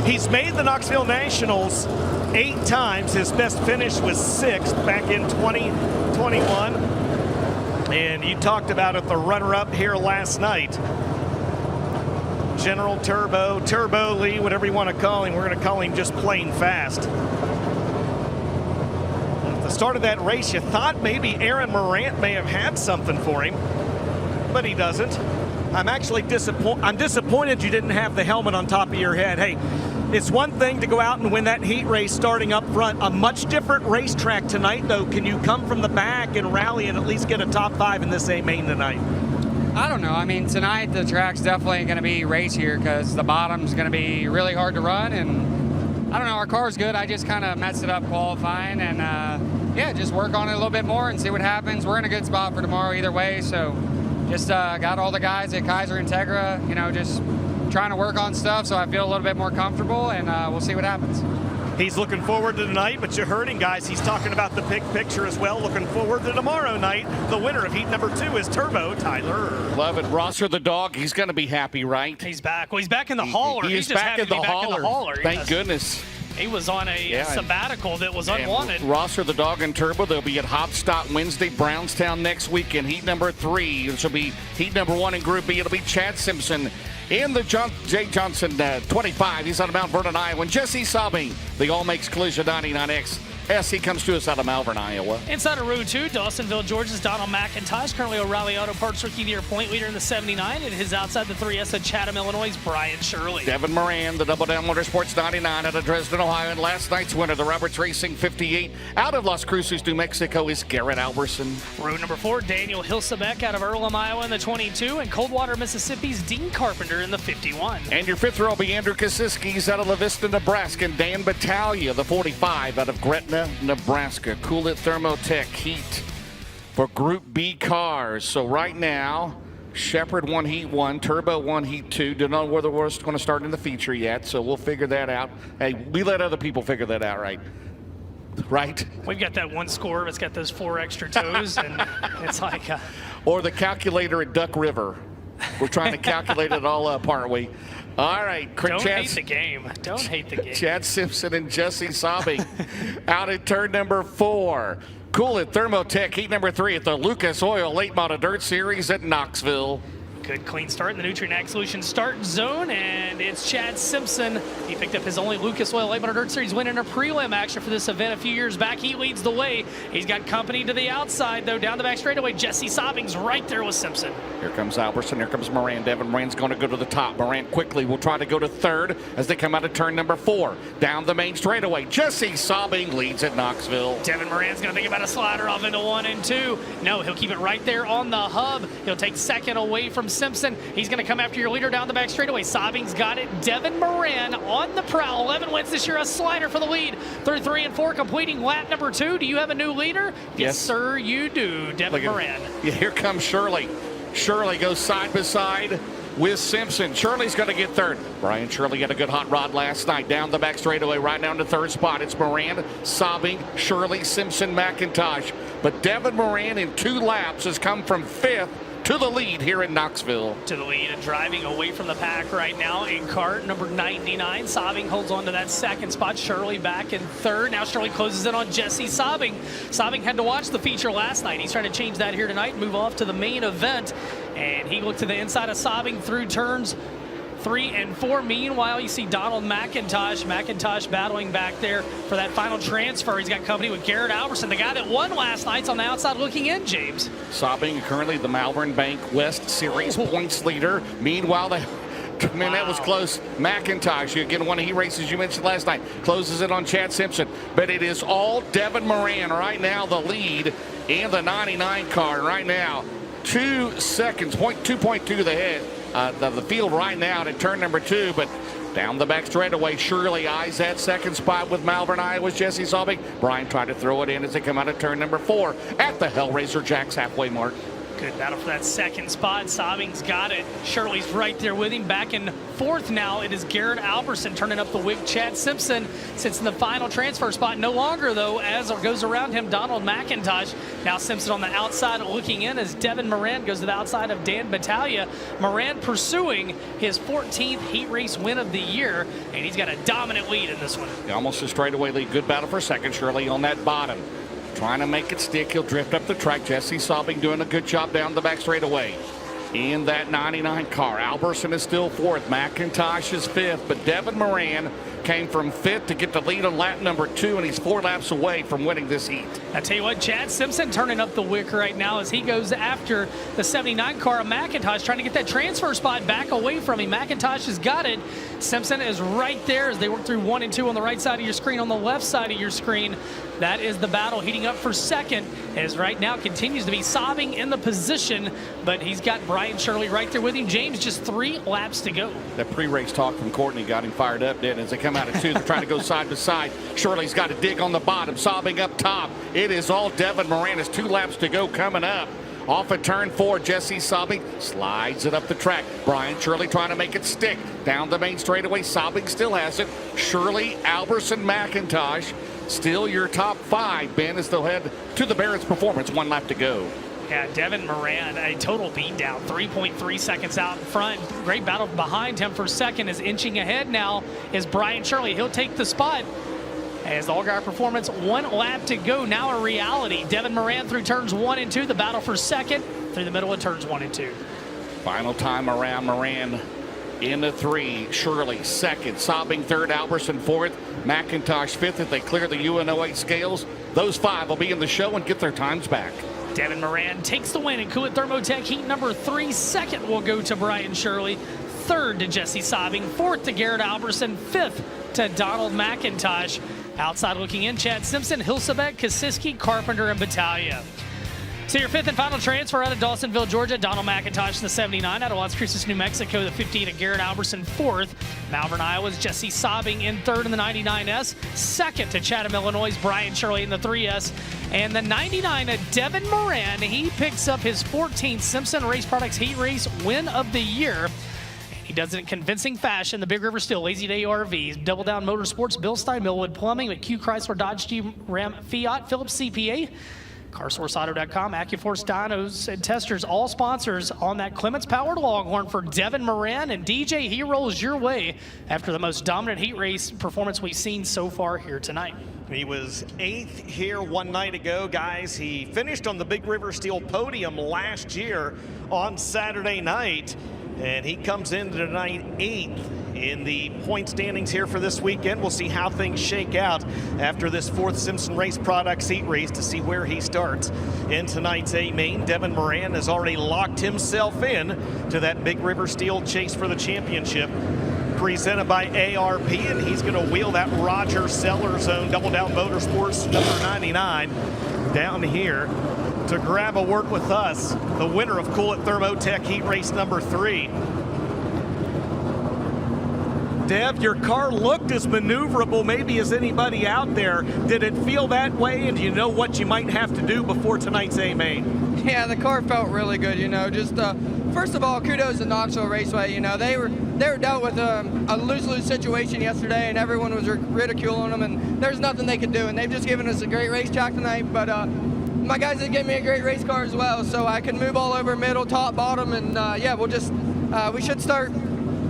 He's made the Knoxville Nationals 8 times. His best finish was 6th back in 2021. And you talked about it, the runner-up here last night. General Turbo Lee, whatever you want to call him. We're going to call him just plain fast. At the start of that race, you thought maybe Aaron Morant may have had something for him, but he doesn't. I'm actually disappointed you didn't have the helmet on top of your head. Hey, it's one thing to go out and win that heat race starting up front. A much different racetrack tonight, though. Can you come from the back and rally and at least get a top 5 in this A main tonight? I don't know. I mean, tonight the track's definitely going to be racier because the bottom's going to be really hard to run. And I don't know, our car's good. I just kind of messed it up qualifying. And, yeah, just work on it a little bit more and see what happens. We're in a good spot for tomorrow either way. So just got all the guys at Kaiser Integra, you know, just trying to work on stuff so I feel a little bit more comfortable, and we'll see what happens. He's looking forward to tonight, but you heard him, guys. He's talking about the big picture as well. Looking forward to tomorrow night. The winner of heat number 2 is Turbo Tyler. Love it. Rosser the dog, he's going to be happy, right? He's back. Well, he's back in the hauler. He's just back happy in to the be back in the hauler. Thank goodness. He was on a sabbatical that was unwanted. Rosser the dog and Turbo, they'll be at Hopstock Wednesday, Brownstown next week in heat number 3. This will be heat number 1 in Group B. It'll be Chad Simpson in the Jay Johnson 25. He's out of Mount Vernon, Iowa. And Jesse Saubing, the All Makes Collision 99X. He comes to us out of Malvern, Iowa. Inside of Route 2, Dawsonville, Georgia's Donald McIntosh, currently O'Reilly Auto Parts Rookie of the Year point leader in the 79. And his outside the 3S of Chatham, Illinois, Brian Shirley. Devin Moran, the Double Down Motorsports 99 out of Dresden, Ohio. And last night's winner, the Roberts Racing 58 out of Las Cruces, New Mexico, is Garrett Alberson. Route number 4, Daniel Hilsebeck out of Earlham, Iowa in the 22. And Coldwater, Mississippi's Dean Carpenter in the 51. And your 5th row will be Andrew Kosiskis out of La Vista, Nebraska. And Dan Battaglia, the 45 out of Gretna, Nebraska. Cool It Thermotech heat for Group B cars. So right now, Shepherd won heat 1, Turbo won heat 2. Don't know whether we're going to start in the feature yet, so we'll figure that out. Hey, we let other people figure that out, right? Right? We've got that one score that's got those 4 extra toes, and it's like... Or the calculator at Duck River. We're trying to calculate it all up, aren't we? All right. Don't hate the game. Don't hate the game. Chad Simpson and Jesse Saubing out at turn number 4. Cool It Thermotech heat number 3 at the Lucas Oil Late Model Dirt Series at Knoxville. Good clean start in the Nutrient Ag Solutions start zone, and it's Chad Simpson. He picked up his only Lucas Oil Late Model Dirt Series win in a prelim action for this event a few years back. He leads the way. He's got company to the outside, though, down the back straightaway. Jesse Saubing's right there with Simpson. Here comes Alberson. Here comes Moran. Devin Moran's going to go to the top. Moran quickly will try to go to 3rd as they come out of turn number 4. Down the main straightaway, Jesse Saubing leads at Knoxville. Devin Moran's going to think about a slider off into 1 and 2. No, he'll keep it right there on the hub. He'll take 2nd away from Simpson. He's going to come after your leader down the back straightaway. Saubing's got it. Devin Moran on the prowl. 11 wins this year. A slider for the lead through 3 and 4, completing lap number 2. Do you have a new leader? Yes, sir, you do. Devin Moran. Yeah, here comes Shirley. Shirley goes side by side with Simpson. Shirley's going to get 3rd. Brian Shirley had a good hot rod last night. Down the back straightaway, right down to 3rd spot. It's Moran, Saubing, Shirley, Simpson, McIntosh. But Devin Moran in 2 laps has come from 5th to the lead here in Knoxville. To the lead and driving away from the pack right now in cart number 99. Saubing holds on to that 2nd spot. Shirley back in 3rd. Now Shirley closes in on Jesse Saubing. Saubing had to watch the feature last night. He's trying to change that here tonight and move off to the main event. And he looked to the inside of Saubing through turns 3 and 4. Meanwhile, you see Donald McIntosh. McIntosh battling back there for that final transfer. He's got company with Garrett Alberson, the guy that won last night's on the outside looking in, James. Saubing currently the Malvern Bank West Series points leader. Meanwhile, man, that was close. McIntosh, again, one of the races you mentioned last night, closes it on Chad Simpson. But it is all Devin Moran right now, the lead in the 99 car. Right now, 2 seconds, 2.2 the head. The field right now at turn number 2, but down the back straightaway, Shirley eyes that 2nd spot with Malvern, Iowa's Jesse Saubing. Brian tried to throw it in as they come out of turn number 4 at the Hellraiser Jack's halfway mark. Good battle for that 2nd spot. Saubing's got it. Shirley's right there with him. Back in 4th now, it is Garrett Alberson turning up the wig. Chad Simpson sits in the final transfer spot. No longer, though, as goes around him, Donald McIntosh. Now Simpson on the outside looking in as Devin Moran goes to the outside of Dan Battaglia. Moran pursuing his 14th heat race win of the year, and he's got a dominant lead in this one. Almost a straightaway lead. Good battle for 2nd. Shirley on that bottom, trying to make it stick. He'll drift up the track. Jesse Saubing doing a good job down the back straightaway. In that 99 car, Alberson is still 4th. McIntosh is 5th, but Devin Moran came from 5th to get the lead on lap number 2, and he's 4 laps away from winning this heat. I tell you what, Chad Simpson turning up the wick right now as he goes after the 79 car of McIntosh, trying to get that transfer spot back away from him. McIntosh has got it. Simpson is right there as they work through 1 and 2 on the right side of your screen. On the left side of your screen, that is the battle heating up for 2nd, as right now continues to be Saubing in the position, but he's got Brian Shirley right there with him. James, just 3 laps to go. That pre-race talk from Courtney got him fired up, didn't it? As they come out of 2, they're trying to go side to side. Shirley's got a dig on the bottom, Saubing up top. It is all Devin Moran. It's 2 laps to go coming up Off at turn 4, Jesse Sobbing slides it up the track. Brian Shirley trying to make it stick. Down the main straightaway, Sobbing still has it. Shirley, Alberson, McIntosh, still your top 5, Ben, as they'll head to the Barrett's Performance. 1 lap to go. Yeah, Devin Moran, a total beatdown, 3.3 seconds out in front. Great battle behind him for second. Is inching ahead now is Brian Shirley. He'll take the spot. As the All-Guy Performance, 1 lap to go, now a reality. Devin Moran through turns 1 and 2, the battle for second through the middle of turns 1 and 2. Final time around, Moran into 3, Shirley second, Sobbing third, Alberson fourth, McIntosh fifth. If they clear the UNO8 scales, those 5 will be in the show and get their times back. Devin Moran takes the win in Kuwait Thermotech heat number 3. Second will go to Brian Shirley. Third to Jesse Sobbing. Fourth to Garrett Alberson. Fifth to Donald McIntosh. Outside looking in, Chad Simpson, Hilsebeck, Kasiski, Carpenter, and Battaglia. So your 5th and final transfer out of Dawsonville, Georgia, Donald McIntosh, the 79. Out of Las Cruces, New Mexico, the 15 of Garrett Alberson, 4th. Malvern, Iowa's Jesse Sobbing in 3rd in the 99S. 2nd to Chatham, Illinois' Brian Shirley in the 3S. And the 99 of Devin Moran, he picks up his 14th Simpson Race Products Heat Race Win of the Year. He does it in convincing fashion. The Big River Steel, Lazy Day RVs, Double Down Motorsports, Bill Stein, Millwood Plumbing, McHugh Chrysler, Dodge, Jeep, Ram, Fiat, Phillips CPA, CarSourceAuto.com, AccuForce Dynos, and Testers, all sponsors on that Clements Powered Longhorn for Devin Moran. And DJ, he rolls your way after the most dominant heat race performance we've seen so far here tonight. He was 8th here 1 night ago, guys. He finished on the Big River Steel podium last year on Saturday night. And he comes into tonight 8th in the point standings here for this weekend. We'll see how things shake out after this 4th Simpson Race Products Heat Race to see where he starts in tonight's A main. Devin Moran has already locked himself in to that Big River Steel chase for the championship, presented by ARP, and he's going to wheel that Roger Sellers own Double Down Motorsports number 99 down here to grab a work with us, the winner of Kuwait Thermotech Heat Race number 3. Dev, your car looked as maneuverable maybe as anybody out there. Did it feel that way, and do you know what you might have to do before tonight's A-Main? Yeah, the car felt really good, you know. Just first of all, kudos to Knoxville Raceway. You know, they were dealt with a lose-lose situation yesterday, and everyone was ridiculing them, and there's nothing they could do. And they've just given us a great racetrack tonight. But my guys have given me a great race car as well, so I can move all over middle, top, bottom, and yeah, we'll just we should start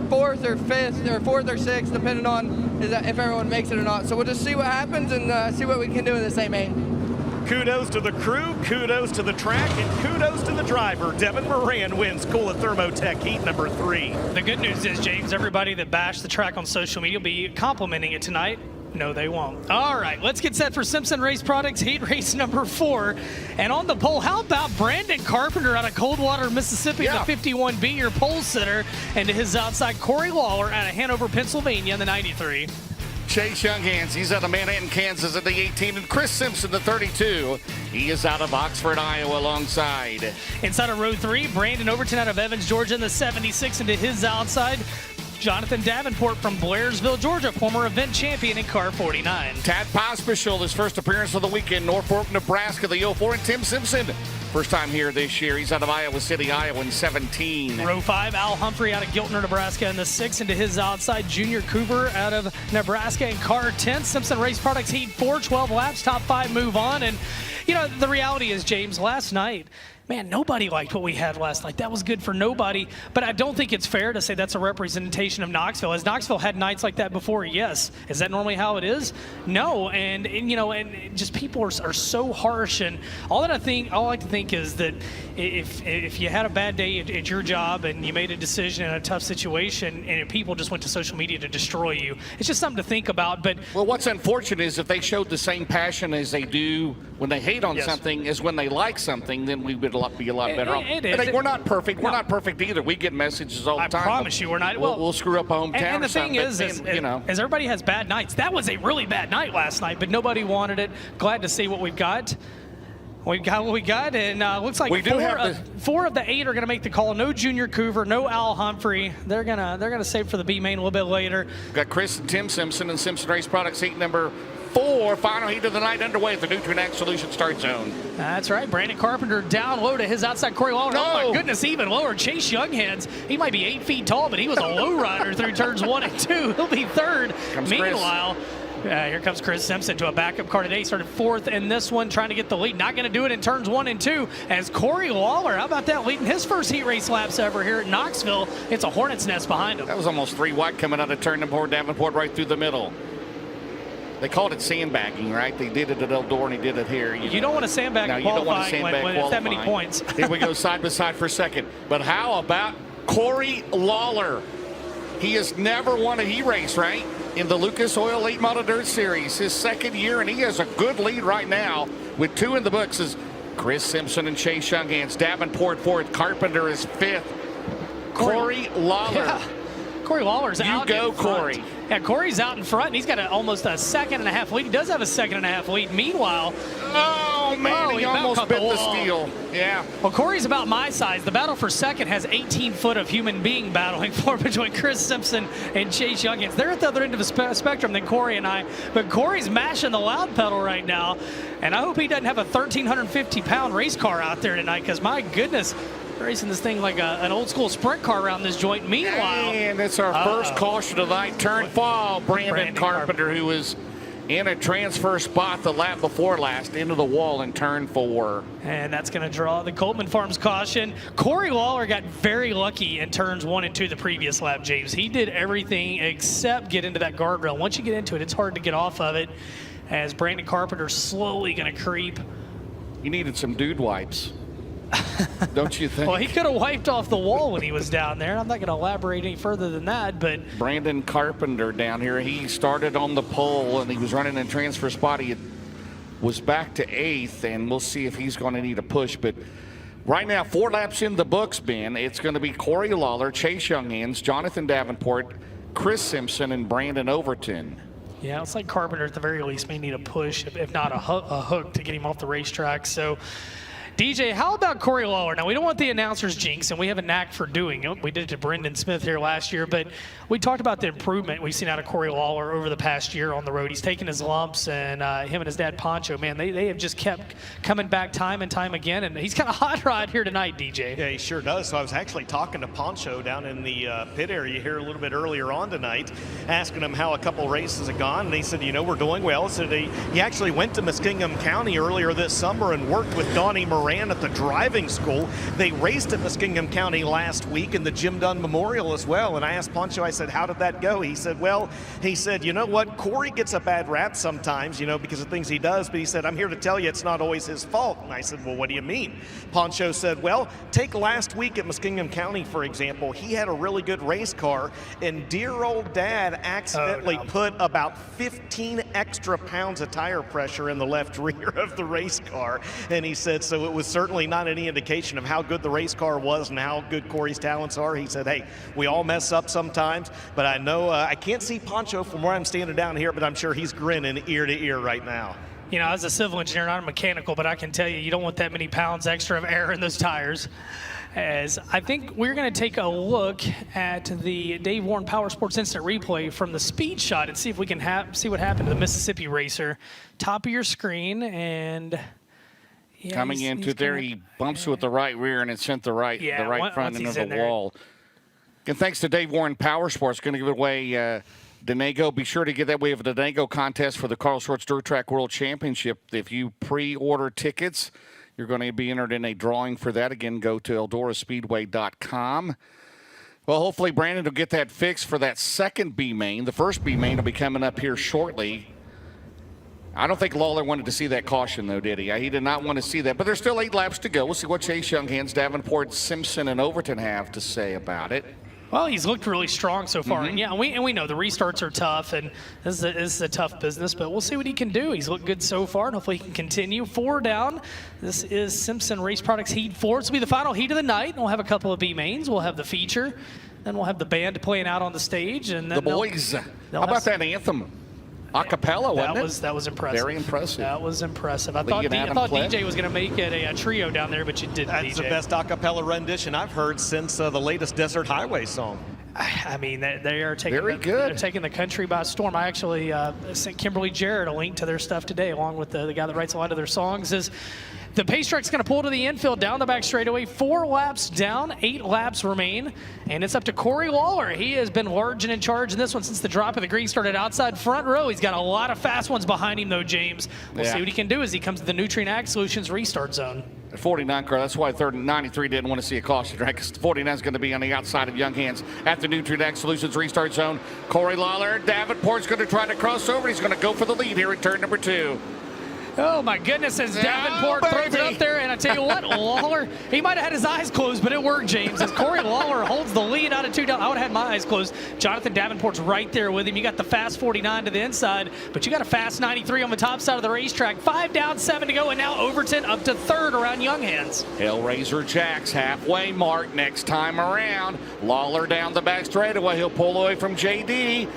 4th or 5th or 4th or 6th, depending on if everyone makes it or not. So we'll just see what happens and see what we can do in this A-Main. Kudos to the crew, kudos to the track, and kudos to the driver. Devin Moran wins Kuwait Thermotech Heat number 3. The good news is, James, everybody that bashed the track on social media will be complimenting it tonight. No, they won't. All right, let's get set for Simpson Race Products Heat Race number 4. And on the pole, how about Brandon Carpenter out of Coldwater, Mississippi, the 51B, your pole sitter. And to his outside, Corey Lawler out of Hanover, Pennsylvania, in the 93. Chase Younghans, he's out of Manhattan, Kansas at the 18. And Chris Simpson, the 32. He is out of Oxford, Iowa, alongside. Inside of row 3, Brandon Overton out of Evans, Georgia, in the 76. And to his outside, Jonathan Davenport from Blairsville, Georgia, former event champion in car 49. Tad Pospischel, his first appearance of the weekend, Norfolk, Nebraska, the 04. And Tim Simpson, first time here this year. He's out of Iowa City, Iowa, in 17. Row 5, Al Humphrey out of Giltner, Nebraska, in the 6. And to his outside, Junior Cooper out of Nebraska in car 10. Simpson Race Products Heat 4, 12 laps, top 5 move on. And, you know, the reality is, James, last night, man, nobody liked what we had last night. That was good for nobody. But I don't think it's fair to say that's a representation of Knoxville. Has Knoxville had nights like that before? Yes. Is that normally how it is? No. And you know, and just people are so harsh. And all I like to think is that if you had a bad day at your job and you made a decision in a tough situation and people just went to social media to destroy you, it's just something to think about. But well, what's unfortunate is if they showed the same passion as they do when they hate on something as when they like something, then we would be a lot better off. We're not perfect. We're not perfect either. We get messages all the time. I promise you we're not. We'll screw up a hometown. And the thing is, you know, as everybody has bad nights, that was a really bad night last night, but nobody wanted it. Glad to see what we've got. We've got what we got, and looks like 4 of the 8 are going to make the call. No Junior Coover, no Al Humphrey. They're gonna save for the B main a little bit later. We've got Chris and Tim Simpson and Simpson Race Products Heat number 4. Final heat of the night underway at the Nutrient Solution start zone. That's right. Brandon Carpenter down low to his outside. Corey Lawler. No. Oh, my goodness, even lower. Chase Youngheads. He might be 8 feet tall, but he was a low rider through turns 1 and 2. He'll be third. Meanwhile, here comes Chris Simpson to a backup car today. He started 4th in this one, trying to get the lead. Not going to do it in turns 1 and 2 as Corey Lawler, how about that, leading his first heat race laps ever here at Knoxville. It's a hornet's nest behind him. That was almost 3 wide coming out of turn number 4. Davenport right through the middle. They called it sandbagging, right? They did it at Eldora and he did it here. You don't want to sandbag you don't want to qualifying sandbag when it's that many points. Here we go side by side for second. But how about Corey Lawler? He has never won a heat race, right? In the Lucas Oil Late Model Dirt Series, his second year, and he has a good lead right now with 2 in the books as Chris Simpson and Chase Younghands. Davenport 4th, Carpenter is 5th. Corey Lawler. Yeah. Corey Lawler's out. You go, in front. Corey. Yeah, Corey's out in front, and he's got almost a 2.5 lead. He does have a 2.5 lead. Meanwhile, oh man, he almost bit the steel. Yeah. Well, Corey's about my size. The battle for second has 18 foot of human being battling for between Chris Simpson and Chase Youngins. They're at the other end of the spectrum than Corey and I, but Corey's mashing the loud pedal right now, and I hope he doesn't have a 1,350-pound race car out there tonight, because my goodness, racing this thing like an old school sprint car around this joint. Meanwhile, and it's our first caution of the night. Turn fall. Brandon Carpenter, who was in a transfer spot the lap before last, into the wall in turn 4. And that's going to draw the Coltman Farms caution. Corey Lawler got very lucky in turns 1 and 2 the previous lap, James. He did everything except get into that guardrail. Once you get into it, it's hard to get off of it, as Brandon Carpenter's slowly going to creep. He needed some dude wipes. Don't you think? Well, he could have wiped off the wall when he was down there. I'm not going to elaborate any further than that, but Brandon Carpenter down here, he started on the pole and he was running in transfer spot. He was back to 8th, and we'll see if he's going to need a push. But right now, 4 laps in the books, Ben. It's going to be Corey Lawler, Chase Younghands, Jonathan Davenport, Chris Simpson, and Brandon Overton. Yeah, it's like Carpenter at the very least may need a push, if not a hook, to get him off the racetrack. So, DJ, how about Corey Lawler? Now, we don't want the announcers jinx, and we have a knack for doing it. We did it to Brendan Smith here last year, but we talked about the improvement we've seen out of Corey Lawler over the past year on the road. He's taken his lumps, and him and his dad, Poncho, man, they have just kept coming back time and time again, and he's got a hot rod here tonight, DJ. Yeah, he sure does. So I was actually talking to Poncho down in the pit area here a little bit earlier on tonight, asking him how a couple races have gone, and he said, you know, we're doing well. So he actually went to Muskingum County earlier this summer and worked with Donnie Moran at the driving school. They raced at Muskingum County last week in the Jim Dunn Memorial as well. And I asked Poncho, I said, how did that go? He said, well, you know what? Corey gets a bad rap sometimes, you know, because of things he does. But he said, I'm here to tell you it's not always his fault. And I said, well, what do you mean? Poncho said, well, take last week at Muskingum County, for example. He had a really good race car, and dear old dad accidentally put about 15 extra pounds of tire pressure in the left rear of the race car. And he said, so it was certainly not any indication of how good the race car was and how good Corey's talents are. He said, hey, we all mess up sometimes, but I know I can't see Poncho from where I'm standing down here, but I'm sure he's grinning ear to ear right now. You know, I was a civil engineer, not a mechanical, but I can tell you don't want that many pounds extra of air in those tires. As I think we're going to take a look at the Dave Warren Power Sports Instant Replay from the speed shot and see if we can see what happened to the Mississippi racer. Top of your screen, and yeah, coming into there, he bumps with the right rear and it sent the right front into the wall. And thanks to Dave Warren Power Sports, going to give it away Denago. Be sure to get that way of the Denago contest for the Carl Schwartz Dirt Track World Championship. If you pre-order tickets, you're going to be entered in a drawing for that. Again, go to EldoraSpeedway.com. Well, hopefully Brandon will get that fixed for that second B main. The first B main will be coming up here shortly. I don't think Lawler wanted to see that caution, though, did he? He did not want to see that. But there's still 8 laps to go. We'll see what Chase Younghands, Davenport, Simpson, and Overton have to say about it. Well, he's looked really strong so far. And yeah, we know the restarts are tough, and this is a tough business, but we'll see what he can do. He's looked good so far, and hopefully he can continue. 4 down. This is Simpson Race Products Heat 4. This will be the final heat of the night. We'll have a couple of B mains. We'll have the feature. Then we'll have the band playing out on the stage. And then the boys. How about that anthem? Acapella, wasn't it? That was impressive. Very impressive. That was impressive. I thought DJ was going to make it a trio down there, but you didn't, That's DJ. the best acapella rendition I've heard since the latest Desert Highway song. I mean, they are taking Very good. They're taking the country by storm. I actually sent Kimberly Jarrett a link to their stuff today, along with the guy that writes a lot of their songs. Is the pace track's going to pull to the infield, down the back straightaway. 4 laps down, 8 laps remain, and it's up to Corey Lawler. He has been large and in charge in this one since the drop of the green started outside front row. He's got a lot of fast ones behind him, though, James. We'll see what he can do as he comes to the Nutrien Ag Solutions restart zone. The 49 car, that's why 93 didn't want to see a caution, right? Because 49 is going to be on the outside of Young Hands at the Nutrien Ag Solutions restart zone. Corey Lawler, Davenport's going to try to cross over. He's going to go for the lead here in turn number 2. Oh, my goodness, as Davenport throws it up there. And I tell you what, Lawler, he might have had his eyes closed, but it worked, James. As Corey Lawler holds the lead out of 2 down. I would have had my eyes closed. Jonathan Davenport's right there with him. You got the fast 49 to the inside, but you got a fast 93 on the top side of the racetrack. 5 down, 7 to go, and now Overton up to 3rd around Young Hands. Hellraiser Jack's halfway mark next time around. Lawler down the back straightaway. He'll pull away from JD.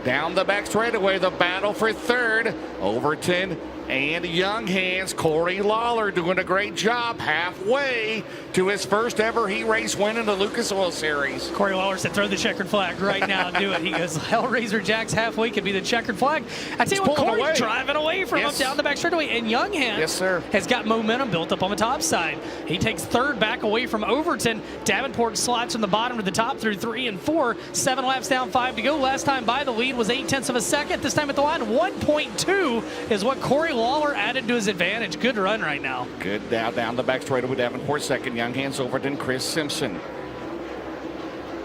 Down the back straightaway, the battle for 3rd. Overton and Young Hands. Corey Lawler doing a great job halfway to his first ever heat race win in the Lucas Oil Series. Corey Lawler said, throw the checkered flag right now. Do it. He goes, Hellraiser Jack's halfway could be the checkered flag. I tell you what, Corey's driving away from him down the back straightaway. And Young Hands has got momentum built up on the top side. He takes 3rd back away from Overton. Davenport slots from the bottom to the top through 3 and 4. 7 laps down, 5 to go. Last time by the lead was 0.8 of a second. This time at the line, 1.2 is what Corey Lawler added to his advantage. Good run right now. Good down the back straightaway. Davenport 2nd. Young Hands Overton, Chris Simpson.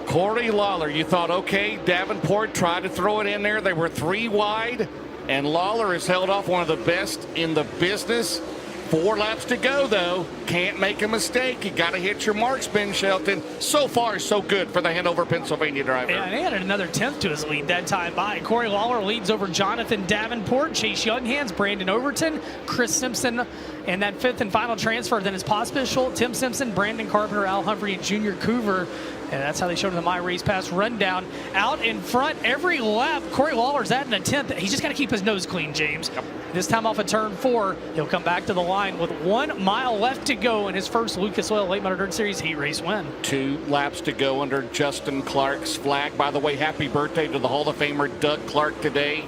Corey Lawler, you thought, okay, Davenport tried to throw it in there. They were 3 wide, and Lawler has held off one of the best in the business. 4 laps to go, though. Can't make a mistake. You got to hit your marks, Ben Shelton. So far, so good for the Hanover, Pennsylvania driver. Yeah, and he added another 10th to his lead that time by. Corey Lawler leads over Jonathan Davenport, Chase Young Hands, Brandon Overton, Chris Simpson, and that 5th and final transfer. Then it's Pospischel, Tim Simpson, Brandon Carpenter, Al Humphrey, and Junior Coover. And that's how they showed in the My Race Pass rundown. Out in front every lap, Corey Lawler's adding a 10th. He's just got to keep his nose clean, James. This time off of turn 4, he'll come back to the line with 1 mile left to go in his first Lucas Oil Late Model Dirt Series heat race win. 2 laps to go under Justin Clark's flag. By the way, happy birthday to the Hall of Famer Doug Clark today.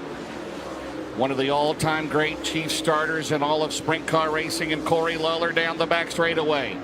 One of the all-time great chief starters in all of sprint car racing, and Corey Lawler down the back straightaway.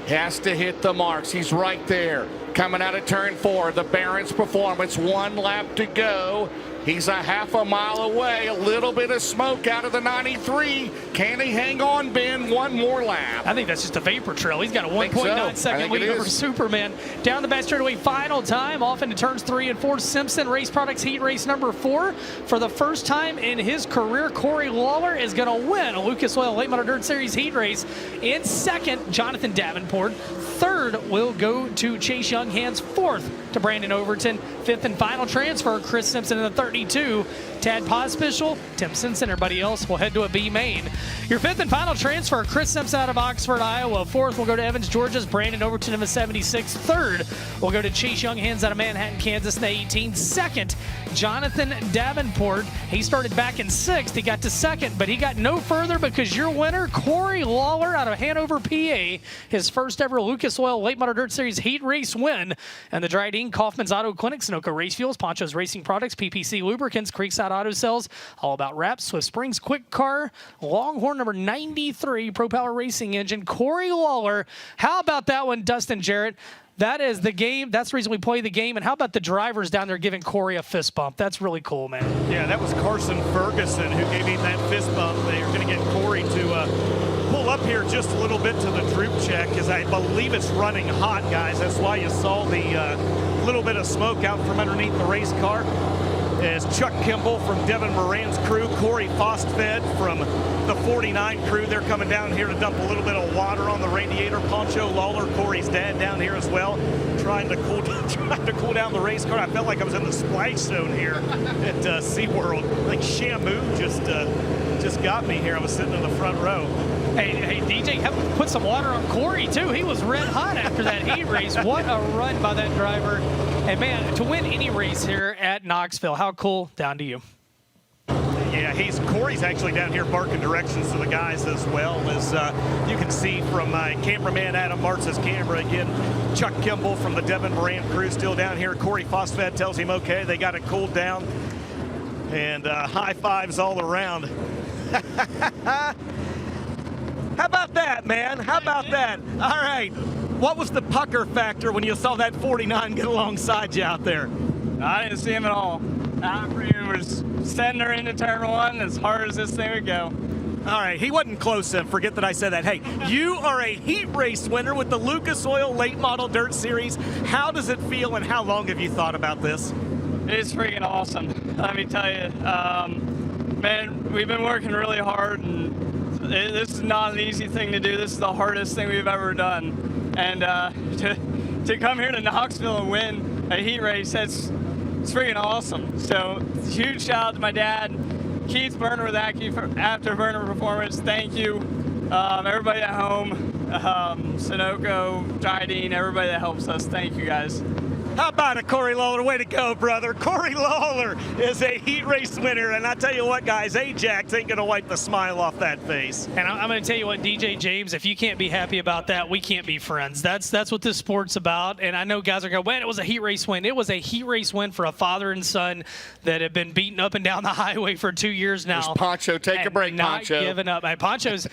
Has to hit the marks. He's right there. Coming out of turn 4, the Barron's Performance. 1 lap to go. He's a half a mile away. A little bit of smoke out of the 93. Can he hang on, Ben? 1 more lap. I think that's just a vapor trail. He's got a 1.9 second lead over Superman. Down the back straightaway, final time. Off into turns 3 and 4. Simpson Race Products heat race number 4. For the first time in his career, Corey Lawler is going to win a Lucas Oil Late Model Dirt Series heat race. In 2nd, Jonathan Davenport. 3rd will go to Chase Young Hands. 4th to Brandon Overton. 5th and final transfer, Chris Simpson in the 32. Tad Pospischel, Tim Simpson, everybody else will head to a B main. Your 5th and final transfer, Chris Simpson out of Oxford, Iowa. 4th will go to Evans, Georgia's Brandon Overton in the 76. 3rd will go to Chase Young Hands out of Manhattan, Kansas in the 18. 2nd, Jonathan Davenport. He started back in 6th. He got to 2nd, but he got no further because your winner, Corey Lawler out of Hanover, PA. His first ever Lucas Oil Late Model Dirt Series heat race win. And the Dryden, Kaufman's Auto Clinic, Sunoco Race Fuels, Poncho's Racing Products, PPC Lubricants, Creekside Auto Cells, all about wraps, Swift Springs, Quick Car, Longhorn number 93, Pro Power Racing Engine, Corey Lawler. How about that one, Dustin Jarrett? That is the game. That's the reason we play the game. And how about the drivers down there giving Corey a fist bump? That's really cool, man. Yeah, that was Carson Ferguson who gave him that fist bump. They're going to get Corey to pull up here just a little bit to the droop check because I believe it's running hot, guys. That's why you saw the little bit of smoke out from underneath the race car. As Chuck Kimball from Devin Moran's crew, Corey Fostfed from the 49 crew, they're coming down here to dump a little bit of water on the radiator. Poncho Lawler, Corey's dad, down here as well, trying to cool down the race car. I felt like I was in the splash zone here at SeaWorld. I think Shamu just got me here. I was sitting in the front row. Hey, DJ, put some water on Corey, too. He was red hot after that heat race. What a run by that driver. And, man, to win any race here at Knoxville, how cool. Down to you. Yeah, Corey's actually down here barking directions to the guys as well, as you can see from my cameraman Adam Martz's camera. Again, Chuck Kimball from the Devin Moran crew still down here. Corey Fosfed tells him, okay, they got it cooled down. And high fives all around. How about that, man? How about that? All right. What was the pucker factor when you saw that 49 get alongside you out there? I didn't see him at all. I was sending her into turn one as hard as this thing would go. All right, he wasn't close to forget that I said that. Hey, you are a heat race winner with the Lucas Oil Late Model Dirt Series. How does it feel, and how long have you thought about this? It's freaking awesome. Let me tell you, man, we've been working really hard, and this is not an easy thing to do. This is the hardest thing we've ever done. And to come here to Knoxville and win a heat race, it's freaking awesome. So huge shout out to my dad, Keith Burner with Afterburner Performance. Thank you. Everybody at home, Sunoco, Jidine, everybody that helps us. Thank you guys. How about it, Corey Lawler? Way to go, brother. Corey Lawler is a heat race winner, and I tell you what, guys, Ajax ain't going to wipe the smile off that face. And I'm going to tell you what, DJ James, if you can't be happy about that, we can't be friends. That's what this sport's about. And I know guys are going, man, it was a heat race win. It was a heat race win for a father and son that have been beaten up and down the highway for 2 years now. There's Poncho. Take a break, Poncho. Not giving up. Poncho's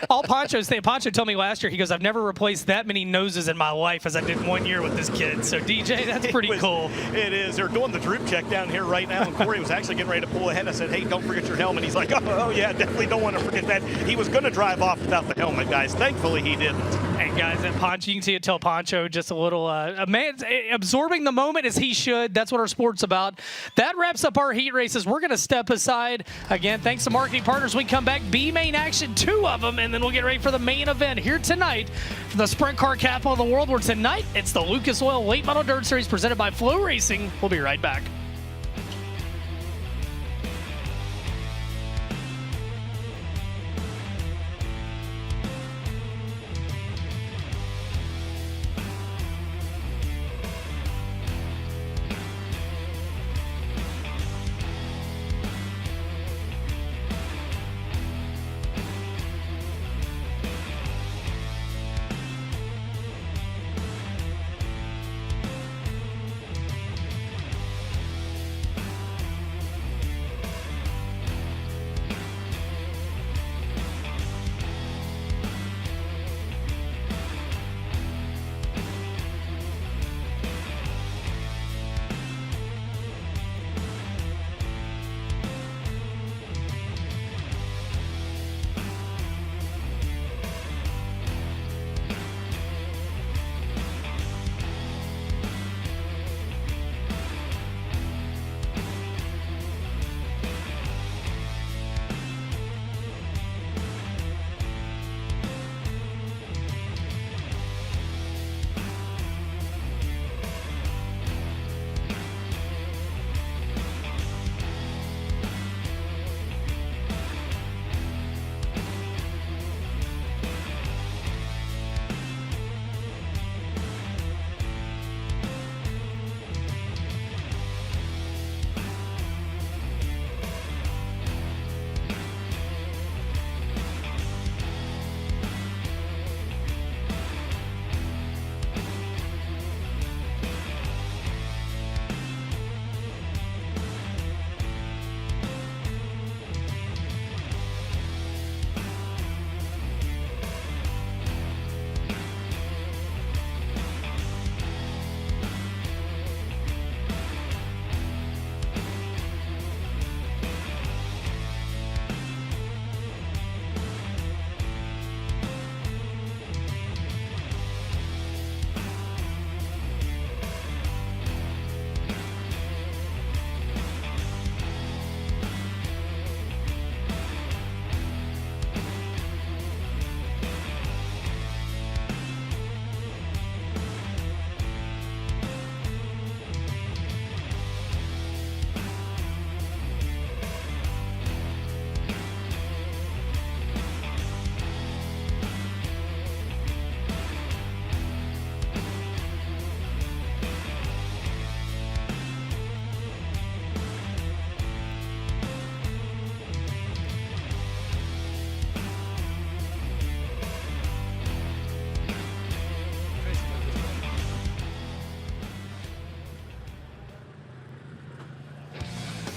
all Poncho's thing. Poncho told me last year, he goes, I've never replaced that many noses in my life as I did 1 year with this kid. So DJ, that's pretty cool. It is. They're doing the droop check down here right now, and Corey was actually getting ready to pull ahead. I said, hey, don't forget your helmet. He's like, oh yeah, definitely don't want to forget that. He was going to drive off without the helmet, guys. Thankfully, he didn't. And guys, that Poncho, you can see it tell Poncho just a little, a man absorbing the moment as he should. That's what our sport's about. That wraps up our heat races. We're going to step aside. Again, thanks to marketing partners. We come back, B-Main action, 2 of them, and then we'll get ready for the main event here tonight from the sprint car capital of the world, where tonight it's the Lucas Oil Late Model Dirt Series presented by FloRacing. We'll be right back.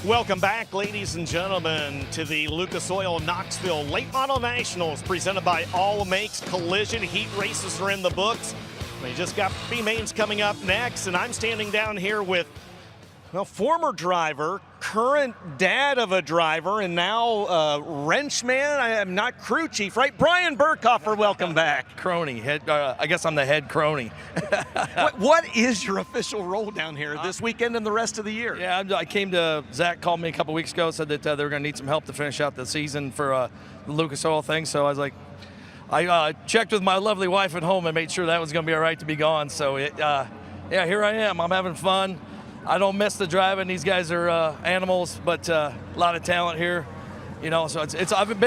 Welcome back, ladies and gentlemen, to the Lucas Oil Knoxville Late Model Nationals presented by All Makes Collision. Heat races are in the books. We just got B-Mains coming up next, and I'm standing down here with, well, former driver, current dad of a driver, and now wrenchman. I am not crew chief, right? Brian Burkhofer, welcome back. Crony. I guess I'm the head crony. What is your official role down here this weekend and the rest of the year? Yeah, I came to, Zach called me a couple weeks ago, said that they were going to need some help to finish out the season for the Lucas Oil thing. So I was like, I checked with my lovely wife at home and made sure that was going to be all right to be gone. So, yeah, here I am. I'm having fun. I don't miss the driving. These guys are animals, but a lot of talent here. You know, so I've been